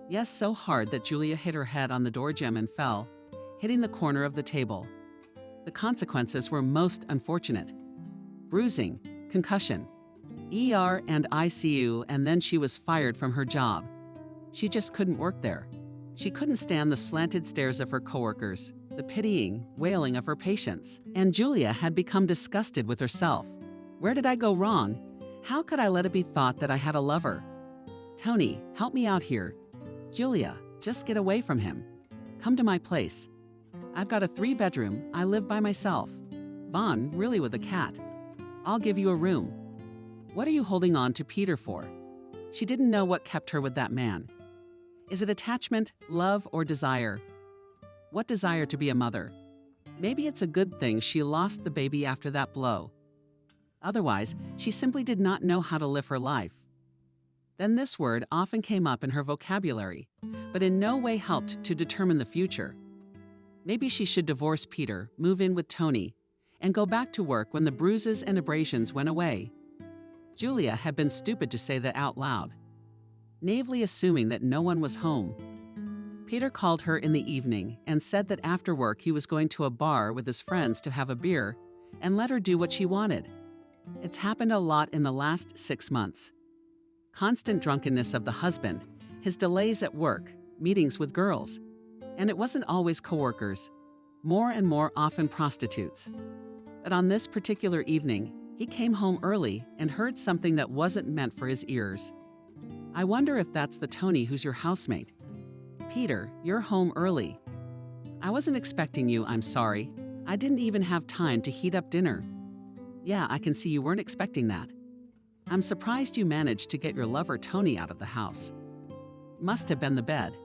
Yes, so hard that Julia hit her head on the door jamb and fell, hitting the corner of the table. The consequences were most unfortunate. Bruising, concussion, ER and ICU, and then she was fired from her job. She just couldn't work there. She couldn't stand the slanted stares of her coworkers, the pitying, wailing of her patients, and Julia had become disgusted with herself. Where did I go wrong? How could I let it be thought that I had a lover? Tony, help me out here. Julia, just get away from him. Come to my place. I've got a 3-bedroom, I live by myself. Vaughn, really with a cat. I'll give you a room. What are you holding on to Peter for? She didn't know what kept her with that man. Is it attachment, love, or desire? What desire to be a mother? Maybe it's a good thing she lost the baby after that blow. Otherwise, she simply did not know how to live her life. Then this word often came up in her vocabulary, but in no way helped to determine the future. Maybe she should divorce Peter, move in with Tony, and go back to work when the bruises and abrasions went away. Julia had been stupid to say that out loud, naively assuming that no one was home. Peter called her in the evening and said that after work he was going to a bar with his friends to have a beer and let her do what she wanted. It's happened a lot in the last 6 months. Constant drunkenness of the husband, his delays at work, meetings with girls. And it wasn't always coworkers, more and more often prostitutes. But on this particular evening, he came home early and heard something that wasn't meant for his ears. I wonder if that's the Tony who's your housemate. Peter, you're home early. I wasn't expecting you, I'm sorry. I didn't even have time to heat up dinner. Yeah, I can see you weren't expecting that. I'm surprised you managed to get your lover Tony out of the house. Must have been the bed.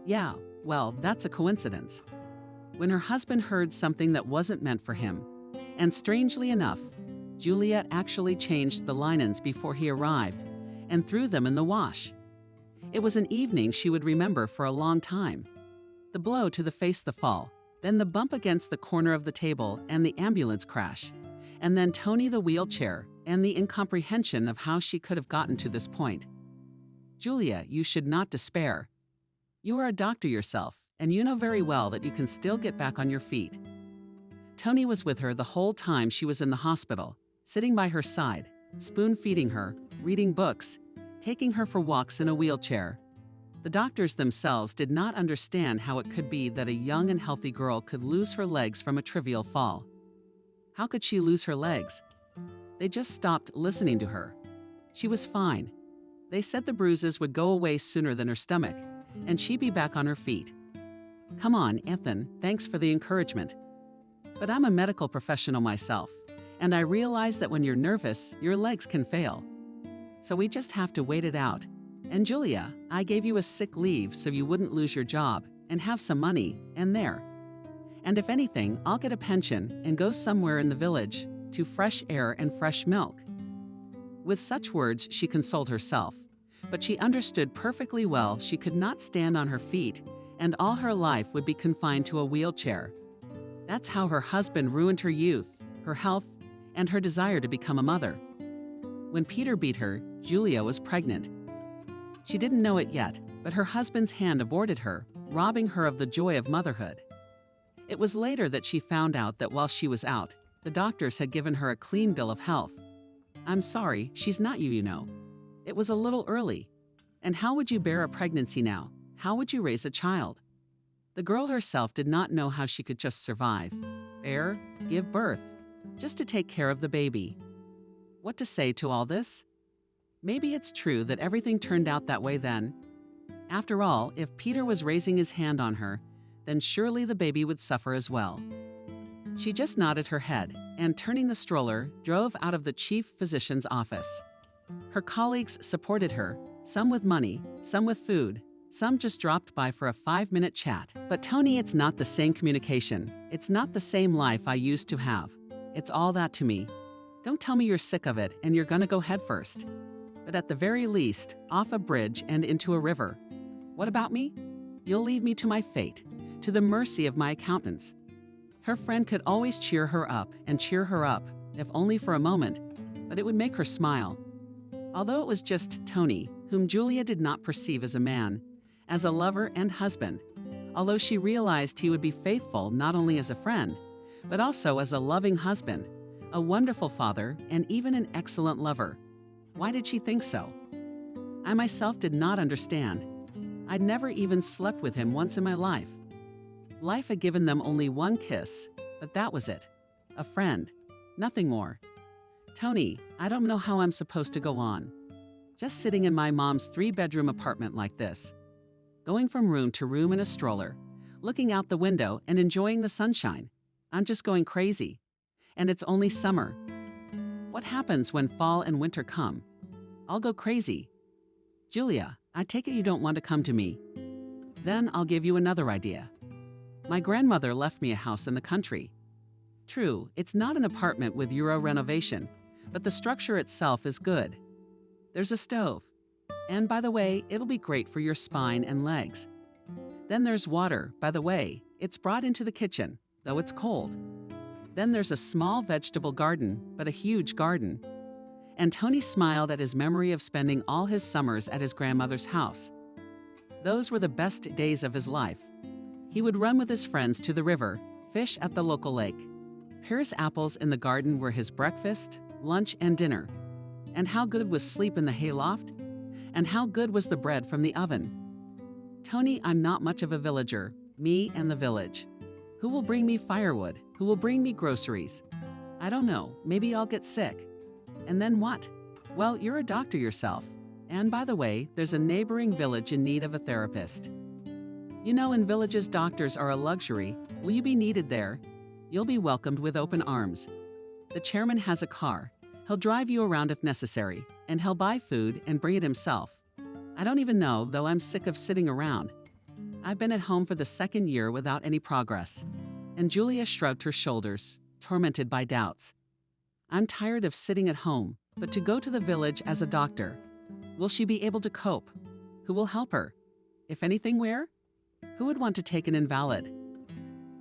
Yeah, well, that's a coincidence. When her husband heard something that wasn't meant for him, and strangely enough, Juliet actually changed the linens before he arrived and threw them in the wash. It was an evening she would remember for a long time. The blow to the face, the fall, then the bump against the corner of the table and the ambulance crash, and then Tony the wheelchair and the incomprehension of how she could have gotten to this point. Julia, you should not despair. You are a doctor yourself, and you know very well that you can still get back on your feet. Tony was with her the whole time she was in the hospital, sitting by her side, spoon-feeding her, reading books, taking her for walks in a wheelchair. The doctors themselves did not understand how it could be that a young and healthy girl could lose her legs from a trivial fall. How could she lose her legs? They just stopped listening to her. She was fine. They said the bruises would go away sooner than her stomach, and she'd be back on her feet. Come on, Ethan, thanks for the encouragement. But I'm a medical professional myself, and I realize that when you're nervous, your legs can fail. So we just have to wait it out. And Julia, I gave you a sick leave so you wouldn't lose your job and have some money, and there. And if anything, I'll get a pension and go somewhere in the village to fresh air and fresh milk. With such words, she consoled herself, but she understood perfectly well she could not stand on her feet, and all her life would be confined to a wheelchair. That's how her husband ruined her youth, her health, and her desire to become a mother. When Peter beat her, Julia was pregnant. She didn't know it yet, but her husband's hand aborted her, robbing her of the joy of motherhood. It was later that she found out that while she was out, the doctors had given her a clean bill of health. I'm sorry, she's not you, you know. It was a little early. And how would you bear a pregnancy now? How would you raise a child? The girl herself did not know how she could just survive, bear, give birth, just to take care of the baby. What to say to all this? Maybe it's true that everything turned out that way then. After all, if Peter was raising his hand on her, then surely the baby would suffer as well. She just nodded her head and, turning the stroller, drove out of the chief physician's office. Her colleagues supported her, some with money, some with food, some just dropped by for a 5-minute chat. But Tony, it's not the same communication. It's not the same life I used to have. It's all that to me. Don't tell me you're sick of it and you're gonna go headfirst. But at the very least, off a bridge and into a river. What about me? You'll leave me to my fate, to the mercy of my accountants. Her friend could always cheer her up, if only for a moment, but it would make her smile. Although it was just Tony, whom Julia did not perceive as a man, as a lover and husband, although she realized he would be faithful not only as a friend, but also as a loving husband, a wonderful father, and even an excellent lover. Why did she think so? I myself did not understand. I'd never even slept with him once in my life. Life had given them only one kiss, but that was it. A friend, nothing more. Tony, I don't know how I'm supposed to go on. Just sitting in my mom's 3-bedroom apartment like this. Going from room to room in a stroller, looking out the window and enjoying the sunshine. I'm just going crazy. And it's only summer. What happens when fall and winter come? I'll go crazy. Julia, I take it you don't want to come to me. Then I'll give you another idea. My grandmother left me a house in the country. True, it's not an apartment with Euro renovation, but the structure itself is good. There's a stove. And by the way, it'll be great for your spine and legs. Then there's water. By the way, it's brought into the kitchen, though it's cold. Then there's a small vegetable garden, but a huge garden. And Tony smiled at his memory of spending all his summers at his grandmother's house. Those were the best days of his life. He would run with his friends to the river, fish at the local lake. Paris apples in the garden were his breakfast, lunch, and dinner. And how good was sleep in the hayloft? And how good was the bread from the oven? Tony, I'm not much of a villager, me and the village. Who will bring me firewood? Who will bring me groceries? I don't know, maybe I'll get sick. And then what? Well, you're a doctor yourself. And by the way, there's a neighboring village in need of a therapist. You know, in villages, doctors are a luxury. Will you be needed there? You'll be welcomed with open arms. The chairman has a car, He'll drive you around if necessary, and he'll buy food and bring it himself. I don't even know, though I'm sick of sitting around. I've been at home for the second year without any progress." And Julia shrugged her shoulders, tormented by doubts. "I'm tired of sitting at home, but to go to the village as a doctor. Will she be able to cope? Who will help her? If anything, where? Who would want to take an invalid?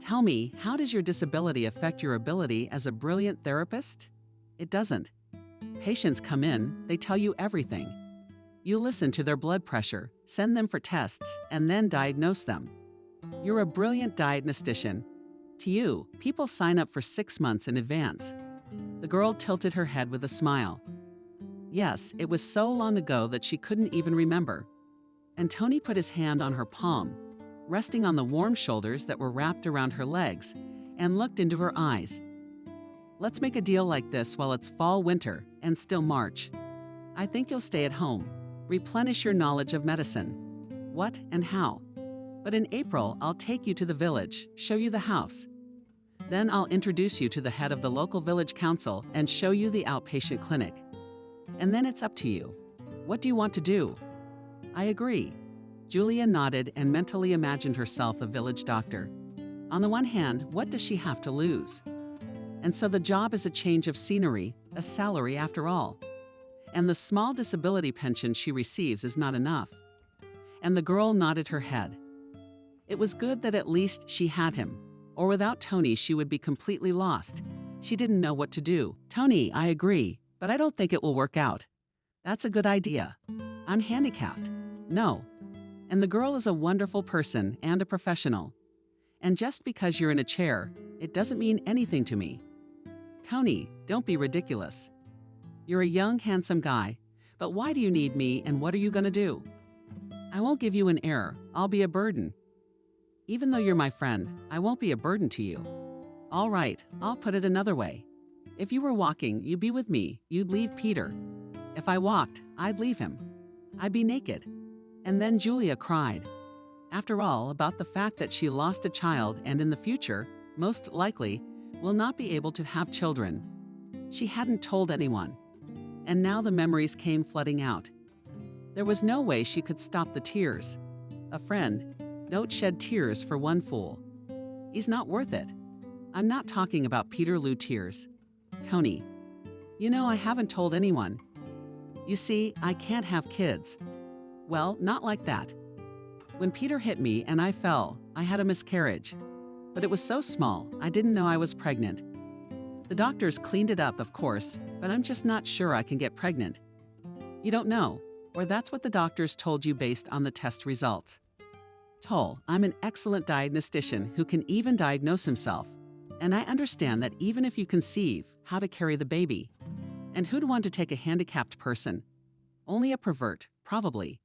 Tell me, how does your disability affect your ability as a brilliant therapist? It doesn't. Patients come in, they tell you everything. You listen to their blood pressure, send them for tests, and then diagnose them. You're a brilliant diagnostician. To you, people sign up for 6 months in advance." The girl tilted her head with a smile. Yes, it was so long ago that she couldn't even remember. And Tony put his hand on her palm, resting on the warm shoulders that were wrapped around her legs, and looked into her eyes. "Let's make a deal like this while it's fall-winter and still March. I think you'll stay at home, replenish your knowledge of medicine. What and how? But in April, I'll take you to the village, show you the house. Then I'll introduce you to the head of the local village council and show you the outpatient clinic. And then it's up to you. What do you want to do?" "I agree." Julia nodded and mentally imagined herself a village doctor. On the one hand, what does she have to lose? And so the job is a change of scenery, a salary after all. And the small disability pension she receives is not enough. And the girl nodded her head. It was good that at least she had him, or without Tony she would be completely lost. She didn't know what to do. "Tony, I agree, but I don't think it will work out." "That's a good idea. I'm handicapped." "No. And the girl is a wonderful person and a professional. And just because you're in a chair, it doesn't mean anything to me." "Tony, don't be ridiculous. You're a young, handsome guy, but why do you need me and what are you going to do?" "I won't give you an heir. I'll be a burden." "Even though you're my friend, I won't be a burden to you." "All right, I'll put it another way. If you were walking, you'd be with me, you'd leave Peter. If I walked, I'd leave him. I'd be naked." And then Julia cried. After all, about the fact that she lost a child and in the future, most likely, will not be able to have children. She hadn't told anyone. And now the memories came flooding out. There was no way she could stop the tears. A friend, don't shed tears for one fool. He's not worth it. I'm not talking about Peterloo tears. Tony, you know I haven't told anyone. You see, I can't have kids. Well, not like that. When Peter hit me and I fell, I had a miscarriage. But it was so small, I didn't know I was pregnant. The doctors cleaned it up, of course, but I'm just not sure I can get pregnant. You don't know, or that's what the doctors told you based on the test results. Toll, I'm an excellent diagnostician who can even diagnose himself. And I understand that even if you conceive, how to carry the baby. And who'd want to take a handicapped person? Only a pervert, probably.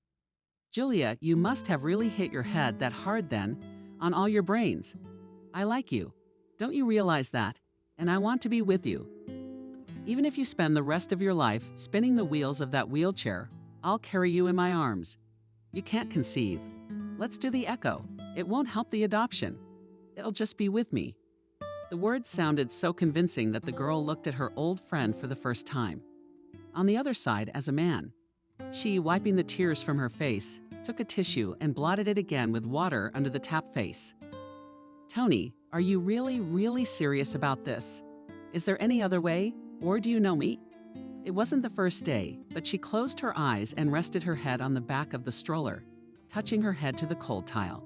Julia, you must have really hit your head that hard then, on all your brains. I like you. Don't you realize that? And I want to be with you. Even if you spend the rest of your life spinning the wheels of that wheelchair, I'll carry you in my arms. You can't conceive. Let's do the echo. It won't help the adoption. It'll just be with me. The words sounded so convincing that the girl looked at her old friend for the first time. On the other side, as a man. She, wiping the tears from her face, took a tissue and blotted it again with water under the tap face. Tony, are you really, really serious about this? Is there any other way, or do you know me? It wasn't the first day, but she closed her eyes and rested her head on the back of the stroller, touching her head to the cold tile.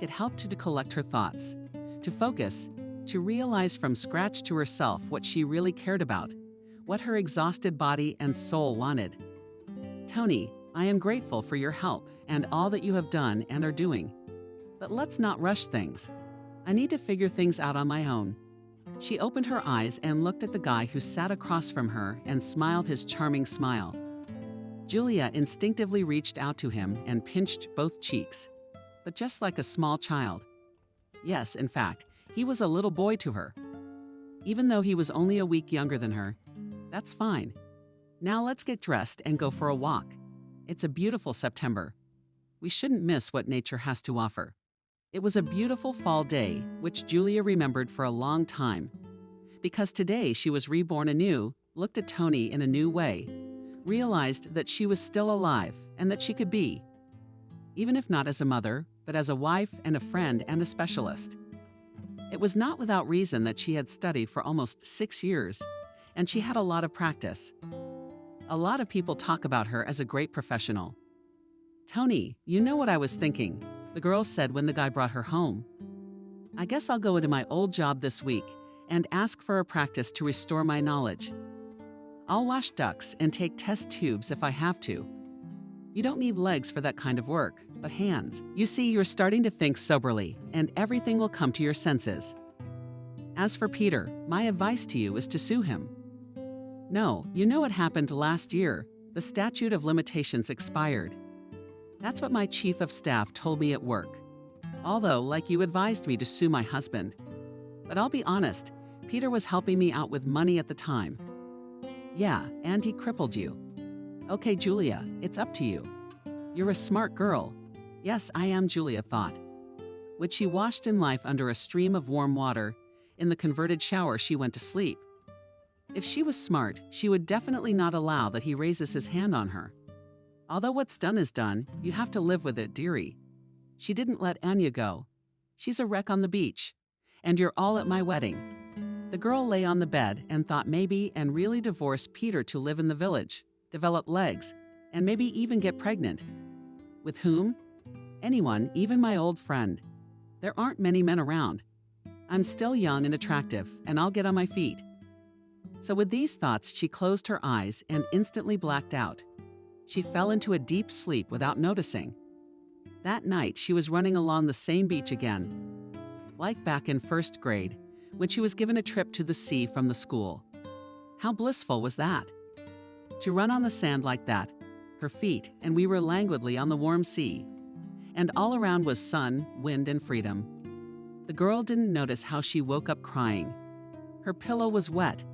It helped her to collect her thoughts, to focus, to realize from scratch to herself what she really cared about, what her exhausted body and soul wanted. Tony, I am grateful for your help and all that you have done and are doing. But let's not rush things. I need to figure things out on my own. She opened her eyes and looked at the guy who sat across from her and smiled his charming smile. Julia instinctively reached out to him and pinched both cheeks, but just like a small child. Yes, in fact, he was a little boy to her. Even though he was only a week younger than her, that's fine. Now let's get dressed and go for a walk. It's a beautiful September. We shouldn't miss what nature has to offer. It was a beautiful fall day, which Julia remembered for a long time. Because today she was reborn anew, looked at Tony in a new way, realized that she was still alive and that she could be, even if not as a mother, but as a wife and a friend and a specialist. It was not without reason that she had studied for almost 6 years, and she had a lot of practice. A lot of people talk about her as a great professional. "Tony, you know what I was thinking," the girl said when the guy brought her home. "I guess I'll go into my old job this week and ask for a practice to restore my knowledge. I'll wash ducks and take test tubes if I have to. You don't need legs for that kind of work, but hands. You see, you're starting to think soberly, and everything will come to your senses. As for Peter, my advice to you is to sue him. No, you know what happened last year. The statute of limitations expired. That's what my chief of staff told me at work. Although, like you advised me to sue my husband. But I'll be honest, Peter was helping me out with money at the time. Yeah, and he crippled you. Okay, Julia, it's up to you. You're a smart girl." Yes, I am, Julia thought. When she washed in life under a stream of warm water, in the converted shower she went to sleep. If she was smart, she would definitely not allow that he raises his hand on her. Although what's done is done, you have to live with it, dearie. She didn't let Anya go. She's a wreck on the beach. And you're all at my wedding. The girl lay on the bed and thought maybe and really divorce Peter to live in the village, develop legs, and maybe even get pregnant. With whom? Anyone, even my old friend. There aren't many men around. I'm still young and attractive, and I'll get on my feet. So with these thoughts, she closed her eyes and instantly blacked out. She fell into a deep sleep without noticing. That night, she was running along the same beach again, like back in first grade, when she was given a trip to the sea from the school. How blissful was that? To run on the sand like that, her feet, and we were languidly on the warm sea. And all around was sun, wind, and freedom. The girl didn't notice how she woke up crying. Her pillow was wet,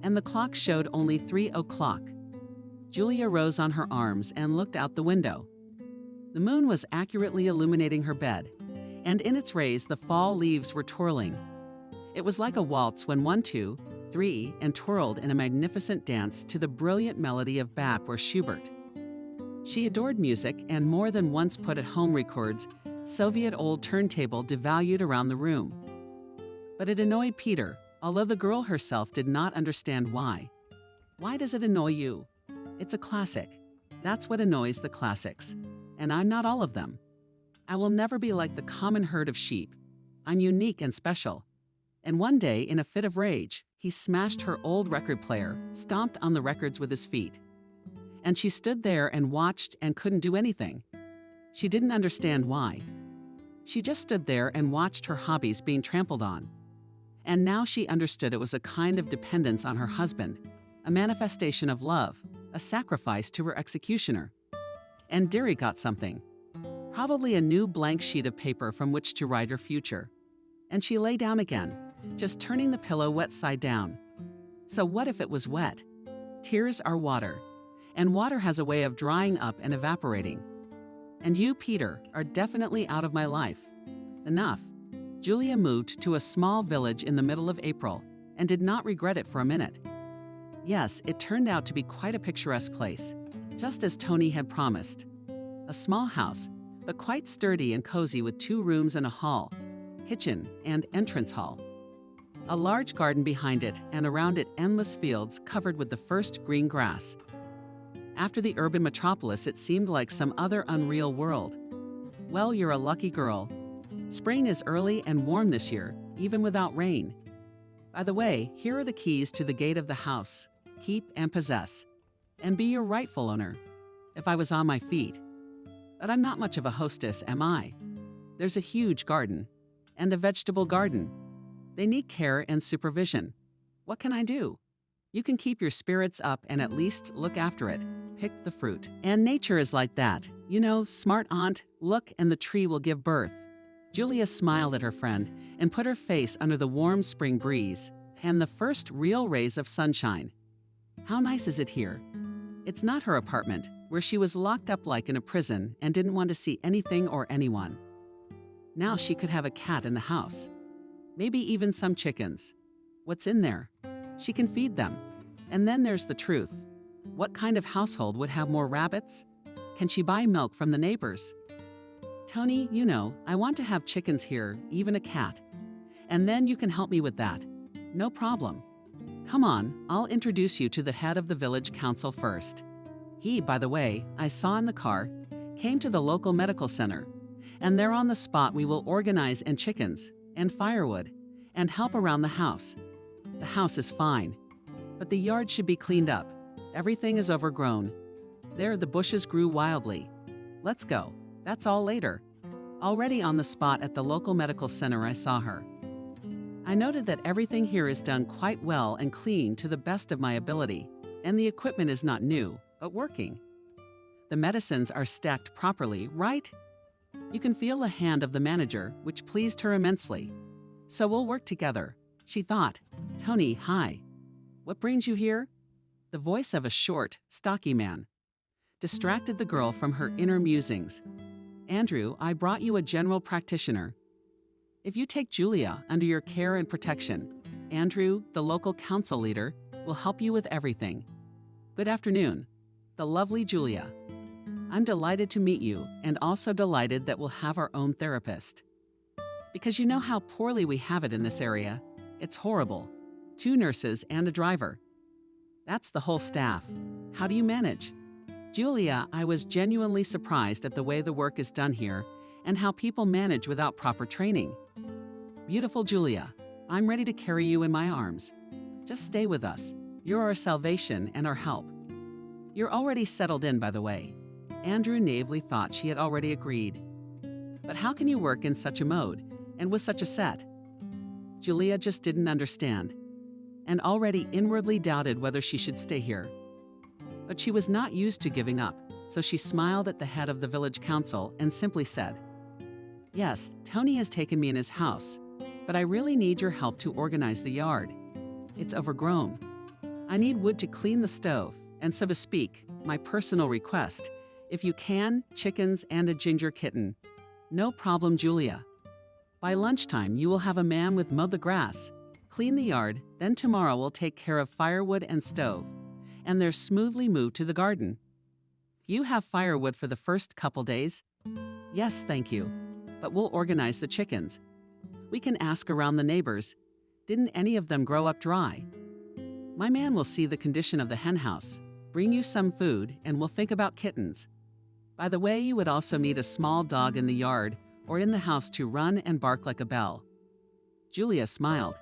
and the clock showed only 3 o'clock. Julia rose on her arms and looked out the window. The moon was accurately illuminating her bed, and in its rays the fall leaves were twirling. It was like a waltz when 1, 2, 3 and twirled in a magnificent dance to the brilliant melody of Bach or Schubert. She adored music and more than once put at home records Soviet old turntable devalued around the room. But it annoyed Peter, although the girl herself did not understand why. Why does it annoy you? It's a classic. That's what annoys the classics. And I'm not all of them. I will never be like the common herd of sheep. I'm unique and special. And one day, in a fit of rage, he smashed her old record player, stomped on the records with his feet. And she stood there and watched and couldn't do anything. She didn't understand why. She just stood there and watched her hobbies being trampled on. And now she understood it was a kind of dependence on her husband, a manifestation of love, a sacrifice to her executioner. And Derry got something. Probably a new blank sheet of paper from which to write her future. And she lay down again, just turning the pillow wet side down. So what if it was wet? Tears are water, and water has a way of drying up and evaporating. And you, Peter, are definitely out of my life. Enough. Julia moved to a small village in the middle of April and did not regret it for a minute. Yes, it turned out to be quite a picturesque place, just as Tony had promised. A small house, but quite sturdy and cozy with 2 rooms and a hall, kitchen, and entrance hall. A large garden behind it, and around it endless fields covered with the first green grass. After the urban metropolis, it seemed like some other unreal world. Well, you're a lucky girl. Spring is early and warm this year, even without rain. By the way, here are the keys to the gate of the house. Keep and possess. And be your rightful owner. If I was on my feet. But I'm not much of a hostess, am I? There's a huge garden. And a vegetable garden. They need care and supervision. What can I do? You can keep your spirits up and at least look after it. Pick the fruit. And nature is like that. You know, smart aunt, look and the tree will give birth. Julia smiled at her friend and put her face under the warm spring breeze and the first real rays of sunshine. How nice is it here? It's not her apartment, where she was locked up like in a prison and didn't want to see anything or anyone. Now she could have a cat in the house. Maybe even some chickens. What's in there? She can feed them. And then there's the truth. What kind of household would have more rabbits? Can she buy milk from the neighbors? Tony, you know, I want to have chickens here, even a cat. And then you can help me with that. No problem. Come on, I'll introduce you to the head of the village council first. He, by the way, I saw in the car, came to the local medical center. And there on the spot we will organize and chickens, and firewood, and help around the house. The house is fine, but the yard should be cleaned up. Everything is overgrown. There the bushes grew wildly. Let's go. That's all later. Already on the spot at the local medical center I saw her. I noted that everything here is done quite well and clean to the best of my ability, and the equipment is not new, but working. The medicines are stacked properly, right? You can feel the hand of the manager, which pleased her immensely. So we'll work together, she thought. Tony, hi. What brings you here? The voice of a short, stocky man distracted the girl from her inner musings. Andrew, I brought you a general practitioner. If you take Julia under your care and protection, Andrew, the local council leader, will help you with everything. Good afternoon, the lovely Julia. I'm delighted to meet you and also delighted that we'll have our own therapist. Because you know how poorly we have it in this area. It's horrible. 2 nurses and a driver. That's the whole staff. How do you manage? Julia, I was genuinely surprised at the way the work is done here and how people manage without proper training. Beautiful Julia, I'm ready to carry you in my arms. Just stay with us. You're our salvation and our help. You're already settled in, by the way. Andrew naively thought she had already agreed. But how can you work in such a mode and with such a set? Julia just didn't understand and already inwardly doubted whether she should stay here. But she was not used to giving up, so she smiled at the head of the village council and simply said, Yes, Tony has taken me in his house, but I really need your help to organize the yard. It's overgrown. I need wood to clean the stove, and so to speak, my personal request, if you can, chickens and a ginger kitten. No problem, Julia. By lunchtime, you will have a man with mow the grass, clean the yard, then tomorrow we'll take care of firewood and stove, and they're smoothly moved to the garden. You have firewood for the first couple days? Yes, thank you, but we'll organize the chickens. We can ask around the neighbors. Didn't any of them grow up dry? My man will see the condition of the hen house, bring you some food, and we'll think about kittens. By the way, you would also need a small dog in the yard or in the house to run and bark like a bell. Julia smiled.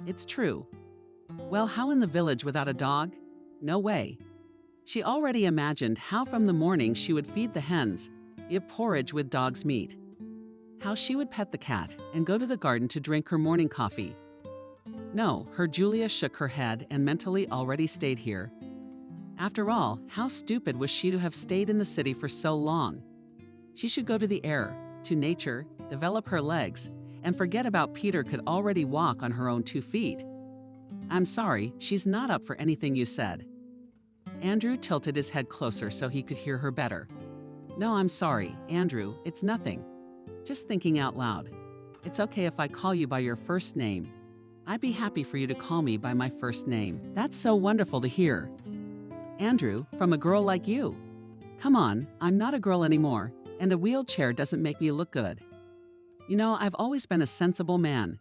It's true. Well, how in the village without a dog? No way. She already imagined how from the morning she would feed the hens, give porridge with dog's meat, how she would pet the cat and go to the garden to drink her morning coffee. No, her Julia shook her head and mentally already stayed here. After all, how stupid was she to have stayed in the city for so long? She should go to the air, to nature, develop her legs, and forget about Peter could already walk on her own 2 feet. I'm sorry, she's not up for anything you said. Andrew tilted his head closer so he could hear her better. No, I'm sorry, Andrew, it's nothing. Just thinking out loud. It's okay if I call you by your first name. I'd be happy for you to call me by my first name. That's so wonderful to hear. Andrew, from a girl like you. Come on, I'm not a girl anymore, and a wheelchair doesn't make me look good. You know, I've always been a sensible man.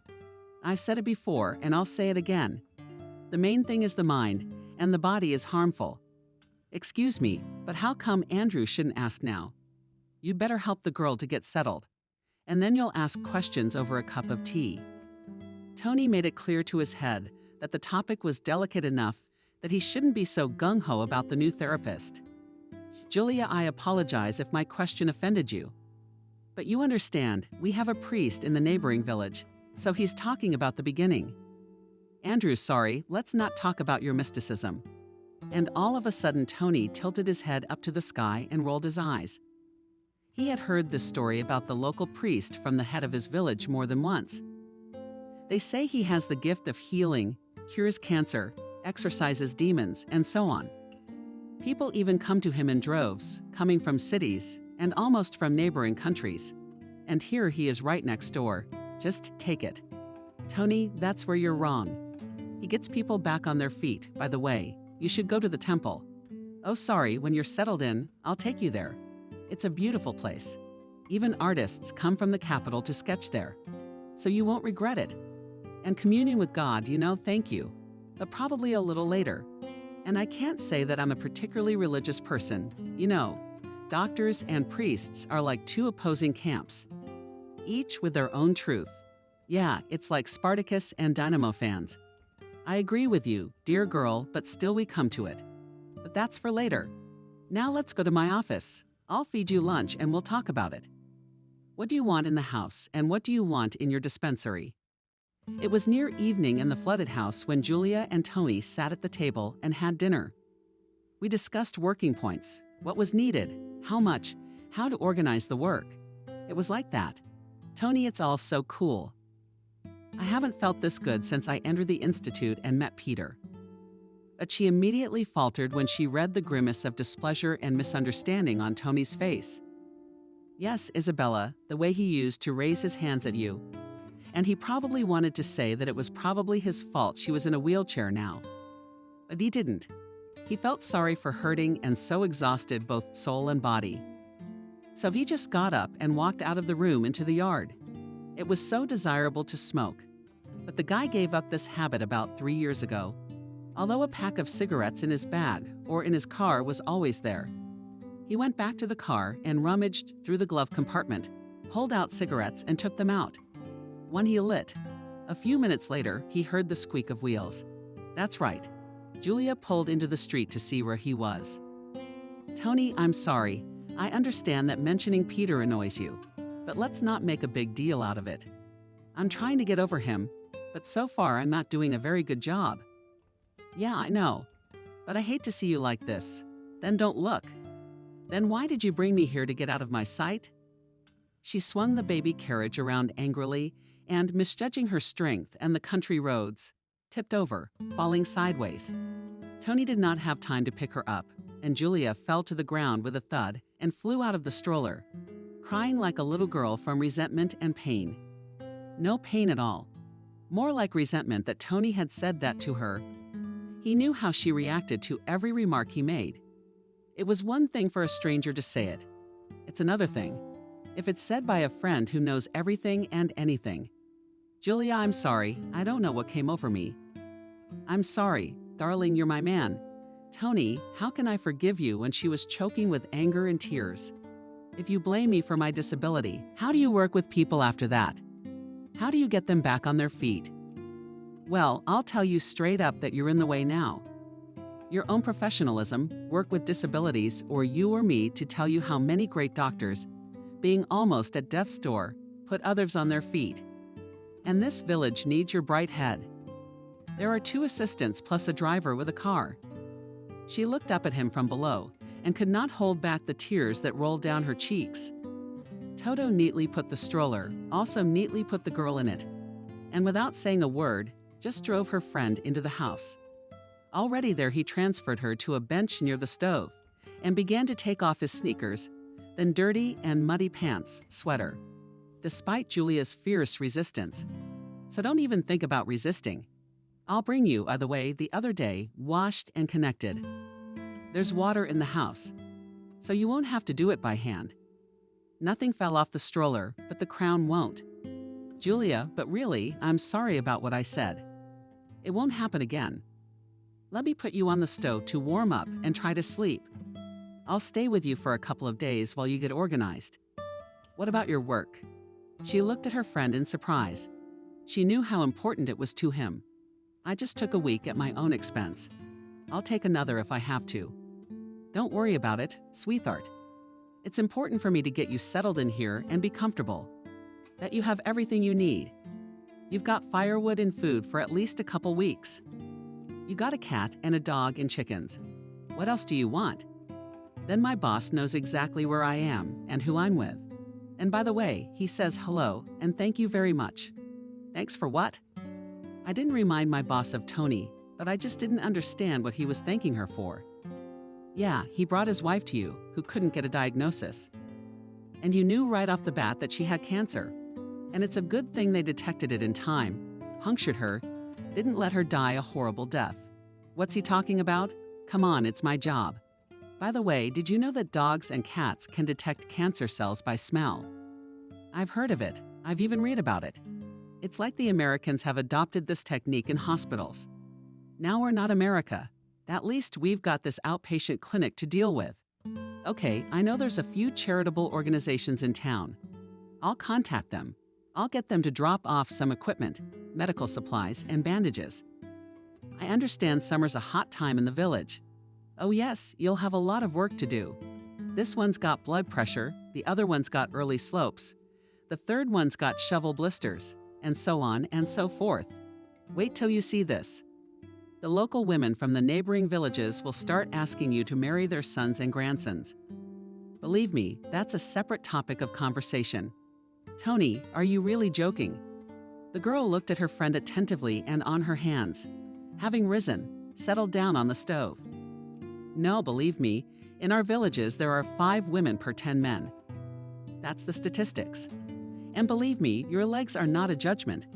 I've said it before, and I'll say it again. The main thing is the mind, and the body is harmful. Excuse me, but how come Andrew shouldn't ask now? You'd better help the girl to get settled, and then you'll ask questions over a cup of tea. Tony made it clear to his head that the topic was delicate enough that he shouldn't be so gung-ho about the new therapist. Julia, I apologize if my question offended you. But you understand, we have a priest in the neighboring village, so he's talking about the beginning. Andrew, sorry, let's not talk about your mysticism. And all of a sudden, Tony tilted his head up to the sky and rolled his eyes. He had heard this story about the local priest from the head of his village more than once. They say he has the gift of healing, cures cancer, exorcises demons, and so on. People even come to him in droves, coming from cities and almost from neighboring countries. And here he is right next door. Just take it. Tony, that's where you're wrong. He gets people back on their feet, by the way, You should go to the temple. Oh, sorry, when you're settled in, I'll take you there. It's a beautiful place. Even artists come from the capital to sketch there. So you won't regret it. And communion with God, thank you. But probably a little later. And I can't say that I'm a particularly religious person. Doctors and priests are like two opposing camps, each with their own truth. Yeah, it's like Spartacus and Dynamo fans. I agree with you, dear girl, but still we come to it. But that's for later. Now let's go to my office. I'll feed you lunch and we'll talk about it. What do you want in the house, and what do you want in your dispensary? It was near evening in the flooded house when Julia and Tony sat at the table and had dinner. We discussed working points, what was needed, how much, how to organize the work. It was like that. Tony, it's all so cool. I haven't felt this good since I entered the institute and met Peter. But she immediately faltered when she read the grimace of displeasure and misunderstanding on Tony's face. Yes, Isabella, the way he used to raise his hands at you. And he probably wanted to say that it was probably his fault she was in a wheelchair now. But he didn't. He felt sorry for hurting and so exhausted both soul and body. So he just got up and walked out of the room into the yard. It was so desirable to smoke. But the guy gave up this habit about 3 years ago, although a pack of cigarettes in his bag or in his car was always there. He went back to the car and rummaged through the glove compartment, pulled out cigarettes and took them out. One he lit. A few minutes later, he heard the squeak of wheels. That's right. Julia pulled into the street to see where he was. Tony, I'm sorry. I understand that mentioning Peter annoys you, but let's not make a big deal out of it. I'm trying to get over him, but so far I'm not doing a very good job. Yeah, I know, but I hate to see you like this. Then don't look. Then why did you bring me here to get out of my sight? She swung the baby carriage around angrily and, misjudging her strength and the country roads, tipped over, falling sideways. Tony did not have time to pick her up, and Julia fell to the ground with a thud and flew out of the stroller, crying like a little girl from resentment and pain. No pain at all. More like resentment that Tony had said that to her. He knew how she reacted to every remark he made. It was one thing for a stranger to say it. It's another thing if it's said by a friend who knows everything and anything. Julia, I'm sorry. I don't know what came over me. I'm sorry. Darling, you're my man. Tony, how can I forgive you when she was choking with anger and tears? If you blame me for my disability, how do you work with people after that? How do you get them back on their feet? Well, I'll tell you straight up that you're in the way now. Your own professionalism, work with disabilities, or you or me to tell you how many great doctors, being almost at death's door, put others on their feet. And this village needs your bright head. There are 2 assistants plus a driver with a car. She looked up at him from below and could not hold back the tears that rolled down her cheeks. Toto neatly put the stroller, also neatly put the girl in it, and without saying a word, just drove her friend into the house. Already there he transferred her to a bench near the stove and began to take off his sneakers, then dirty and muddy pants, sweater, despite Julia's fierce resistance. So don't even think about resisting. I'll bring you, by the way, the other day, washed and connected. There's water in the house, so you won't have to do it by hand. Nothing fell off the stroller, but the crown won't. Julia, but really, I'm sorry about what I said. It won't happen again. Let me put you on the stove to warm up and try to sleep. I'll stay with you for a couple of days while you get organized. What about your work? She looked at her friend in surprise. She knew how important it was to him. I just took a week at my own expense. I'll take another if I have to. Don't worry about it, sweetheart. It's important for me to get you settled in here and be comfortable. That you have everything you need. You've got firewood and food for at least a couple weeks. You got a cat and a dog and chickens. What else do you want? Then my boss knows exactly where I am and who I'm with. And by the way, he says hello and thank you very much. Thanks for what? I didn't remind my boss of Tony, but I just didn't understand what he was thanking her for. Yeah, he brought his wife to you, who couldn't get a diagnosis. And you knew right off the bat that she had cancer. And it's a good thing they detected it in time, punctured her, didn't let her die a horrible death. What's he talking about? Come on, it's my job. By the way, did you know that dogs and cats can detect cancer cells by smell? I've heard of it. I've even read about it. It's like the Americans have adopted this technique in hospitals. Now we're not America. At least we've got this outpatient clinic to deal with. Okay, I know there's a few charitable organizations in town. I'll contact them. I'll get them to drop off some equipment, medical supplies, and bandages. I understand summer's a hot time in the village. Oh yes, you'll have a lot of work to do. This one's got blood pressure, the other one's got early slopes, the third one's got shovel blisters, and so on and so forth. Wait till you see this. The local women from the neighboring villages will start asking you to marry their sons and grandsons. Believe me, that's a separate topic of conversation. Tony, are you really joking? The girl looked at her friend attentively and on her hands. Having risen, settled down on the stove. No, believe me, in our villages there are 5 women per 10 men. That's the statistics. And believe me, your legs are not a judgment.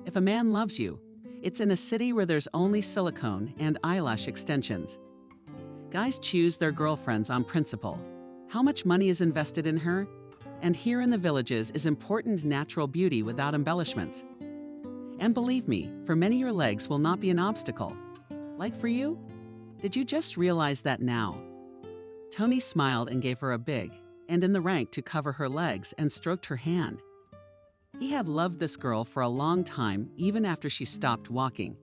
If a man loves you, it's in a city where there's only silicone and eyelash extensions. Guys choose their girlfriends on principle. How much money is invested in her? And here in the villages is important natural beauty without embellishments. And believe me, for many your legs will not be an obstacle. Like for you? Did you just realize that now? Tony smiled and gave her a big, and in the rank to cover her legs and stroked her hand. He had loved this girl for a long time, even after she stopped walking.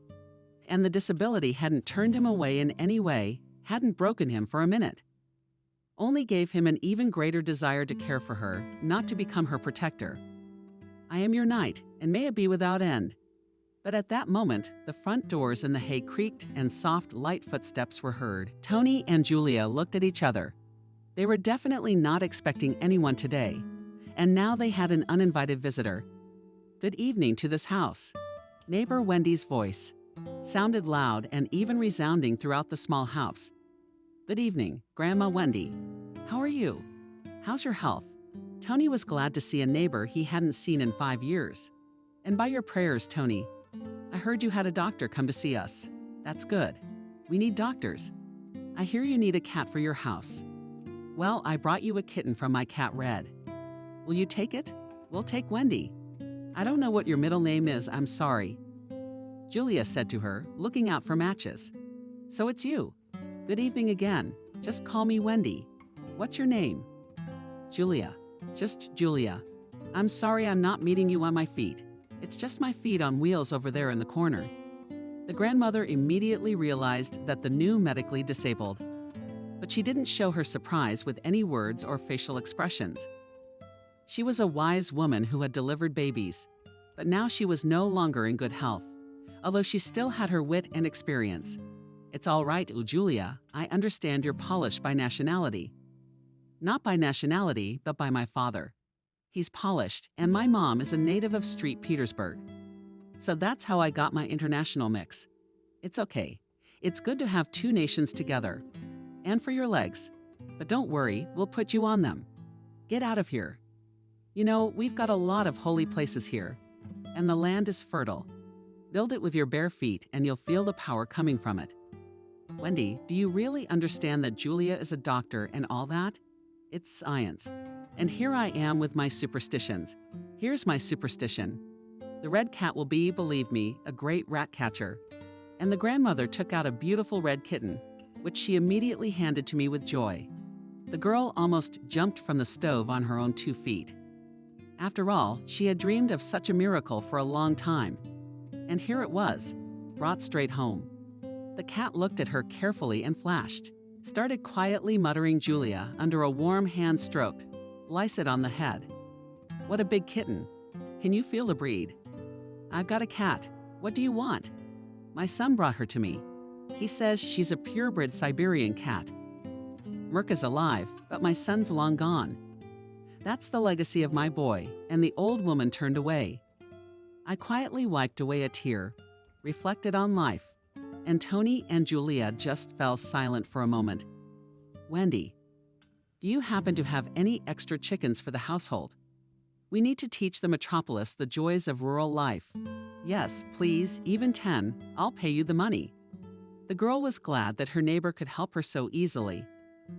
And the disability hadn't turned him away in any way, hadn't broken him for a minute. Only gave him an even greater desire to care for her, not to become her protector. I am your knight, and may it be without end. But at that moment, the front doors in the hay creaked and soft, light footsteps were heard. Tony and Julia looked at each other. They were definitely not expecting anyone today, and now they had an uninvited visitor. Good evening to this house. Neighbor Wendy's voice sounded loud and even resounding throughout the small house. Good evening, Grandma Wendy. How are you? How's your health? Tony was glad to see a neighbor he hadn't seen in 5 years. And by your prayers, Tony, I heard you had a doctor come to see us. That's good. We need doctors. I hear you need a cat for your house. Well, I brought you a kitten from my cat Red. Will you take it? We'll take Wendy. I don't know what your middle name is, I'm sorry. Julia said to her, looking out for matches. So it's you. Good evening again. Just call me Wendy. What's your name? Julia. Just Julia. I'm sorry I'm not meeting you on my feet. It's just my feet on wheels over there in the corner. The grandmother immediately realized that the new medically disabled. But she didn't show her surprise with any words or facial expressions. She was a wise woman who had delivered babies, but now she was no longer in good health, although she still had her wit and experience. It's all right, Julia, I understand you're Polish by nationality. Not by nationality, but by my father. He's Polish, and my mom is a native of St. Petersburg. So that's how I got my international mix. It's okay. It's good to have 2 nations together. And for your legs. But don't worry, we'll put you on them. Get out of here. You know, we've got a lot of holy places here, and the land is fertile. Build it with your bare feet, and you'll feel the power coming from it. Wendy, do you really understand that Julia is a doctor and all that? It's science. And here I am with my superstitions. Here's my superstition. The red cat will be, believe me, a great rat catcher. And the grandmother took out a beautiful red kitten, which she immediately handed to me with joy. The girl almost jumped from the stove on her own 2 feet. After all, she had dreamed of such a miracle for a long time. And here it was, brought straight home. The cat looked at her carefully and flashed, started quietly muttering Julia under a warm hand stroked, lice it on the head. What a big kitten. Can you feel the breed? I've got a cat. What do you want? My son brought her to me. He says she's a purebred Siberian cat. Mirka's alive, but my son's long gone. That's the legacy of my boy, and the old woman turned away. I quietly wiped away a tear, reflected on life, and Tony and Julia just fell silent for a moment. Wendy, do you happen to have any extra chickens for the household? We need to teach the metropolis the joys of rural life. Yes, please, even 10. I'll pay you the money. The girl was glad that her neighbor could help her so easily.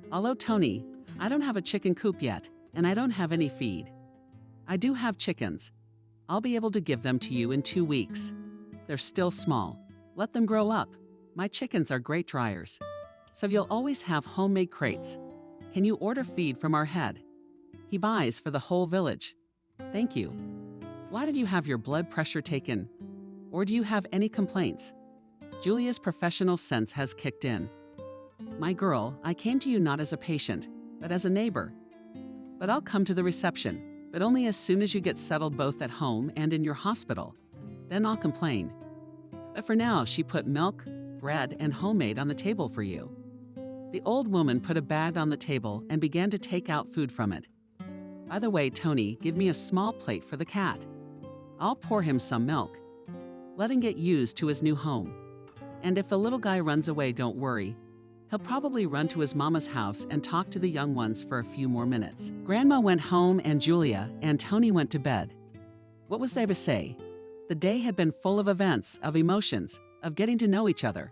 Although, Tony, I don't have a chicken coop yet, and I don't have any feed. I do have chickens. I'll be able to give them to you in 2 weeks. They're still small. Let them grow up. My chickens are great dryers. So you'll always have homemade crates. Can you order feed from our head? He buys for the whole village. Thank you. Why did you have your blood pressure taken? Or do you have any complaints? Julia's professional sense has kicked in. My girl, I came to you not as a patient, but as a neighbor. But I'll come to the reception, but only as soon as you get settled both at home and in your hospital. Then I'll complain. But for now, she put milk, bread, and homemade on the table for you. The old woman put a bag on the table and began to take out food from it. By the way, Tony, give me a small plate for the cat. I'll pour him some milk. Let him get used to his new home. And if the little guy runs away, don't worry. He'll probably run to his mama's house and talk to the young ones for a few more minutes. Grandma went home and Julia and Tony went to bed. What was there to say? The day had been full of events, of emotions, of getting to know each other.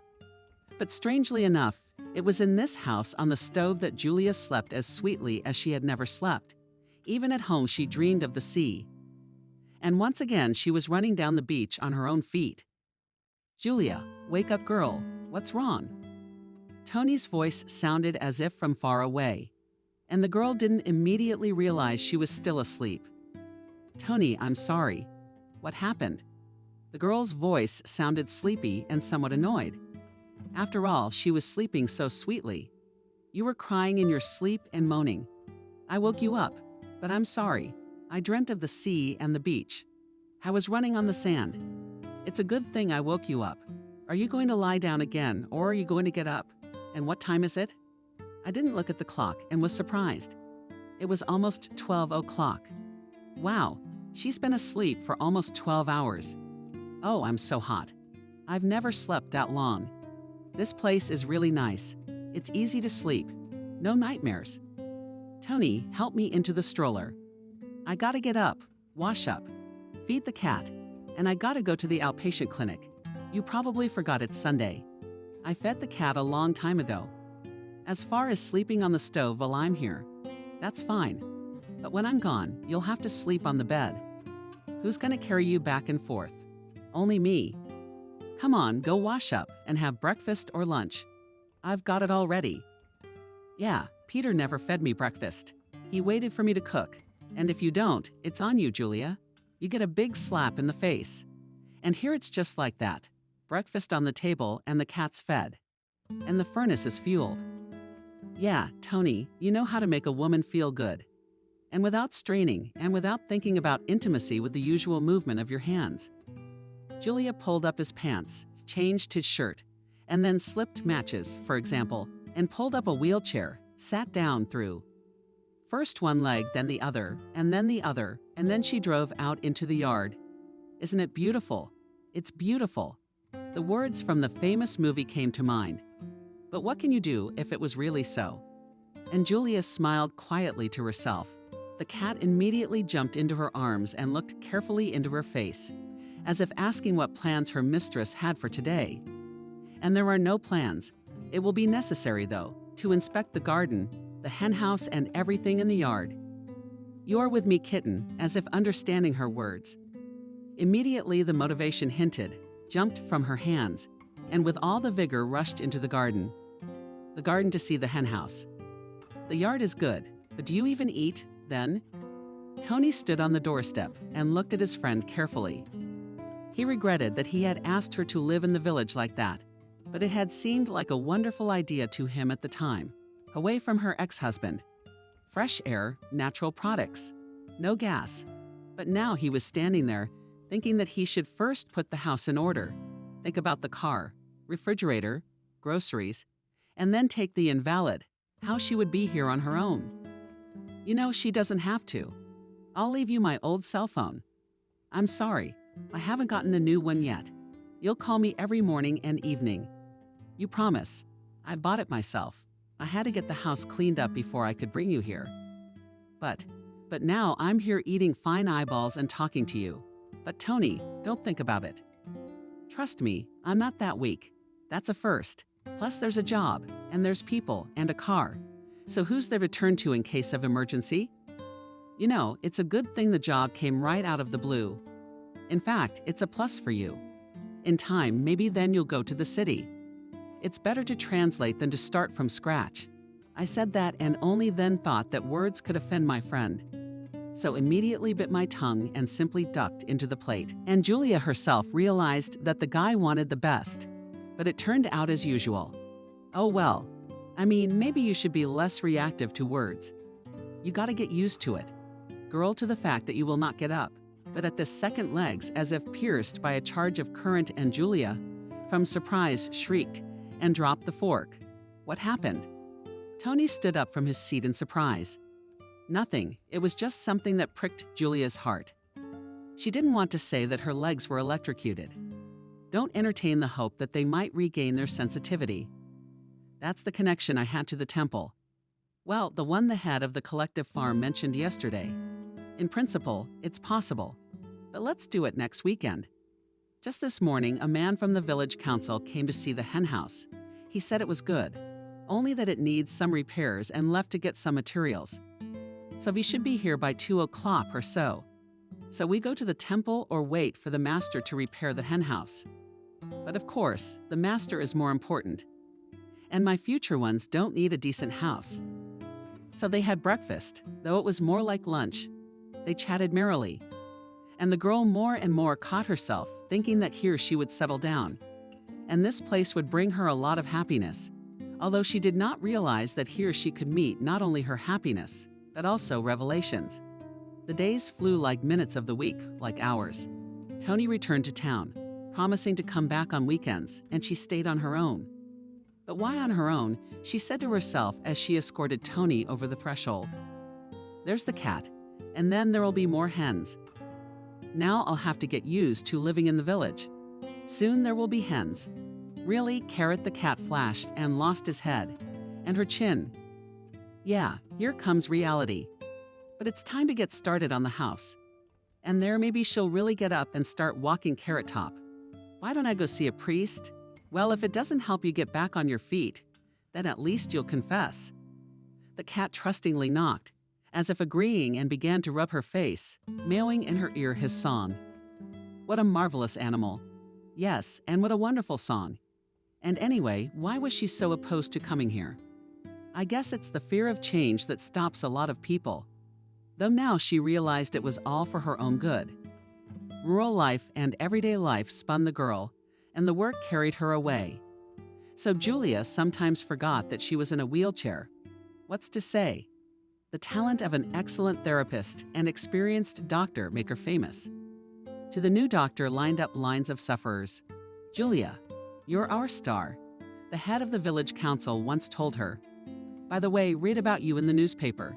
But strangely enough, it was in this house on the stove that Julia slept as sweetly as she had never slept. Even at home, she dreamed of the sea. And once again, she was running down the beach on her own feet. Julia, wake up, girl. What's wrong? Tony's voice sounded as if from far away, and the girl didn't immediately realize she was still asleep. Tony, I'm sorry. What happened? The girl's voice sounded sleepy and somewhat annoyed. After all, she was sleeping so sweetly. You were crying in your sleep and moaning. I woke you up, but I'm sorry. I dreamt of the sea and the beach. I was running on the sand. It's a good thing I woke you up. Are you going to lie down again, or are you going to get up? And what time is it? I didn't look at the clock and was surprised. It was almost 12 o'clock. Wow, she's been asleep for almost 12 hours. Oh, I'm so hot. I've never slept that long. This place is really nice. It's easy to sleep. No nightmares. Tony, help me into the stroller. I gotta get up, wash up, feed the cat, and I gotta go to the outpatient clinic. You probably forgot it's Sunday. I fed the cat a long time ago. As far as sleeping on the stove while I'm here, that's fine. But when I'm gone, you'll have to sleep on the bed. Who's gonna carry you back and forth? Only me. Come on, go wash up and have breakfast or lunch. I've got it all ready. Yeah, Peter never fed me breakfast. He waited for me to cook. And if you don't, it's on you, Julia. You get a big slap in the face. And here it's just like that. Breakfast on the table and the cat's fed. And the furnace is fueled. Yeah, Tony, you know how to make a woman feel good. And without straining and without thinking about intimacy with the usual movement of your hands. Julia pulled up his pants, changed his shirt, and then slipped matches, for example, and pulled up a wheelchair, sat down through. First one leg, then the other, and then she drove out into the yard. Isn't it beautiful? It's beautiful. The words from the famous movie came to mind. But what can you do if it was really so? And Julia smiled quietly to herself. The cat immediately jumped into her arms and looked carefully into her face, as if asking what plans her mistress had for today. And there are no plans. It will be necessary, though, to inspect the garden, the henhouse, and everything in the yard. You're with me, kitten, as if understanding her words. Immediately the motivation hinted, jumped from her hands, and with all the vigor rushed into the garden. The garden to see the henhouse. The yard is good, but do you even eat, then? Tony stood on the doorstep and looked at his friend carefully. He regretted that he had asked her to live in the village like that, but it had seemed like a wonderful idea to him at the time. Away from her ex-husband. Fresh air, natural products. No gas. But now he was standing there, thinking that he should first put the house in order. Think about the car, refrigerator, groceries, and then take the invalid, how she would be here on her own. You know, she doesn't have to. I'll leave you my old cell phone. I'm sorry, I haven't gotten a new one yet. You'll call me every morning and evening. You promise. I bought it myself. I had to get the house cleaned up before I could bring you here. But now I'm here eating fine eyeballs and talking to you. But Tony, don't think about it. Trust me, I'm not that weak. That's a first. Plus there's a job, and there's people, and a car. So who's there to turn to in case of emergency? You know, it's a good thing the job came right out of the blue. In fact, it's a plus for you. In time, maybe then you'll go to the city. It's better to translate than to start from scratch. I said that and only then thought that words could offend my friend. So immediately bit my tongue and simply ducked into the plate. And Julia herself realized that the guy wanted the best. But it turned out as usual. Oh well. I mean, maybe you should be less reactive to words. You gotta get used to it. Girl to the fact that you will not get up. But at the second legs, as if pierced by a charge of current, and Julia, from surprise, shrieked and dropped the fork. What happened? Tony stood up from his seat in surprise. Nothing. It was just something that pricked Julia's heart. She didn't want to say that her legs were electrocuted. Don't entertain the hope that they might regain their sensitivity. That's the connection I had to the temple. Well, the one the head of the collective farm mentioned yesterday. In principle, it's possible. But let's do it next weekend. Just this morning, a man from the village council came to see the hen house. He said it was good, only that it needs some repairs and left to get some materials. So we should be here by 2 o'clock or so. So we go to the temple or wait for the master to repair the hen house. But of course, the master is more important. And my future ones don't need a decent house. So they had breakfast, though it was more like lunch. They chatted merrily. And the girl more and more caught herself thinking that here she would settle down. And this place would bring her a lot of happiness, although she did not realize that here she could meet not only her happiness, but also revelations. The days flew like minutes of the week, like hours. Tony returned to town, promising to come back on weekends, and she stayed on her own. But why on her own, she said to herself as she escorted Tony over the threshold. There's the cat, and then there will be more hens. Now I'll have to get used to living in the village. Soon there will be hens. Really, Carrot the cat flashed and lost his head, and her chin. Yeah, here comes reality. But it's time to get started on the house. And there maybe she'll really get up and start walking Carrot Top. Why don't I go see a priest? Well, if it doesn't help you get back on your feet, then at least you'll confess. The cat trustingly knocked, as if agreeing, and began to rub her face, mewing in her ear his song. What a marvelous animal. Yes, and what a wonderful song. And anyway, why was she so opposed to coming here? I guess it's the fear of change that stops a lot of people. Though now she realized it was all for her own good. Rural life and everyday life spun the girl, and the work carried her away. So Julia sometimes forgot that she was in a wheelchair. What's to say? The talent of an excellent therapist and experienced doctor make her famous. To the new doctor lined up lines of sufferers. Julia, you're our star, the head of the village council once told her. By the way, read about you in the newspaper.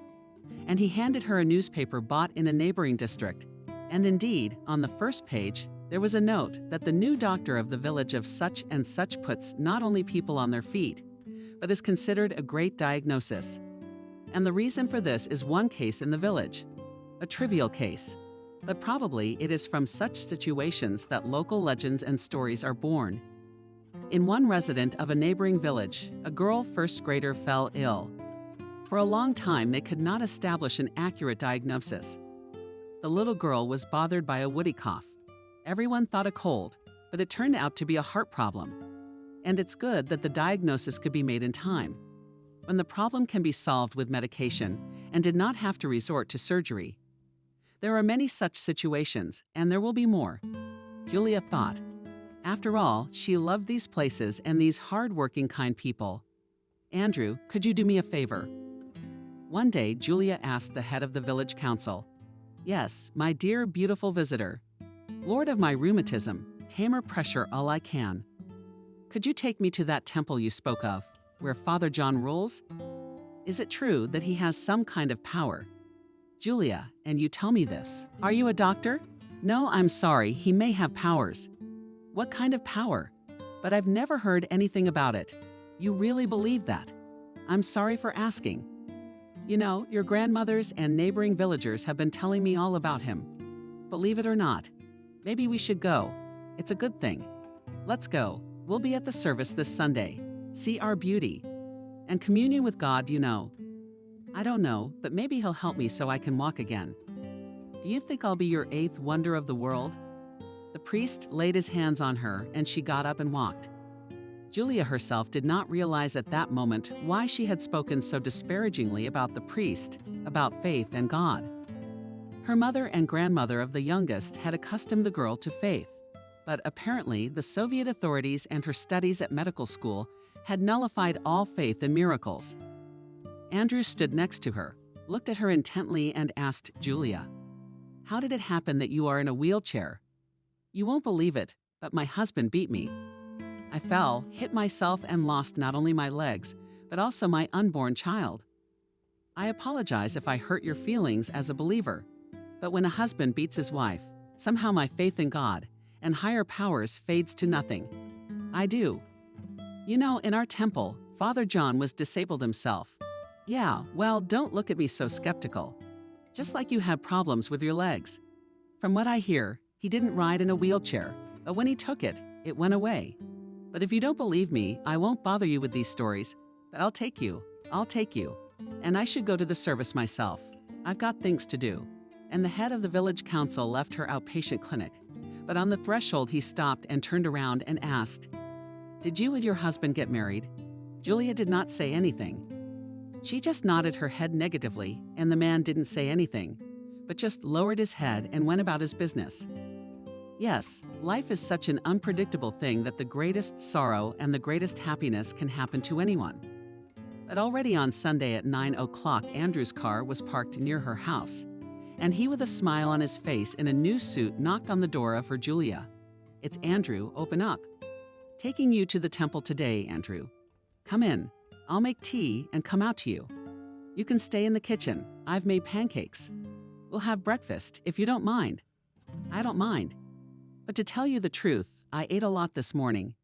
And he handed her a newspaper bought in a neighboring district. And indeed, on the first page, there was a note that the new doctor of the village of such and such puts not only people on their feet, but is considered a great diagnosis. And the reason for this is one case in the village, a trivial case. But probably it is from such situations that local legends and stories are born. In one resident of a neighboring village, a girl first grader fell ill. For a long time, they could not establish an accurate diagnosis. The little girl was bothered by a woody cough. Everyone thought a cold, but it turned out to be a heart problem. And it's good that the diagnosis could be made in time, when the problem can be solved with medication and did not have to resort to surgery. There are many such situations, and there will be more. Julia thought. After all, she loved these places and these hard-working, kind people. Andrew, could you do me a favor? One day, Julia asked the head of the village council. Yes, my dear, beautiful visitor. Lord of my rheumatism, tamer pressure all I can. Could you take me to that temple you spoke of, where Father John rules? Is it true that he has some kind of power? Julia, and you tell me this. Are you a doctor? No, I'm sorry, he may have powers. What kind of power? But I've never heard anything about it. You really believe that? I'm sorry for asking. You know, your grandmothers and neighboring villagers have been telling me all about him. Believe it or not, maybe we should go. It's a good thing. Let's go. We'll be at the service this Sunday. see our beauty. And communion with God, I don't know, but maybe he'll help me so I can walk again. Do you think I'll be your eighth wonder of the world? The priest laid his hands on her, and she got up and walked. Julia herself did not realize at that moment why she had spoken so disparagingly about the priest, about faith and God. Her mother and grandmother of the youngest had accustomed the girl to faith, but apparently the Soviet authorities and her studies at medical school had nullified all faith in miracles. Andrew stood next to her, looked at her intently, and asked Julia, "How did it happen that you are in a wheelchair?" "You won't believe it, but my husband beat me. I fell, hit myself, and lost not only my legs, but also my unborn child. I apologize if I hurt your feelings as a believer, but when a husband beats his wife, somehow my faith in God and higher powers fades to nothing. I do. In our temple, Father John was disabled himself. Yeah, well, don't look at me so skeptical. Just like you had problems with your legs. From what I hear, he didn't ride in a wheelchair, but when he took it, it went away. But if you don't believe me, I won't bother you with these stories, but I'll take you. And I should go to the service myself. I've got things to do." And the head of the village council left her outpatient clinic. But on the threshold, he stopped and turned around and asked, "Did you and your husband get married?" Julia did not say anything. She just nodded her head negatively, and the man didn't say anything, but just lowered his head and went about his business. Yes, life is such an unpredictable thing that the greatest sorrow and the greatest happiness can happen to anyone. But already on Sunday at 9 o'clock, Andrew's car was parked near her house, and he, with a smile on his face in a new suit, knocked on the door of her Julia. "It's Andrew, open up. Taking you to the temple today, Andrew. Come in. I'll make tea and come out to you. You can stay in the kitchen. I've made pancakes. We'll have breakfast, if you don't mind." "I don't mind. But to tell you the truth, I ate a lot this morning.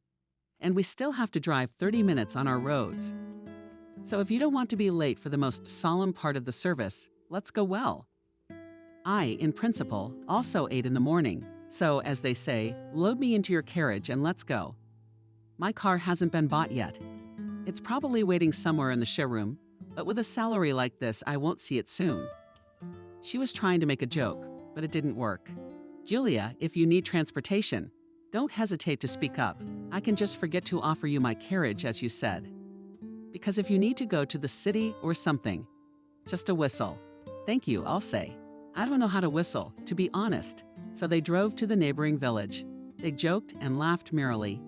And we still have to drive 30 minutes on our roads. So if you don't want to be late for the most solemn part of the service, let's go well. I, in principle, also ate in the morning. So, as they say, load me into your carriage and let's go. My car hasn't been bought yet. It's probably waiting somewhere in the showroom, but with a salary like this, I won't see it soon." She was trying to make a joke, but it didn't work. "Julia, if you need transportation, don't hesitate to speak up. I can just forget to offer you my carriage, as you said. Because if you need to go to the city or something, just a whistle. Thank you, I'll say. I don't know how to whistle, to be honest." So they drove to the neighboring village. They joked and laughed merrily.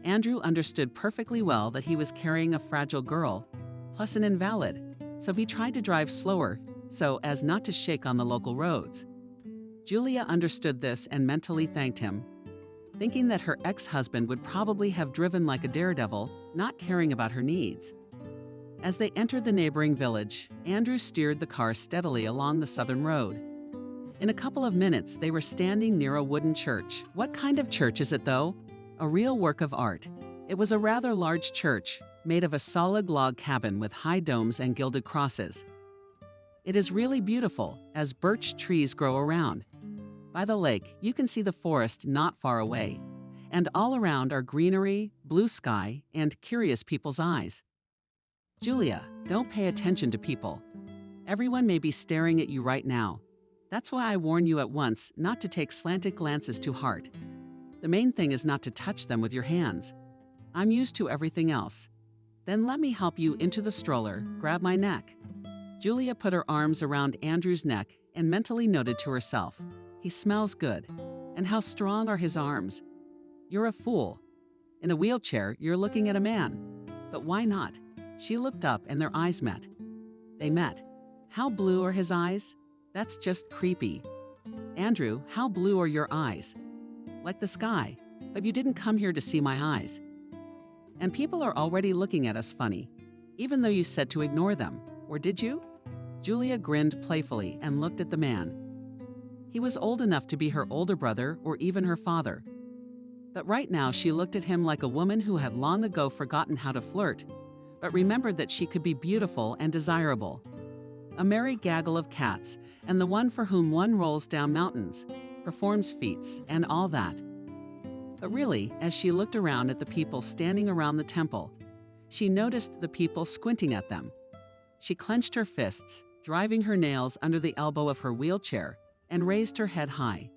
Andrew understood perfectly well that he was carrying a fragile girl, plus an invalid, so he tried to drive slower so as not to shake on the local roads. Julia understood this and mentally thanked him, thinking that her ex-husband would probably have driven like a daredevil, not caring about her needs. As they entered the neighboring village, Andrew steered the car steadily along the southern road. In a couple of minutes, they were standing near a wooden church. What kind of church is it, though? A real work of art. It was a rather large church, made of a solid log cabin with high domes and gilded crosses. It is really beautiful, as birch trees grow around. By the lake, you can see the forest not far away, and all around are greenery, blue sky, and curious people's eyes. "Julia, don't pay attention to people. Everyone may be staring at you right now. That's why I warn you at once not to take slanted glances to heart. The main thing is not to touch them with your hands. I'm used to everything else. Then let me help you into the stroller, grab my neck." Julia put her arms around Andrew's neck and mentally noted to herself, "He smells good. And how strong are his arms? You're a fool. In a wheelchair, you're looking at a man. But why not?" She looked up and their eyes met. They met. How blue are his eyes? That's just creepy. "Andrew, how blue are your eyes?" "Like the sky. But you didn't come here to see my eyes. And people are already looking at us funny, even though you said to ignore them. Or did you?" Julia grinned playfully and looked at the man. He was old enough to be her older brother or even her father. But right now she looked at him like a woman who had long ago forgotten how to flirt, but remembered that she could be beautiful and desirable. A merry gaggle of cats, and the one for whom one rolls down mountains, performs feats, and all that. But really, as she looked around at the people standing around the temple, She noticed the people squinting at them. She clenched her fists, driving her nails under the elbow of her wheelchair, and raised her head high.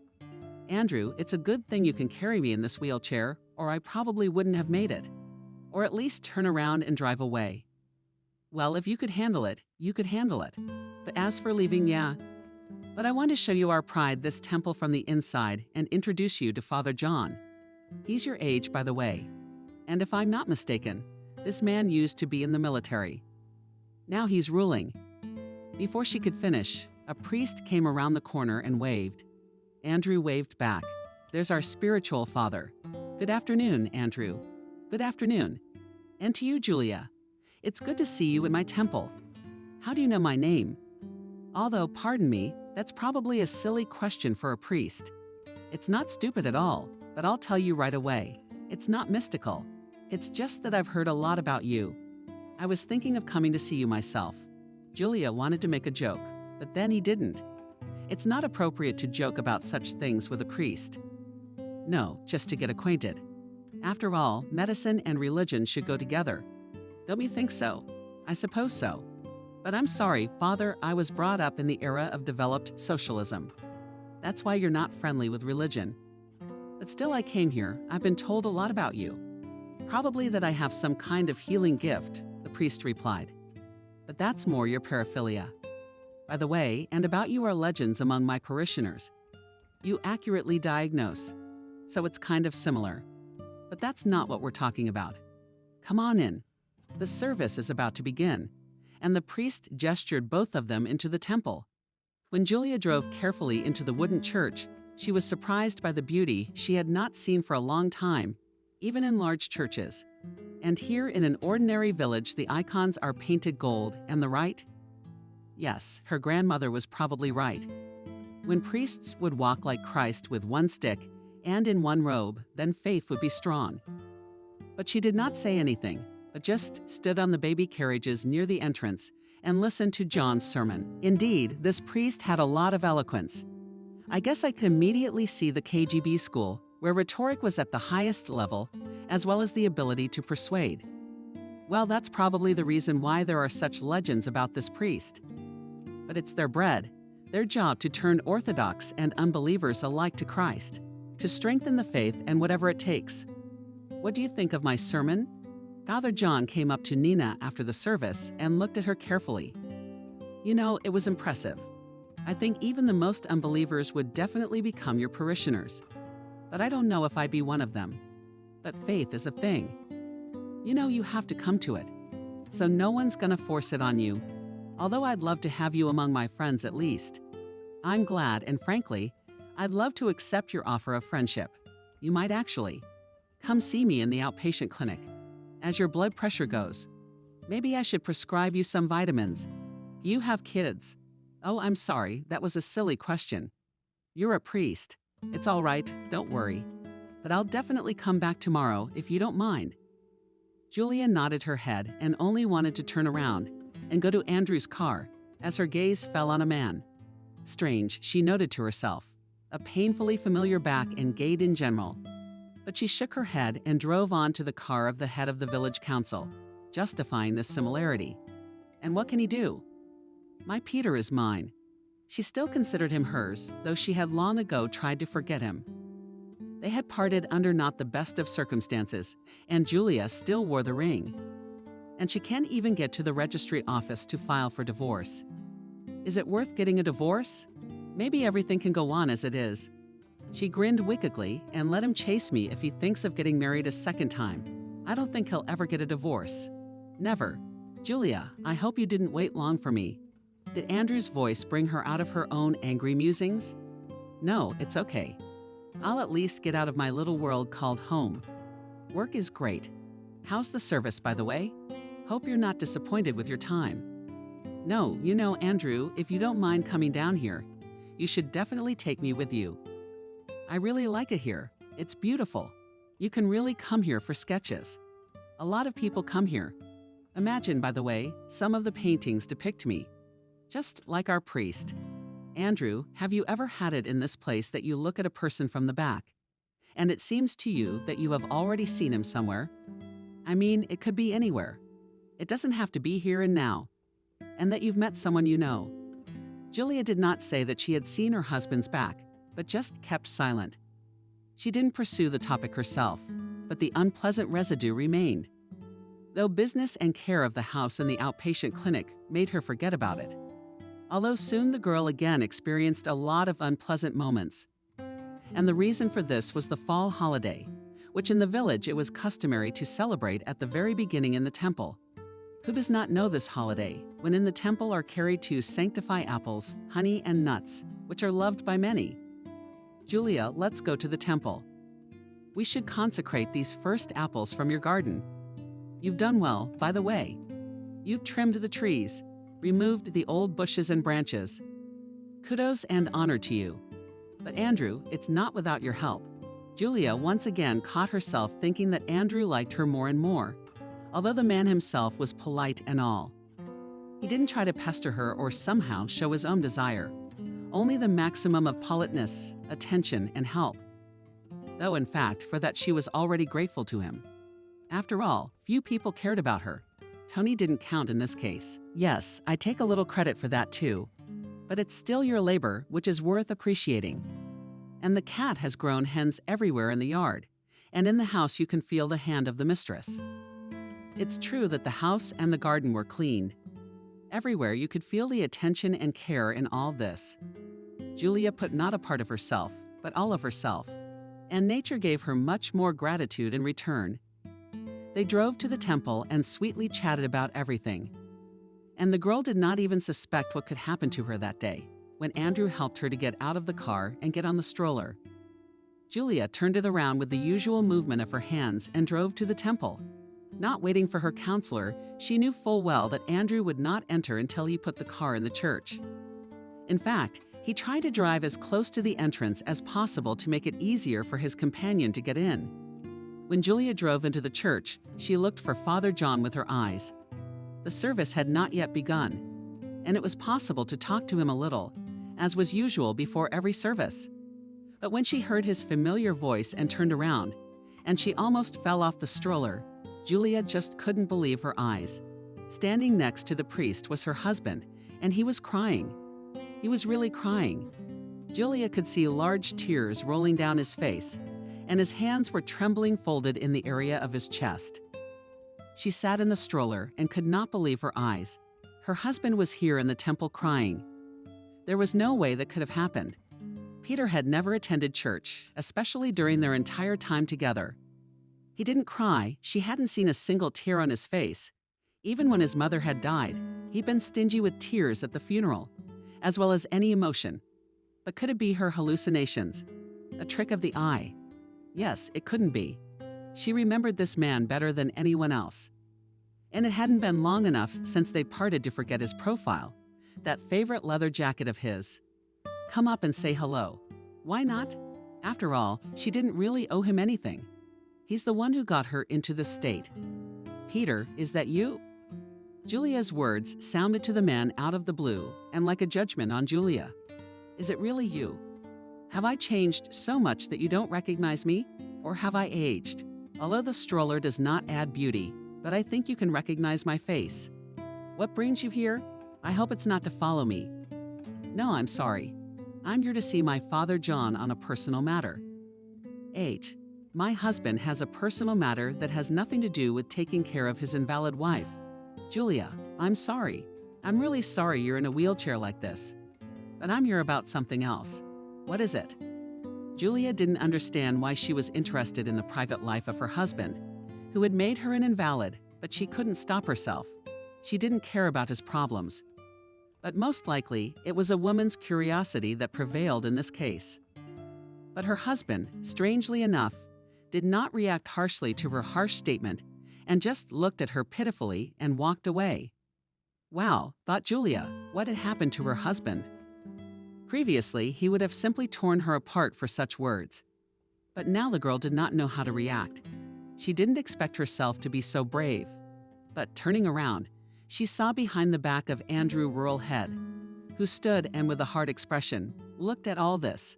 Andrew, it's a good thing you can carry me in this wheelchair, or I probably wouldn't have made it. Or at least turn around and drive away. Well, if you could handle it, you could handle it. But as for leaving, yeah. But I want to show you our pride, this temple from the inside, and introduce you to Father John. He's your age, by the way. And if I'm not mistaken, this man used to be in the military. Now he's ruling. Before she could finish, a priest came around the corner and waved. Andrew waved back. There's our spiritual father. Good afternoon, Andrew. Good afternoon. And to you, Julia. It's good to see you in my temple. How do you know my name? Although, pardon me, that's probably a silly question for a priest. It's not stupid at all, but I'll tell you right away. It's not mystical. It's just that I've heard a lot about you. I was thinking of coming to see you myself. Julia wanted to make a joke, but then he didn't. It's not appropriate to joke about such things with a priest. No, just to get acquainted. After all, medicine and religion should go together. Don't you think so? I suppose so. But I'm sorry, Father, I was brought up in the era of developed socialism. That's why you're not friendly with religion. But still I came here. I've been told a lot about you. Probably that I have some kind of healing gift, the priest replied. But that's more your paraphilia. By the way, and about you are legends among my parishioners. You accurately diagnose, so it's kind of similar. But that's not what we're talking about. Come on in. The service is about to begin, and the priest gestured both of them into the temple. When Julia drove carefully into the wooden church, she was surprised by the beauty she had not seen for a long time, even in large churches. And here in an ordinary village, the icons are painted gold, and the right? Yes, her grandmother was probably right. When priests would walk like Christ with one stick and in one robe, then faith would be strong. But she did not say anything, but just stood on the baby carriages near the entrance and listened to John's sermon. Indeed, this priest had a lot of eloquence. I guess I could immediately see the KGB school, where rhetoric was at the highest level, as well as the ability to persuade. Well, that's probably the reason why there are such legends about this priest. But it's their bread, their job to turn Orthodox and unbelievers alike to Christ, to strengthen the faith and whatever it takes. What do you think of my sermon? Father John came up to Nina after the service and looked at her carefully. You know, it was impressive. I think even the most unbelievers would definitely become your parishioners. But I don't know if I'd be one of them. But faith is a thing. You know, you have to come to it. So no one's gonna force it on you. Although I'd love to have you among my friends at least. I'm glad, and frankly, I'd love to accept your offer of friendship. You might actually. Come see me in the outpatient clinic. As your blood pressure goes. Maybe I should prescribe you some vitamins. You have kids. Oh, I'm sorry, that was a silly question. You're a priest. It's all right, don't worry. But I'll definitely come back tomorrow if you don't mind. Julia nodded her head and only wanted to turn around and go to Andrew's car as her gaze fell on a man. Strange, she noted to herself. A painfully familiar back and gait in general. But she shook her head and drove on to the car of the head of the village council, justifying this similarity. And what can he do? My Peter is mine. She still considered him hers, though she had long ago tried to forget him. They had parted under not the best of circumstances, and Julia still wore the ring. And she can't even get to the registry office to file for divorce. Is it worth getting a divorce? Maybe everything can go on as it is. She grinned wickedly and let him chase me if he thinks of getting married a second time. I don't think he'll ever get a divorce. Never. Julia, I hope you didn't wait long for me. Did Andrew's voice bring her out of her own angry musings? No, it's okay. I'll at least get out of my little world called home. Work is great. How's the service, by the way? Hope you're not disappointed with your time. No, you know, Andrew, if you don't mind coming down here, you should definitely take me with you. I really like it here. It's beautiful. You can really come here for sketches. A lot of people come here. Imagine, by the way, some of the paintings depict me. Just like our priest. Andrew, have you ever had it in this place that you look at a person from the back, and it seems to you that you have already seen him somewhere? I mean, it could be anywhere. It doesn't have to be here and now. And that you've met someone you know. Julia did not say that she had seen her husband's back, but just kept silent. She didn't pursue the topic herself, but the unpleasant residue remained. Though business and care of the house and the outpatient clinic made her forget about it. Although soon the girl again experienced a lot of unpleasant moments. And the reason for this was the fall holiday, which in the village it was customary to celebrate at the very beginning in the temple. Who does not know this holiday, when in the temple are carried to sanctify apples, honey, and nuts, which are loved by many? Julia, let's go to the temple. We should consecrate these first apples from your garden. You've done well, by the way. You've trimmed the trees, removed the old bushes and branches. Kudos and honor to you. But Andrew, it's not without your help. Julia once again caught herself thinking that Andrew liked her more and more, although the man himself was polite and all. He didn't try to pester her or somehow show his own desire, only the maximum of politeness, attention, and help. Though in fact, for that she was already grateful to him. After all, few people cared about her. Tony didn't count in this case. Yes, I take a little credit for that too. But it's still your labor, which is worth appreciating. And the cat has grown hens everywhere in the yard, and in the house you can feel the hand of the mistress. It's true that the house and the garden were cleaned. Everywhere you could feel the attention and care in all this. Julia put not a part of herself, but all of herself, and nature gave her much more gratitude in return. They drove to the temple and sweetly chatted about everything. And the girl did not even suspect what could happen to her that day, when Andrew helped her to get out of the car and get on the stroller. Julia turned it around with the usual movement of her hands and drove to the temple. Not waiting for her counselor, she knew full well that Andrew would not enter until he put the car in the church. In fact, he tried to drive as close to the entrance as possible to make it easier for his companion to get in. When Julia drove into the church, she looked for Father John with her eyes. The service had not yet begun, and it was possible to talk to him a little, as was usual before every service. But when she heard his familiar voice and turned around, and she almost fell off the stroller, Julia just couldn't believe her eyes. Standing next to the priest was her husband, and he was crying. He was really crying. Julia could see large tears rolling down his face, and his hands were trembling folded in the area of his chest. She sat in the stroller and could not believe her eyes. Her husband was here in the temple crying. There was no way that could have happened. Peter had never attended church, especially during their entire time together. He didn't cry. She hadn't seen a single tear on his face. Even when his mother had died, he'd been stingy with tears at the funeral, as well as any emotion. But could it be her hallucinations? A trick of the eye? Yes, it couldn't be. She remembered this man better than anyone else. And it hadn't been long enough since they parted to forget his profile, that favorite leather jacket of his. Come up and say hello. Why not? After all, she didn't really owe him anything. He's the one who got her into this state. Peter, is that you? Julia's words sounded to the man out of the blue and like a judgment on Julia. Is it really you? Have I changed so much that you don't recognize me? Or have I aged? Although the stroller does not add beauty, but I think you can recognize my face. What brings you here? I hope it's not to follow me. No, I'm sorry. I'm here to see my Father John on a personal matter. H. My husband has a personal matter that has nothing to do with taking care of his invalid wife. Julia, I'm sorry. I'm really sorry you're in a wheelchair like this. But I'm here about something else. What is it? Julia didn't understand why she was interested in the private life of her husband, who had made her an invalid, but she couldn't stop herself. She didn't care about his problems. But most likely, it was a woman's curiosity that prevailed in this case. But her husband, strangely enough, did not react harshly to her harsh statement and just looked at her pitifully and walked away. Wow, thought Julia, what had happened to her husband? Previously, he would have simply torn her apart for such words. But now the girl did not know how to react. She didn't expect herself to be so brave. But turning around, she saw behind the back of Andrew Rural Head, who stood and with a hard expression, looked at all this.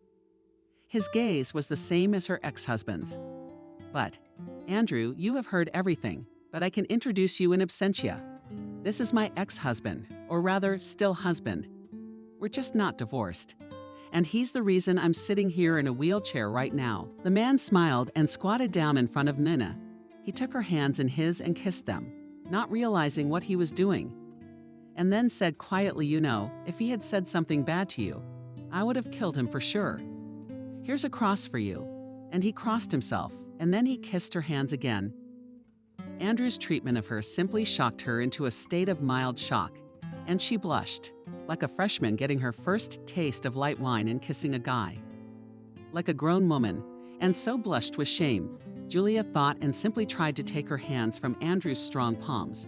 His gaze was the same as her ex-husband's. But, Andrew, you have heard everything. but I can introduce you in absentia. This is my ex-husband, or rather, still husband. We're just not divorced. And he's the reason I'm sitting here in a wheelchair right now." The man smiled and squatted down in front of Nina. He took her hands in his and kissed them, not realizing what he was doing. And then said quietly, "You know, if he had said something bad to you, I would have killed him for sure. Here's a cross for you." And he crossed himself, and then he kissed her hands again. Andrew's treatment of her simply shocked her into a state of mild shock, and she blushed, like a freshman getting her first taste of light wine and kissing a guy. Like a grown woman, and so blushed with shame, Julia thought and simply tried to take her hands from Andrew's strong palms.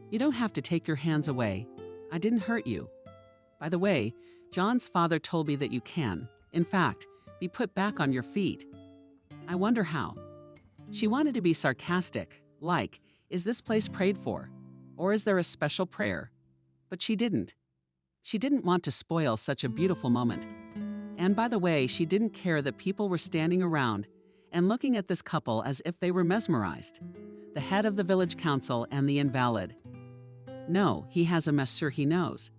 "You don't have to take your hands away. I didn't hurt you. By the way, John's father told me that you can, in fact, be put back on your feet. I wonder how." She wanted to be sarcastic, like, "Is this place prayed for? Or is there a special prayer?" But she didn't. She didn't want to spoil such a beautiful moment. And by the way, she didn't care that people were standing around and looking at this couple as if they were mesmerized. The head of the village council and the invalid. No, he has a masseur he knows.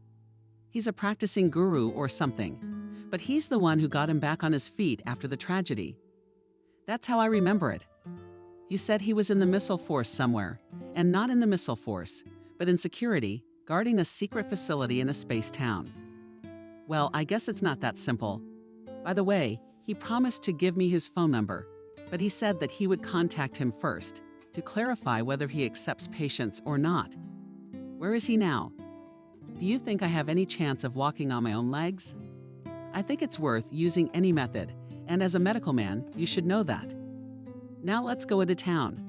He's a practicing guru or something. But he's the one who got him back on his feet after the tragedy. That's how I remember it. You said he was in the missile force somewhere, and not in the missile force, but in security, guarding a secret facility in a space town. Well, I guess it's not that simple. By the way, he promised to give me his phone number, but he said that he would contact him first to clarify whether he accepts patients or not. Where is he now? Do you think I have any chance of walking on my own legs? I think it's worth using any method, and as a medical man, you should know that. Now let's go into town.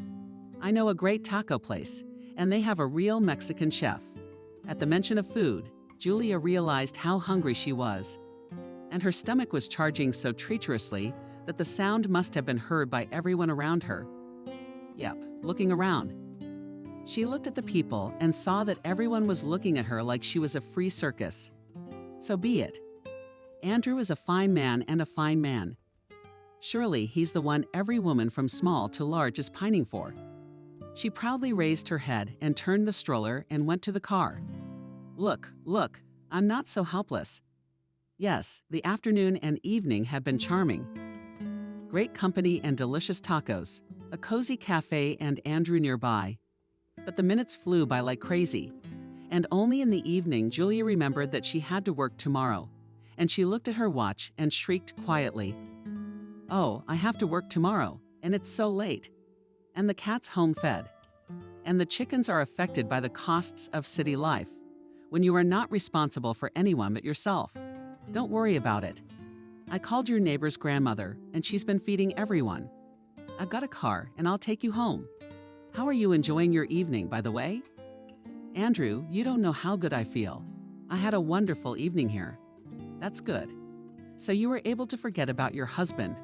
I know a great taco place, and they have a real Mexican chef. At the mention of food, Julia realized how hungry she was, and her stomach was charging so treacherously that the sound must have been heard by everyone around her. Yep, looking around. She looked at the people and saw that everyone was looking at her like she was a free circus. So be it. Andrew is a fine man and a fine man. Surely he's the one every woman from small to large is pining for. She proudly raised her head and turned the stroller and went to the car. Look, I'm not so helpless. Yes, the afternoon and evening had been charming. Great company and delicious tacos, a cozy cafe and Andrew nearby. But the minutes flew by like crazy. And only in the evening Julia remembered that she had to work tomorrow. And she looked at her watch and shrieked quietly, "Oh, I have to work tomorrow, and it's so late. And the cat's home fed. And the chickens are affected by the costs of city life, when you are not responsible for anyone but yourself. Don't worry about it. I called your neighbor's grandmother, and she's been feeding everyone. I've got a car, and I'll take you home. How are you enjoying your evening, by the way? Andrew, you don't know how good I feel. I had a wonderful evening here." That's good. So you were able to forget about your husband,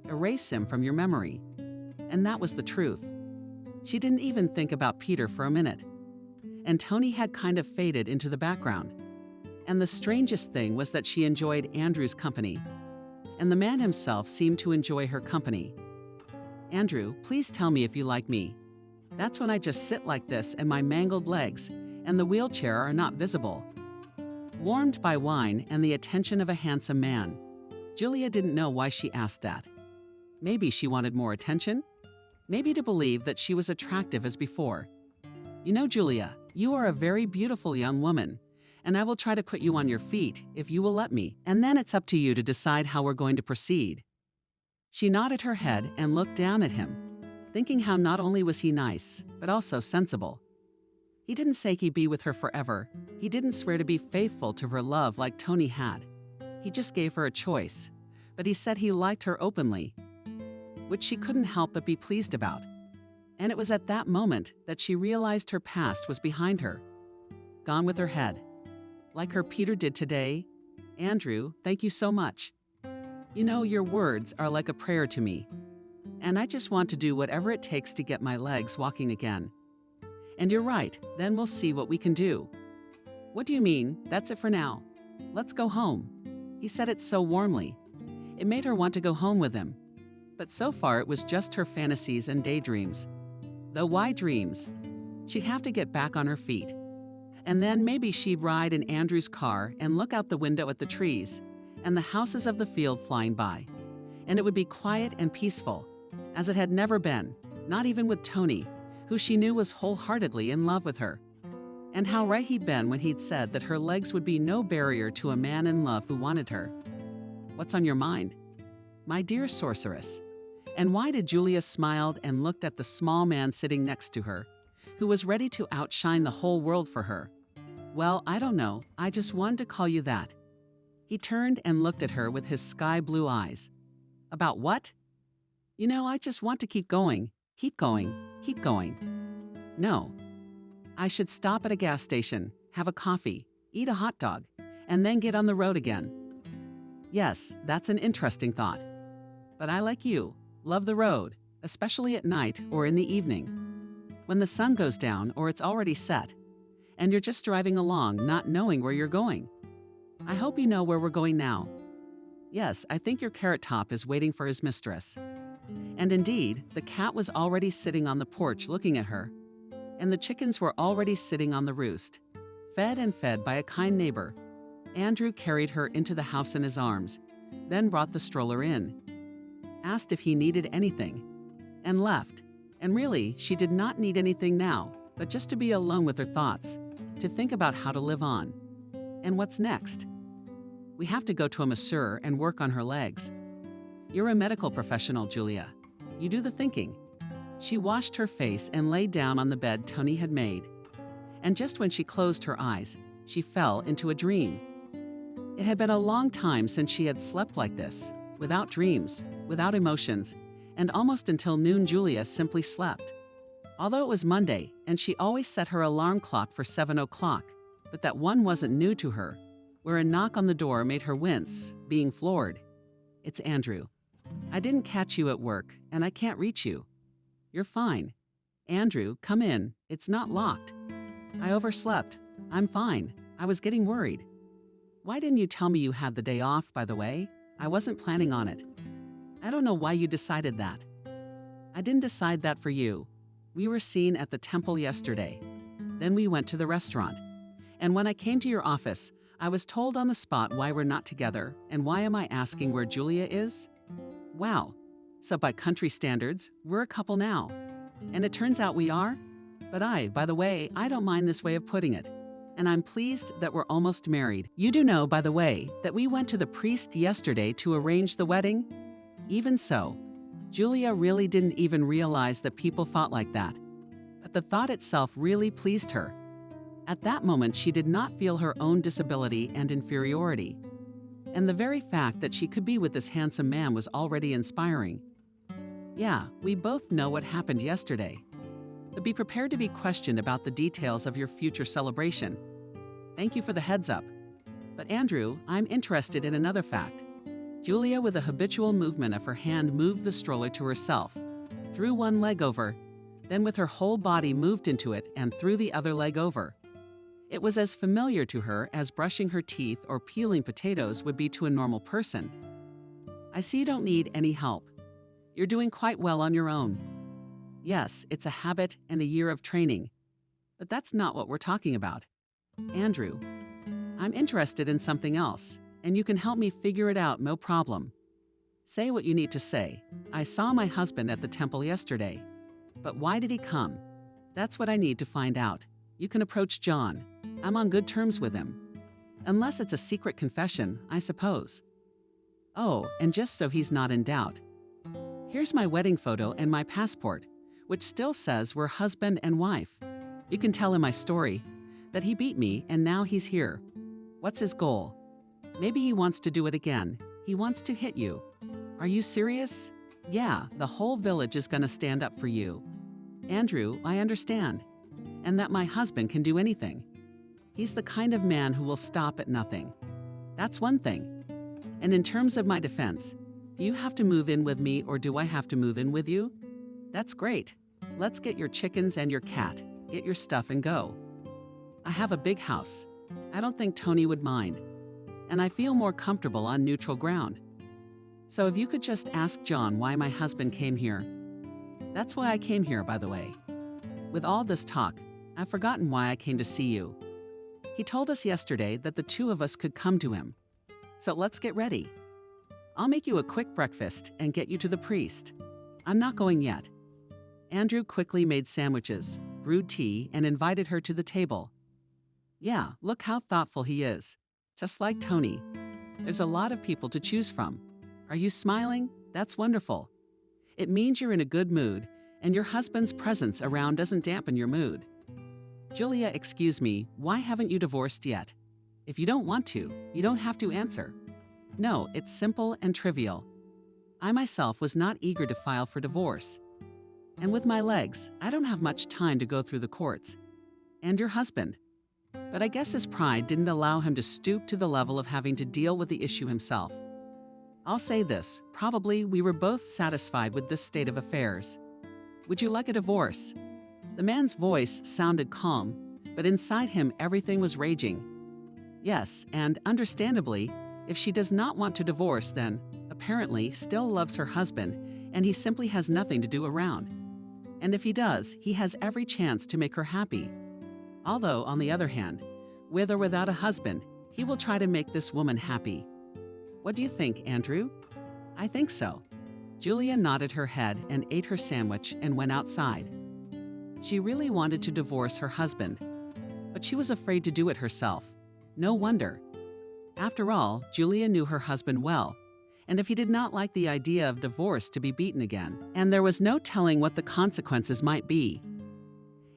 erase him from your memory. And that was the truth. She didn't even think about Peter for a minute. And Tony had kind of faded into the background. And the strangest thing was that she enjoyed Andrew's company. And the man himself seemed to enjoy her company. "Andrew, please tell me if you like me. That's when I just sit like this and my mangled legs and the wheelchair are not visible." Warmed by wine and the attention of a handsome man, Julia didn't know why she asked that. Maybe she wanted more attention? Maybe to believe that she was attractive as before. "You know, Julia, you are a very beautiful young woman, and I will try to put you on your feet if you will let me, and then it's up to you to decide how we're going to proceed." She nodded her head and looked down at him, thinking how not only was he nice, but also sensible. He didn't say he'd be with her forever. He didn't swear to be faithful to her love like Tony had. He just gave her a choice, but he said he liked her openly, which she couldn't help but be pleased about. And it was at that moment that she realized her past was behind her, gone with her head. Like her Peter did today. "Andrew, thank you so much. You know, your words are like a prayer to me. And I just want to do whatever it takes to get my legs walking again. And you're right, then we'll see what we can do." "What do you mean? That's it for now. Let's go home." He said it so warmly. It made her want to go home with him. But so far it was just her fantasies and daydreams. Though why dreams? She'd have to get back on her feet. And then maybe she'd ride in Andrew's car and look out the window at the trees and the houses of the field flying by. And it would be quiet and peaceful, as it had never been, not even with Tony, who she knew was wholeheartedly in love with her. And how right he'd been when he'd said that her legs would be no barrier to a man in love who wanted her. What's on your mind? My dear sorceress. And why did Julia smiled and looked at the small man sitting next to her, who was ready to outshine the whole world for her? Well, I don't know, I just wanted to call you that. He turned and looked at her with his sky blue eyes. About what? You know, I just want to keep going, keep going, keep going. No. I should stop at a gas station, have a coffee, eat a hot dog, and then get on the road again. Yes, that's an interesting thought. But I, like you, love the road, especially at night or in the evening, when the sun goes down or it's already set, and you're just driving along not knowing where you're going. I hope you know where we're going now. Yes, I think your carrot top is waiting for his mistress. And indeed, the cat was already sitting on the porch looking at her, and the chickens were already sitting on the roost, fed and fed by a kind neighbor. Andrew carried her into the house in his arms, then brought the stroller in, asked if he needed anything, and left. And really, she did not need anything now, but just to be alone with her thoughts, to think about how to live on. And what's next? We have to go to a masseur and work on her legs. You're a medical professional, Julia. You do the thinking. She washed her face and lay down on the bed Tony had made. And just when she closed her eyes, she fell into a dream. It had been a long time since she had slept like this, without dreams, without emotions, and almost until noon Julia simply slept. Although it was Monday, and she always set her alarm clock for 7 o'clock, but that one wasn't new to her, where a knock on the door made her wince, being floored. It's Andrew. I didn't catch you at work, and I can't reach you. You're fine. Andrew, come in. It's not locked. I overslept. I'm fine. I was getting worried. Why didn't you tell me you had the day off, by the way? I wasn't planning on it. I don't know why you decided that. I didn't decide that for you. We were seen at the temple yesterday. Then we went to the restaurant. And when I came to your office, I was told on the spot why we're not together, and why am I asking where Julia is? Wow. So by country standards, we're a couple now. And it turns out we are? But by the way, I don't mind this way of putting it. And I'm pleased that we're almost married. You do know, by the way, that we went to the priest yesterday to arrange the wedding? Even so, Julia really didn't even realize that people thought like that. But the thought itself really pleased her. At that moment, she did not feel her own disability and inferiority. And the very fact that she could be with this handsome man was already inspiring. Yeah, we both know what happened yesterday. But be prepared to be questioned about the details of your future celebration. Thank you for the heads up. But Andrew, I'm interested in another fact. Julia, with a habitual movement of her hand, moved the stroller to herself, threw one leg over, then with her whole body moved into it and threw the other leg over. It was as familiar to her as brushing her teeth or peeling potatoes would be to a normal person. I see you don't need any help. You're doing quite well on your own. Yes, it's a habit and a year of training. But that's not what we're talking about. Andrew, I'm interested in something else, and you can help me figure it out, no problem. Say what you need to say. I saw my husband at the temple yesterday. But why did he come? That's what I need to find out. You can approach John. I'm on good terms with him. Unless it's a secret confession, I suppose. Oh, and just so he's not in doubt. Here's my wedding photo and my passport, which still says we're husband and wife. You can tell in my story that he beat me and now he's here. What's his goal? Maybe he wants to do it again. He wants to hit you. Are you serious? Yeah, the whole village is gonna stand up for you. Andrew, I understand. And that my husband can do anything. He's the kind of man who will stop at nothing. That's one thing. And in terms of my defense, do you have to move in with me or do I have to move in with you? That's great. Let's get your chickens and your cat. Get your stuff and go. I have a big house. I don't think Tony would mind. And I feel more comfortable on neutral ground. So if you could just ask John why my husband came here. That's why I came here, by the way. With all this talk, I've forgotten why I came to see you. He told us yesterday that the two of us could come to him. So let's get ready. I'll make you a quick breakfast and get you to the priest. I'm not going yet." Andrew quickly made sandwiches, brewed tea, and invited her to the table. "Yeah, look how thoughtful he is. Just like Tony. There's a lot of people to choose from. Are you smiling? That's wonderful. It means you're in a good mood, and your husband's presence around doesn't dampen your mood." "Julia, excuse me, why haven't you divorced yet? If you don't want to, you don't have to answer. No, it's simple and trivial. I myself was not eager to file for divorce. And with my legs, I don't have much time to go through the courts. And your husband. But I guess his pride didn't allow him to stoop to the level of having to deal with the issue himself. I'll say this, probably we were both satisfied with this state of affairs. Would you like a divorce?" The man's voice sounded calm, but inside him everything was raging. Yes, and understandably, if she does not want to divorce, then, apparently, still loves her husband, and he simply has nothing to do around. And if he does, he has every chance to make her happy. Although, on the other hand, with or without a husband, he will try to make this woman happy. What do you think, Andrew? I think so. Julia nodded her head and ate her sandwich and went outside. She really wanted to divorce her husband, but she was afraid to do it herself. No wonder. After all, Julia knew her husband well, and if he did not like the idea of divorce to be beaten again, and there was no telling what the consequences might be.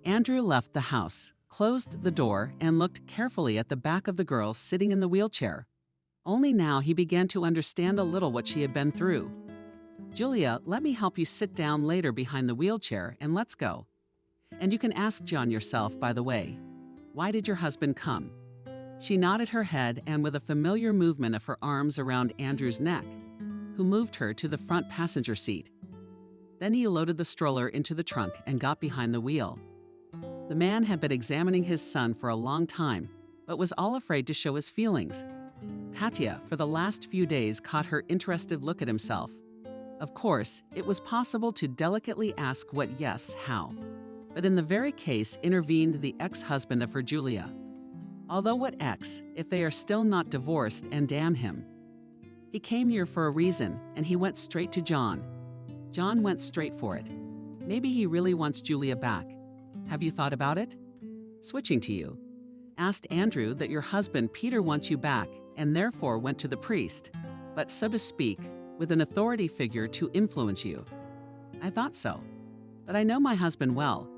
Andrew left the house, closed the door, and looked carefully at the back of the girl sitting in the wheelchair. Only now he began to understand a little what she had been through. "Julia, let me help you sit down later behind the wheelchair and let's go. And you can ask John yourself, by the way. Why did your husband come?" She nodded her head and with a familiar movement of her arms around Andrew's neck, who moved her to the front passenger seat. Then he loaded the stroller into the trunk and got behind the wheel. The man had been examining his son for a long time, but was all afraid to show his feelings. Katya, for the last few days, caught her interested look at himself. Of course, it was possible to delicately ask what yes, how. But in the very case intervened the ex-husband of her Julia. Although what ex, if they are still not divorced, and damn him. He came here for a reason, and he went straight to John. John went straight for it. Maybe he really wants Julia back. Have you thought about it? Switching to you. Asked Andrew that your husband Peter wants you back, and therefore went to the priest, but so to speak, with an authority figure to influence you. I thought so. But I know my husband well.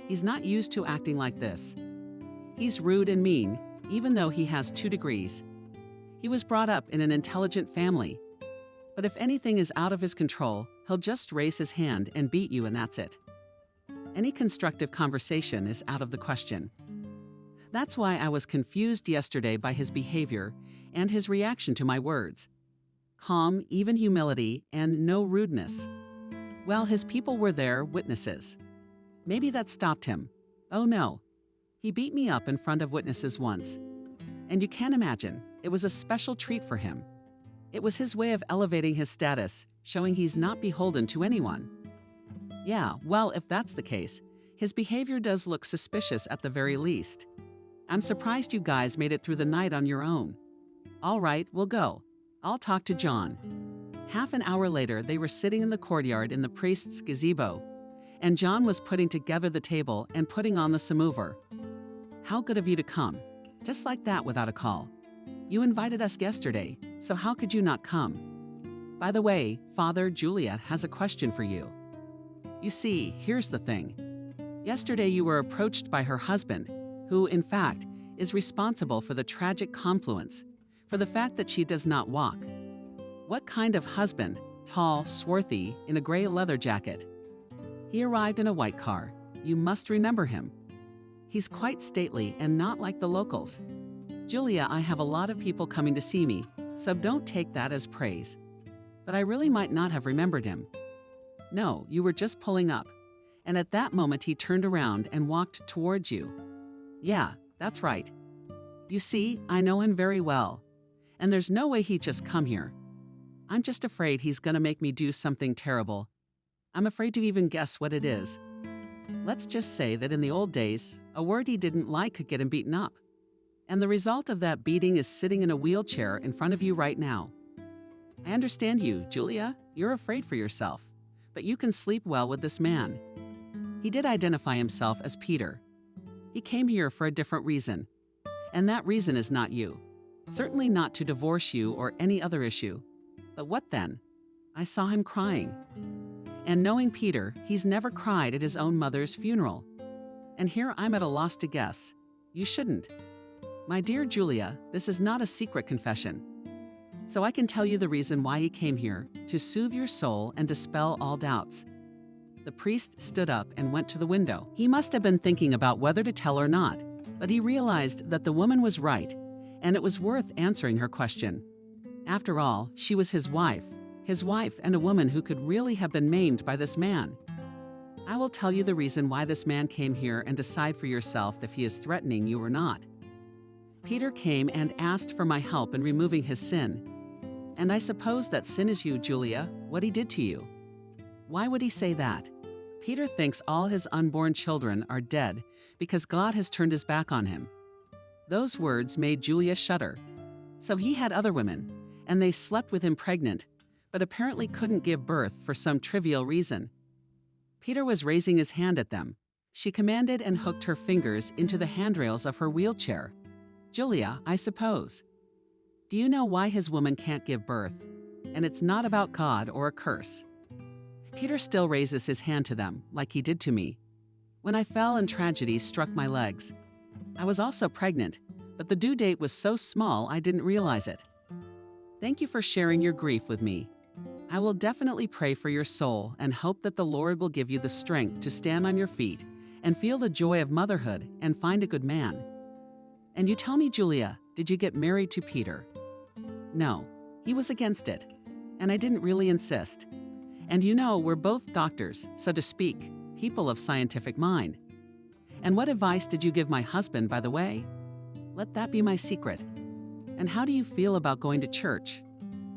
He's not used to acting like this. He's rude and mean, even though he has 2 degrees. He was brought up in an intelligent family. But if anything is out of his control, he'll just raise his hand and beat you and that's it. Any constructive conversation is out of the question. That's why I was confused yesterday by his behavior and his reaction to my words. Calm, even humility, and no rudeness. Well, his people were there, witnesses. Maybe that stopped him. Oh no. He beat me up in front of witnesses once. And you can imagine, it was a special treat for him. It was his way of elevating his status, showing he's not beholden to anyone. Yeah, well, if that's the case, his behavior does look suspicious at the very least. I'm surprised you guys made it through the night on your own. All right, we'll go. I'll talk to John. Half an hour later, they were sitting in the courtyard in the priest's gazebo, and John was putting together the table and putting on the samovar. How good of you to come, just like that without a call. You invited us yesterday, so how could you not come? By the way, Father, Julia has a question for you. You see, here's the thing. Yesterday you were approached by her husband, who, in fact, is responsible for the tragic confluence, for the fact that she does not walk. What kind of husband? Tall, swarthy, in a gray leather jacket. He arrived in a white car. You must remember him. He's quite stately and not like the locals. Julia, I have a lot of people coming to see me, so don't take that as praise. But I really might not have remembered him. No, you were just pulling up. And at that moment he turned around and walked towards you. Yeah, that's right. You see, I know him very well. And there's no way he'd just come here. I'm just afraid he's gonna make me do something terrible. I'm afraid to even guess what it is. Let's just say that in the old days, a word he didn't like could get him beaten up. And the result of that beating is sitting in a wheelchair in front of you right now. I understand you, Julia. You're afraid for yourself, but you can sleep well with this man. He did identify himself as Peter. He came here for a different reason, and that reason is not you. Certainly not to divorce you or any other issue. But what then? I saw him crying. And knowing Peter, he's never cried at his own mother's funeral. And here I'm at a loss to guess. You shouldn't. My dear Julia, this is not a secret confession. So I can tell you the reason why he came here, to soothe your soul and dispel all doubts. The priest stood up and went to the window. He must have been thinking about whether to tell or not, but he realized that the woman was right, and it was worth answering her question. After all, she was his wife and a woman who could really have been maimed by this man. I will tell you the reason why this man came here and decide for yourself if he is threatening you or not. Peter came and asked for my help in removing his sin. And I suppose that sin is you, Julia, what he did to you. Why would he say that? Peter thinks all his unborn children are dead because God has turned his back on him. Those words made Julia shudder. So he had other women, and they slept with him pregnant, but apparently couldn't give birth for some trivial reason. Peter was raising his hand at them. She commanded and hooked her fingers into the handrails of her wheelchair. Julia, I suppose. Do you know why his woman can't give birth? And it's not about God or a curse. Peter still raises his hand to them, like he did to me. When I fell and tragedy struck my legs. I was also pregnant, but the due date was so small I didn't realize it. Thank you for sharing your grief with me. I will definitely pray for your soul and hope that the Lord will give you the strength to stand on your feet and feel the joy of motherhood and find a good man. And you tell me, Julia, did you get married to Peter? No, he was against it, and I didn't really insist. And you know, we're both doctors, so to speak, people of scientific mind. And what advice did you give my husband, by the way? Let that be my secret. And how do you feel about going to church?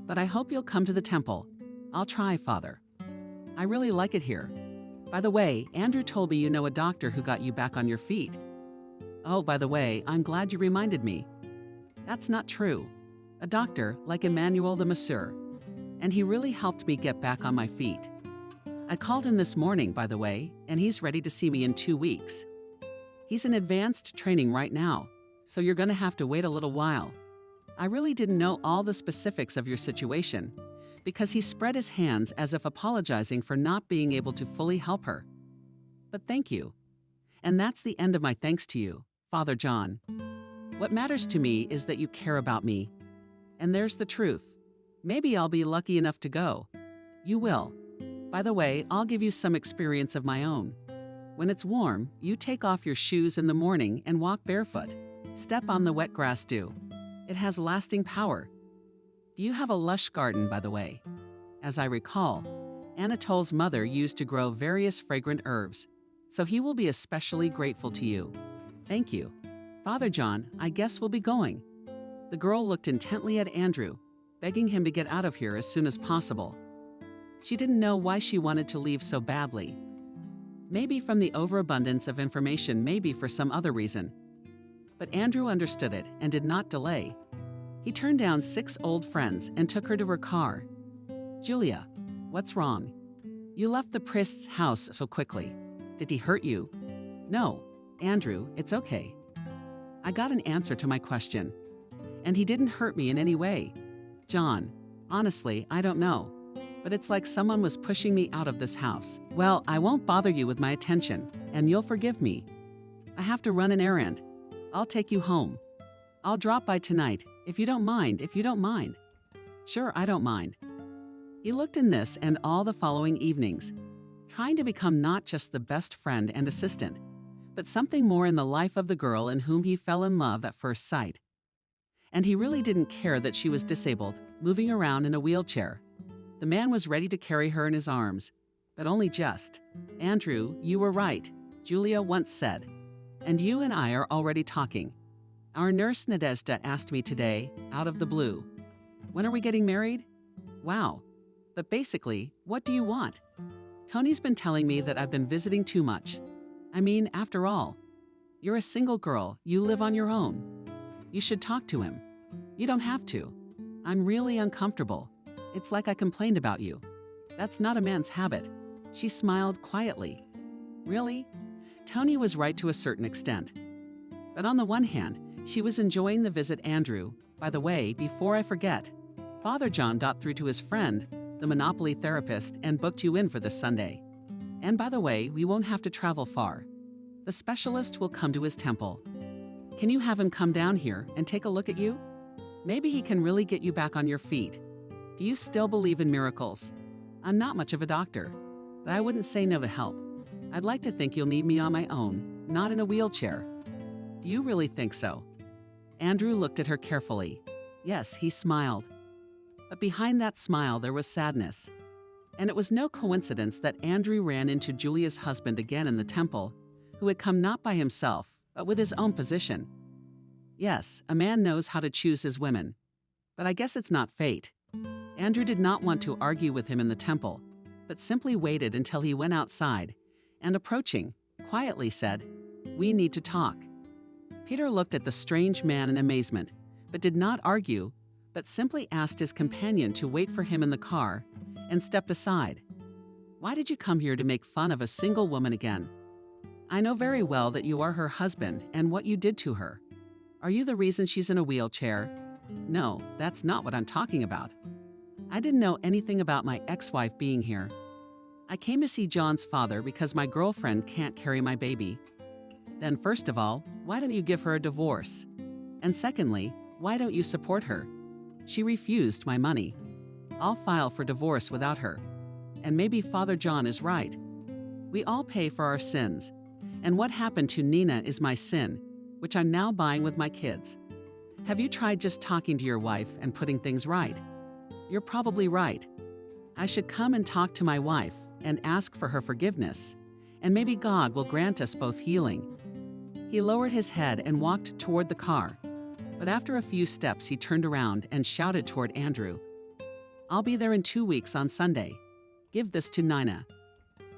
But I hope you'll come to the temple. I'll try, Father. I really like it here. By the way, Andrew told me you know a doctor who got you back on your feet. Oh, by the way, I'm glad you reminded me. That's not true. A doctor like Emmanuel the Masseur. And he really helped me get back on my feet. I called him this morning, by the way, and he's ready to see me in 2 weeks. He's in advanced training right now, so you're going to have to wait a little while. I really didn't know all the specifics of your situation, because he spread his hands as if apologizing for not being able to fully help her. But thank you. And that's the end of my thanks to you, Father John. What matters to me is that you care about me. And there's the truth. Maybe I'll be lucky enough to go. You will. By the way, I'll give you some experience of my own. When it's warm, you take off your shoes in the morning and walk barefoot. Step on the wet grass dew. It has lasting power. Do you have a lush garden, by the way? As I recall, Anatole's mother used to grow various fragrant herbs, so he will be especially grateful to you. Thank you. Father John, I guess we'll be going. The girl looked intently at Andrew, begging him to get out of here as soon as possible. She didn't know why she wanted to leave so badly. Maybe from the overabundance of information, maybe for some other reason. But Andrew understood it and did not delay. He turned down 6 old friends and took her to her car. Julia, what's wrong? You left the priest's house so quickly. Did he hurt you? No, Andrew, it's okay. I got an answer to my question. And he didn't hurt me in any way. John, honestly, I don't know. But it's like someone was pushing me out of this house. Well, I won't bother you with my attention, and you'll forgive me. I have to run an errand. I'll take you home. I'll drop by tonight, if you don't mind. Sure, I don't mind. He looked in this and all the following evenings, trying to become not just the best friend and assistant, but something more in the life of the girl in whom he fell in love at first sight. And he really didn't care that she was disabled, moving around in a wheelchair. The man was ready to carry her in his arms, but only just. Andrew, you were right, Julia once said. And you and I are already talking. Our nurse Nadezhda asked me today, out of the blue, when are we getting married? Wow. But basically, what do you want? Tony's been telling me that I've been visiting too much. I mean, after all, you're a single girl, you live on your own. You should talk to him. You don't have to. I'm really uncomfortable. It's like I complained about you. That's not a man's habit. She smiled quietly. Really? Tony was right to a certain extent. But on the one hand, she was enjoying the visit. Andrew, by the way, before I forget, Father John got through to his friend, the Monopoly therapist, and booked you in for this Sunday. And by the way, we won't have to travel far. The specialist will come to his temple. Can you have him come down here and take a look at you? Maybe he can really get you back on your feet. Do you still believe in miracles? I'm not much of a doctor, but I wouldn't say no to help. I'd like to think you'll need me on my own, not in a wheelchair. Do you really think so? Andrew looked at her carefully. Yes, he smiled. But behind that smile there was sadness. And it was no coincidence that Andrew ran into Julia's husband again in the temple, who had come not by himself, but with his own position. Yes, a man knows how to choose his women. But I guess it's not fate. Andrew did not want to argue with him in the temple, but simply waited until he went outside, and approaching, quietly said, "We need to talk." Peter looked at the strange man in amazement, but did not argue, but simply asked his companion to wait for him in the car, and stepped aside. "Why did you come here to make fun of a single woman again? I know very well that you are her husband and what you did to her. Are you the reason she's in a wheelchair? No, that's not what I'm talking about. I didn't know anything about my ex-wife being here. I came to see John's father because my girlfriend can't carry my baby. Then first of all, why don't you give her a divorce? And secondly, why don't you support her? She refused my money. I'll file for divorce without her. And maybe Father John is right. We all pay for our sins. And what happened to Nina is my sin, which I'm now buying with my kids. Have you tried just talking to your wife and putting things right? You're probably right. I should come and talk to my wife and ask for her forgiveness, and maybe God will grant us both healing." He lowered his head and walked toward the car, but after a few steps he turned around and shouted toward Andrew, "I'll be there in 2 weeks on Sunday. Give this to Nina."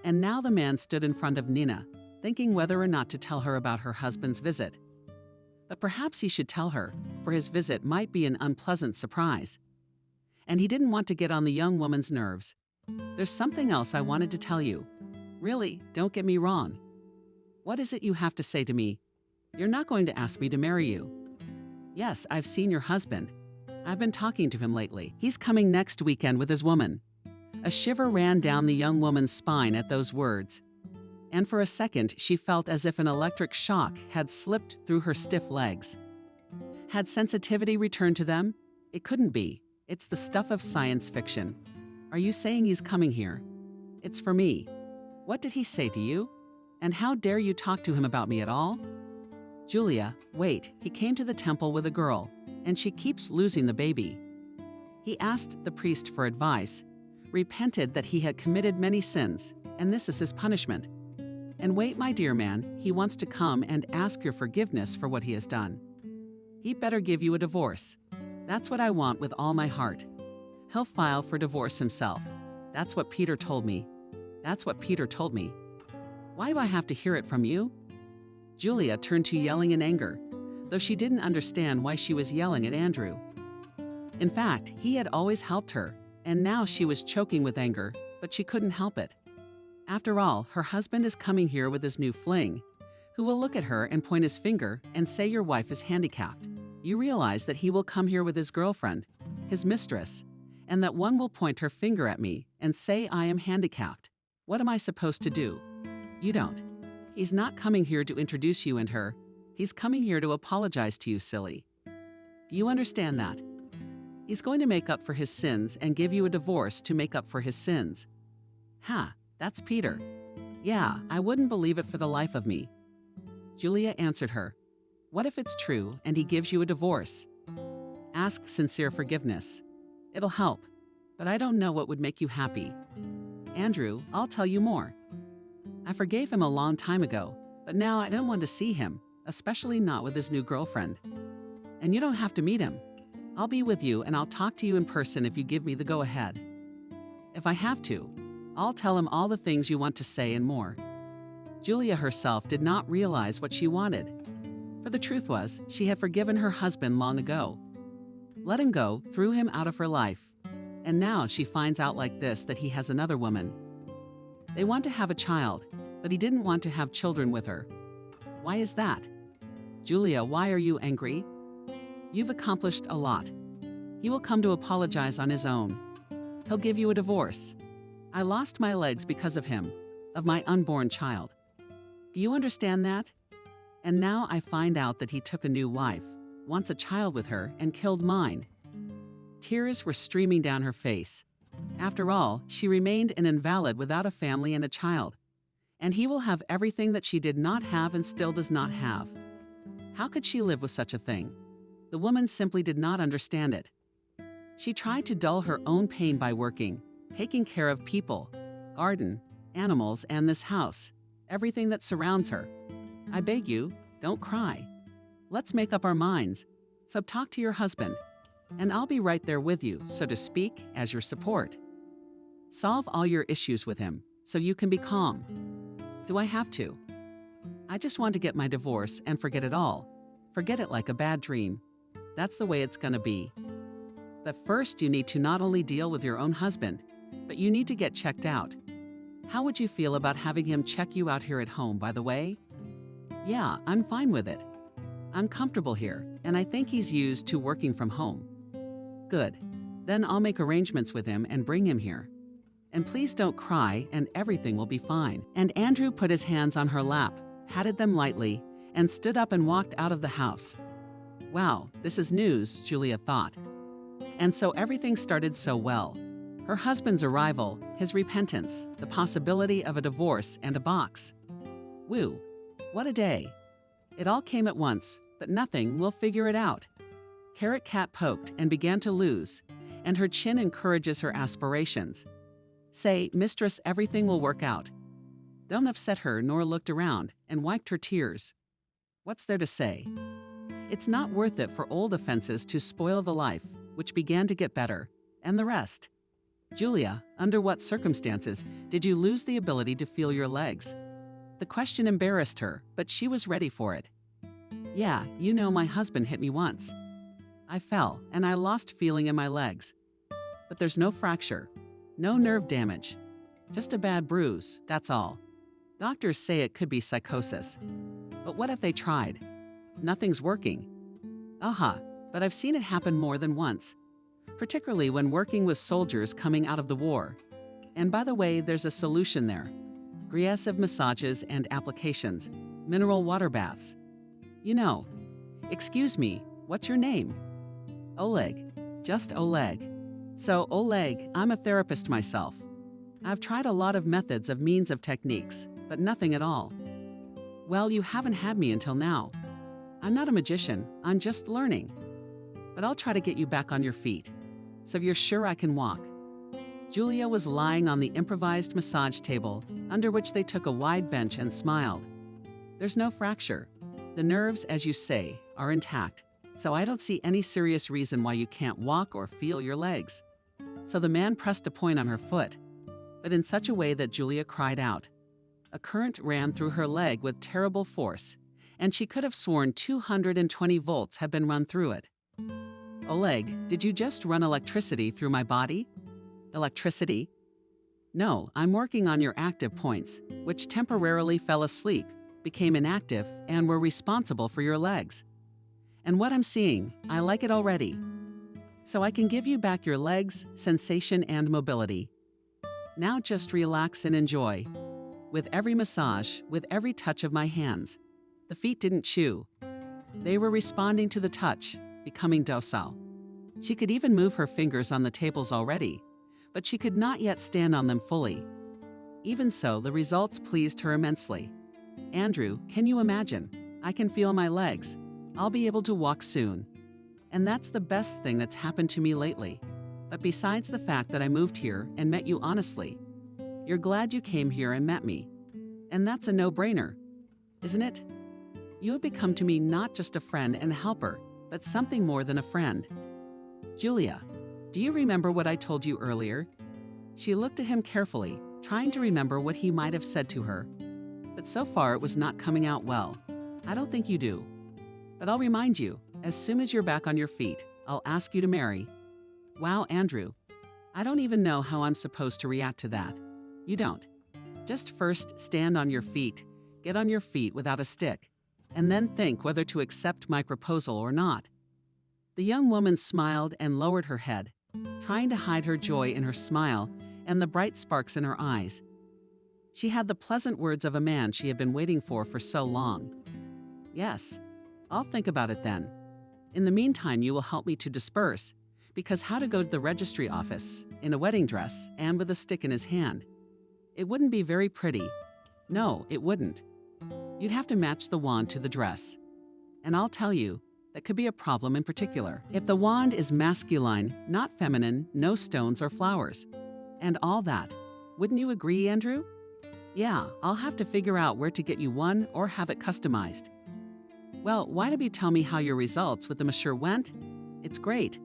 And now the man stood in front of Nina, thinking whether or not to tell her about her husband's visit. But perhaps he should tell her, for his visit might be an unpleasant surprise. And he didn't want to get on the young woman's nerves. "There's something else I wanted to tell you. Really, don't get me wrong. What is it you have to say to me? You're not going to ask me to marry you." "Yes, I've seen your husband. I've been talking to him lately. He's coming next weekend with his woman." A shiver ran down the young woman's spine at those words. And for a second she felt as if an electric shock had slipped through her stiff legs. Had sensitivity returned to them? It couldn't be. It's the stuff of science fiction. "Are you saying he's coming here?" "It's for me." "What did he say to you? And how dare you talk to him about me at all?" "Julia, wait, he came to the temple with a girl, and she keeps losing the baby. He asked the priest for advice, repented that he had committed many sins, and this is his punishment. And wait, my dear man, he wants to come and ask your forgiveness for what he has done. He'd better give you a divorce. That's what I want with all my heart. He'll file for divorce himself. That's what Peter told me. That's what Peter told me. Why do I have to hear it from you?" Julia turned to yelling in anger, though she didn't understand why she was yelling at Andrew. In fact, he had always helped her, and now she was choking with anger, but she couldn't help it. After all, her husband is coming here with his new fling, who will look at her and point his finger and say your wife is handicapped. You realize that he will come here with his girlfriend, his mistress, and that one will point her finger at me and say I am handicapped. What am I supposed to do? You don't. He's not coming here to introduce you and her. He's coming here to apologize to you, silly. Do you understand that? He's going to make up for his sins and give you a divorce to make up for his sins. Ha, that's Peter. Yeah, I wouldn't believe it for the life of me. Julia answered her. What if it's true and he gives you a divorce? Ask sincere forgiveness. It'll help, but I don't know what would make you happy. Andrew, I'll tell you more. I forgave him a long time ago, but now I don't want to see him, especially not with his new girlfriend. And you don't have to meet him. I'll be with you and I'll talk to you in person if you give me the go-ahead. If I have to, I'll tell him all the things you want to say and more. Julia herself did not realize what she wanted. For the truth was, she had forgiven her husband long ago. Let him go, threw him out of her life. And now she finds out like this that he has another woman. They want to have a child, but he didn't want to have children with her. Why is that? Julia, why are you angry? You've accomplished a lot. He will come to apologize on his own. He'll give you a divorce. I lost my legs because of him, of my unborn child. Do you understand that? And now I find out that he took a new wife, wants a child with her, and killed mine. Tears were streaming down her face. After all, she remained an invalid without a family and a child. And he will have everything that she did not have and still does not have. How could she live with such a thing? The woman simply did not understand it. She tried to dull her own pain by working, taking care of people, garden, animals, and this house, everything that surrounds her. I beg you, don't cry. Let's make up our minds. So talk to your husband, and I'll be right there with you, so to speak, as your support. Solve all your issues with him, so you can be calm. Do I have to? I just want to get my divorce and forget it all. Forget it like a bad dream. That's the way it's gonna be. But first, you need to not only deal with your own husband, but you need to get checked out. How would you feel about having him check you out here at home, by the way? Yeah, I'm fine with it. I'm comfortable here, and I think he's used to working from home. Good. Then I'll make arrangements with him and bring him here. And please don't cry, and everything will be fine. And Andrew put his hands on her lap, patted them lightly, and stood up and walked out of the house. Wow, this is news, Julia thought. And so everything started so well. Her husband's arrival, his repentance, the possibility of a divorce, and a box. Woo, what a day. It all came at once, but nothing, we'll figure it out. Carrot Cat poked and began to lose, and her chin encourages her aspirations. Say, Mistress, everything will work out. Don't upset her, nor looked around, and wiped her tears. What's there to say? It's not worth it for old offenses to spoil the life, which began to get better, and the rest. Julia, under what circumstances did you lose the ability to feel your legs? The question embarrassed her, but she was ready for it. Yeah, you know, my husband hit me once. I fell, and I lost feeling in my legs. But there's no fracture, no nerve damage, just a bad bruise, that's all. Doctors say it could be psychosis. But what if they tried? Nothing's working. Aha, but I've seen it happen more than once, particularly when working with soldiers coming out of the war. And by the way, there's a solution there. Aggressive massages and applications, mineral water baths. You know, excuse me, what's your name? Oleg, just Oleg. So Oleg, I'm a therapist myself. I've tried a lot of methods of means of techniques, but nothing at all. Well, you haven't had me until now. I'm not a magician, I'm just learning. But I'll try to get you back on your feet. So you're sure I can walk? Julia was lying on the improvised massage table, under which they took a wide bench, and smiled. There's no fracture. The nerves, as you say, are intact, so I don't see any serious reason why you can't walk or feel your legs. So the man pressed a point on her foot, but in such a way that Julia cried out. A current ran through her leg with terrible force, and she could have sworn 220 volts had been run through it. Oleg, did you just run electricity through my body? Electricity? No, I'm working on your active points, which temporarily fell asleep, became inactive, and were responsible for your legs. And what I'm seeing, I like it already. So I can give you back your legs, sensation, and mobility. Now just relax and enjoy. With every massage, with every touch of my hands, the feet didn't chew. They were responding to the touch, becoming docile. She could even move her fingers on the tables already, but she could not yet stand on them fully. Even so, the results pleased her immensely. Andrew, can you imagine? I can feel my legs. I'll be able to walk soon. And that's the best thing that's happened to me lately. But besides the fact that I moved here and met you honestly, you're glad you came here and met me. And that's a no-brainer, isn't it? You have become to me not just a friend and a helper, but something more than a friend. Julia, do you remember what I told you earlier? She looked at him carefully, trying to remember what he might have said to her. But so far it was not coming out well. I don't think you do. But I'll remind you, as soon as you're back on your feet, I'll ask you to marry. Wow, Andrew. I don't even know how I'm supposed to react to that. You don't. Just first stand on your feet, get on your feet without a stick, and then think whether to accept my proposal or not. The young woman smiled and lowered her head, trying to hide her joy in her smile and the bright sparks in her eyes. She had the pleasant words of a man she had been waiting for so long. Yes, I'll think about it then. In the meantime, you will help me to disperse, because how to go to the registry office in a wedding dress and with a stick in his hand? It wouldn't be very pretty. No, it wouldn't. You'd have to match the wand to the dress. And I'll tell you, that could be a problem in particular. If the wand is masculine, not feminine, no stones or flowers, and all that. Wouldn't you agree, Andrew? Yeah, I'll have to figure out where to get you one or have it customized. Well, why don't you tell me how your results with the masseur went? It's great.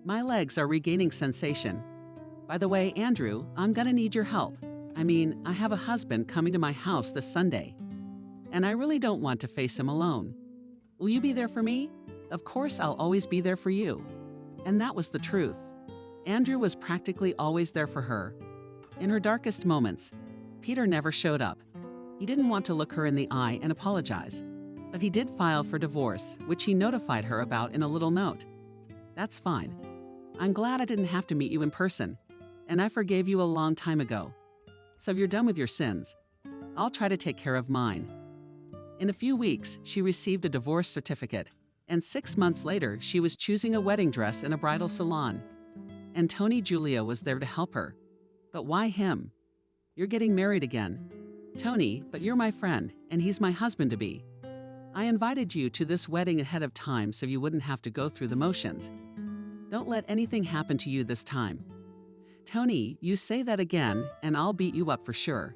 My legs are regaining sensation. By the way, Andrew, I'm gonna need your help. I have a husband coming to my house this Sunday, and I really don't want to face him alone. Will you be there for me? Of course, I'll always be there for you. And that was the truth. Andrew was practically always there for her. In her darkest moments, Peter never showed up. He didn't want to look her in the eye and apologize, but he did file for divorce, which he notified her about in a little note. That's fine. I'm glad I didn't have to meet you in person, and I forgave you a long time ago. So you're done with your sins. I'll try to take care of mine. In a few weeks, she received a divorce certificate, and 6 months later, she was choosing a wedding dress in a bridal salon. And Tony Julia was there to help her. But why him? You're getting married again. Tony, but you're my friend, and he's my husband-to-be. I invited you to this wedding ahead of time so you wouldn't have to go through the motions. Don't let anything happen to you this time. Tony, you say that again, and I'll beat you up for sure.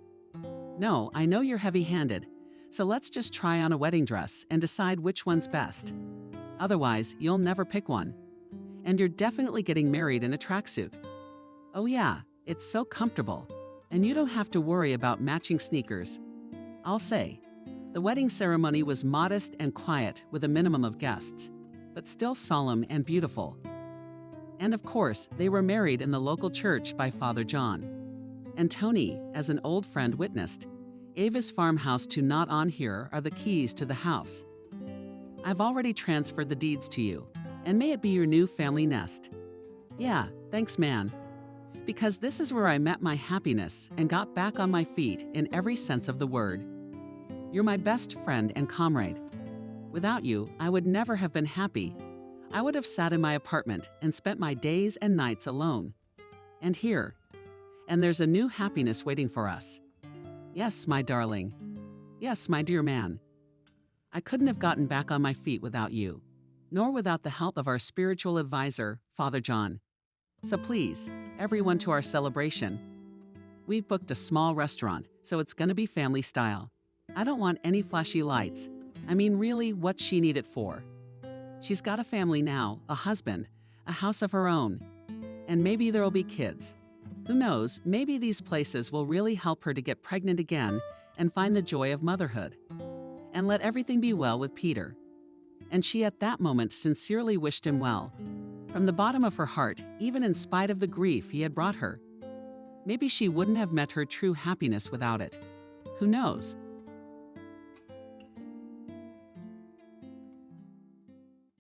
No, I know you're heavy-handed, so let's just try on a wedding dress and decide which one's best. Otherwise, you'll never pick one. And you're definitely getting married in a tracksuit. Oh yeah, it's so comfortable. And you don't have to worry about matching sneakers. I'll say, the wedding ceremony was modest and quiet with a minimum of guests, but still solemn and beautiful. And of course, they were married in the local church by Father John. And Tony, as an old friend witnessed, Ava's farmhouse to Not On Here are the keys to the house. I've already transferred the deeds to you, and may it be your new family nest. Yeah, thanks, man. Because this is where I met my happiness and got back on my feet in every sense of the word. You're my best friend and comrade. Without you, I would never have been happy. I would have sat in my apartment and spent my days and nights alone. And here. And there's a new happiness waiting for us. Yes, my darling. Yes, my dear man. I couldn't have gotten back on my feet without you, nor without the help of our spiritual advisor, Father John. So please, everyone to our celebration. We've booked a small restaurant, so it's gonna be family style. I don't want any flashy lights. Really, what's she need it for? She's got a family now, a husband, a house of her own, and maybe there'll be kids. Who knows, maybe these places will really help her to get pregnant again and find the joy of motherhood. And let everything be well with Peter. And she at that moment sincerely wished him well, from the bottom of her heart, even in spite of the grief he had brought her. Maybe she wouldn't have met her true happiness without it. Who knows?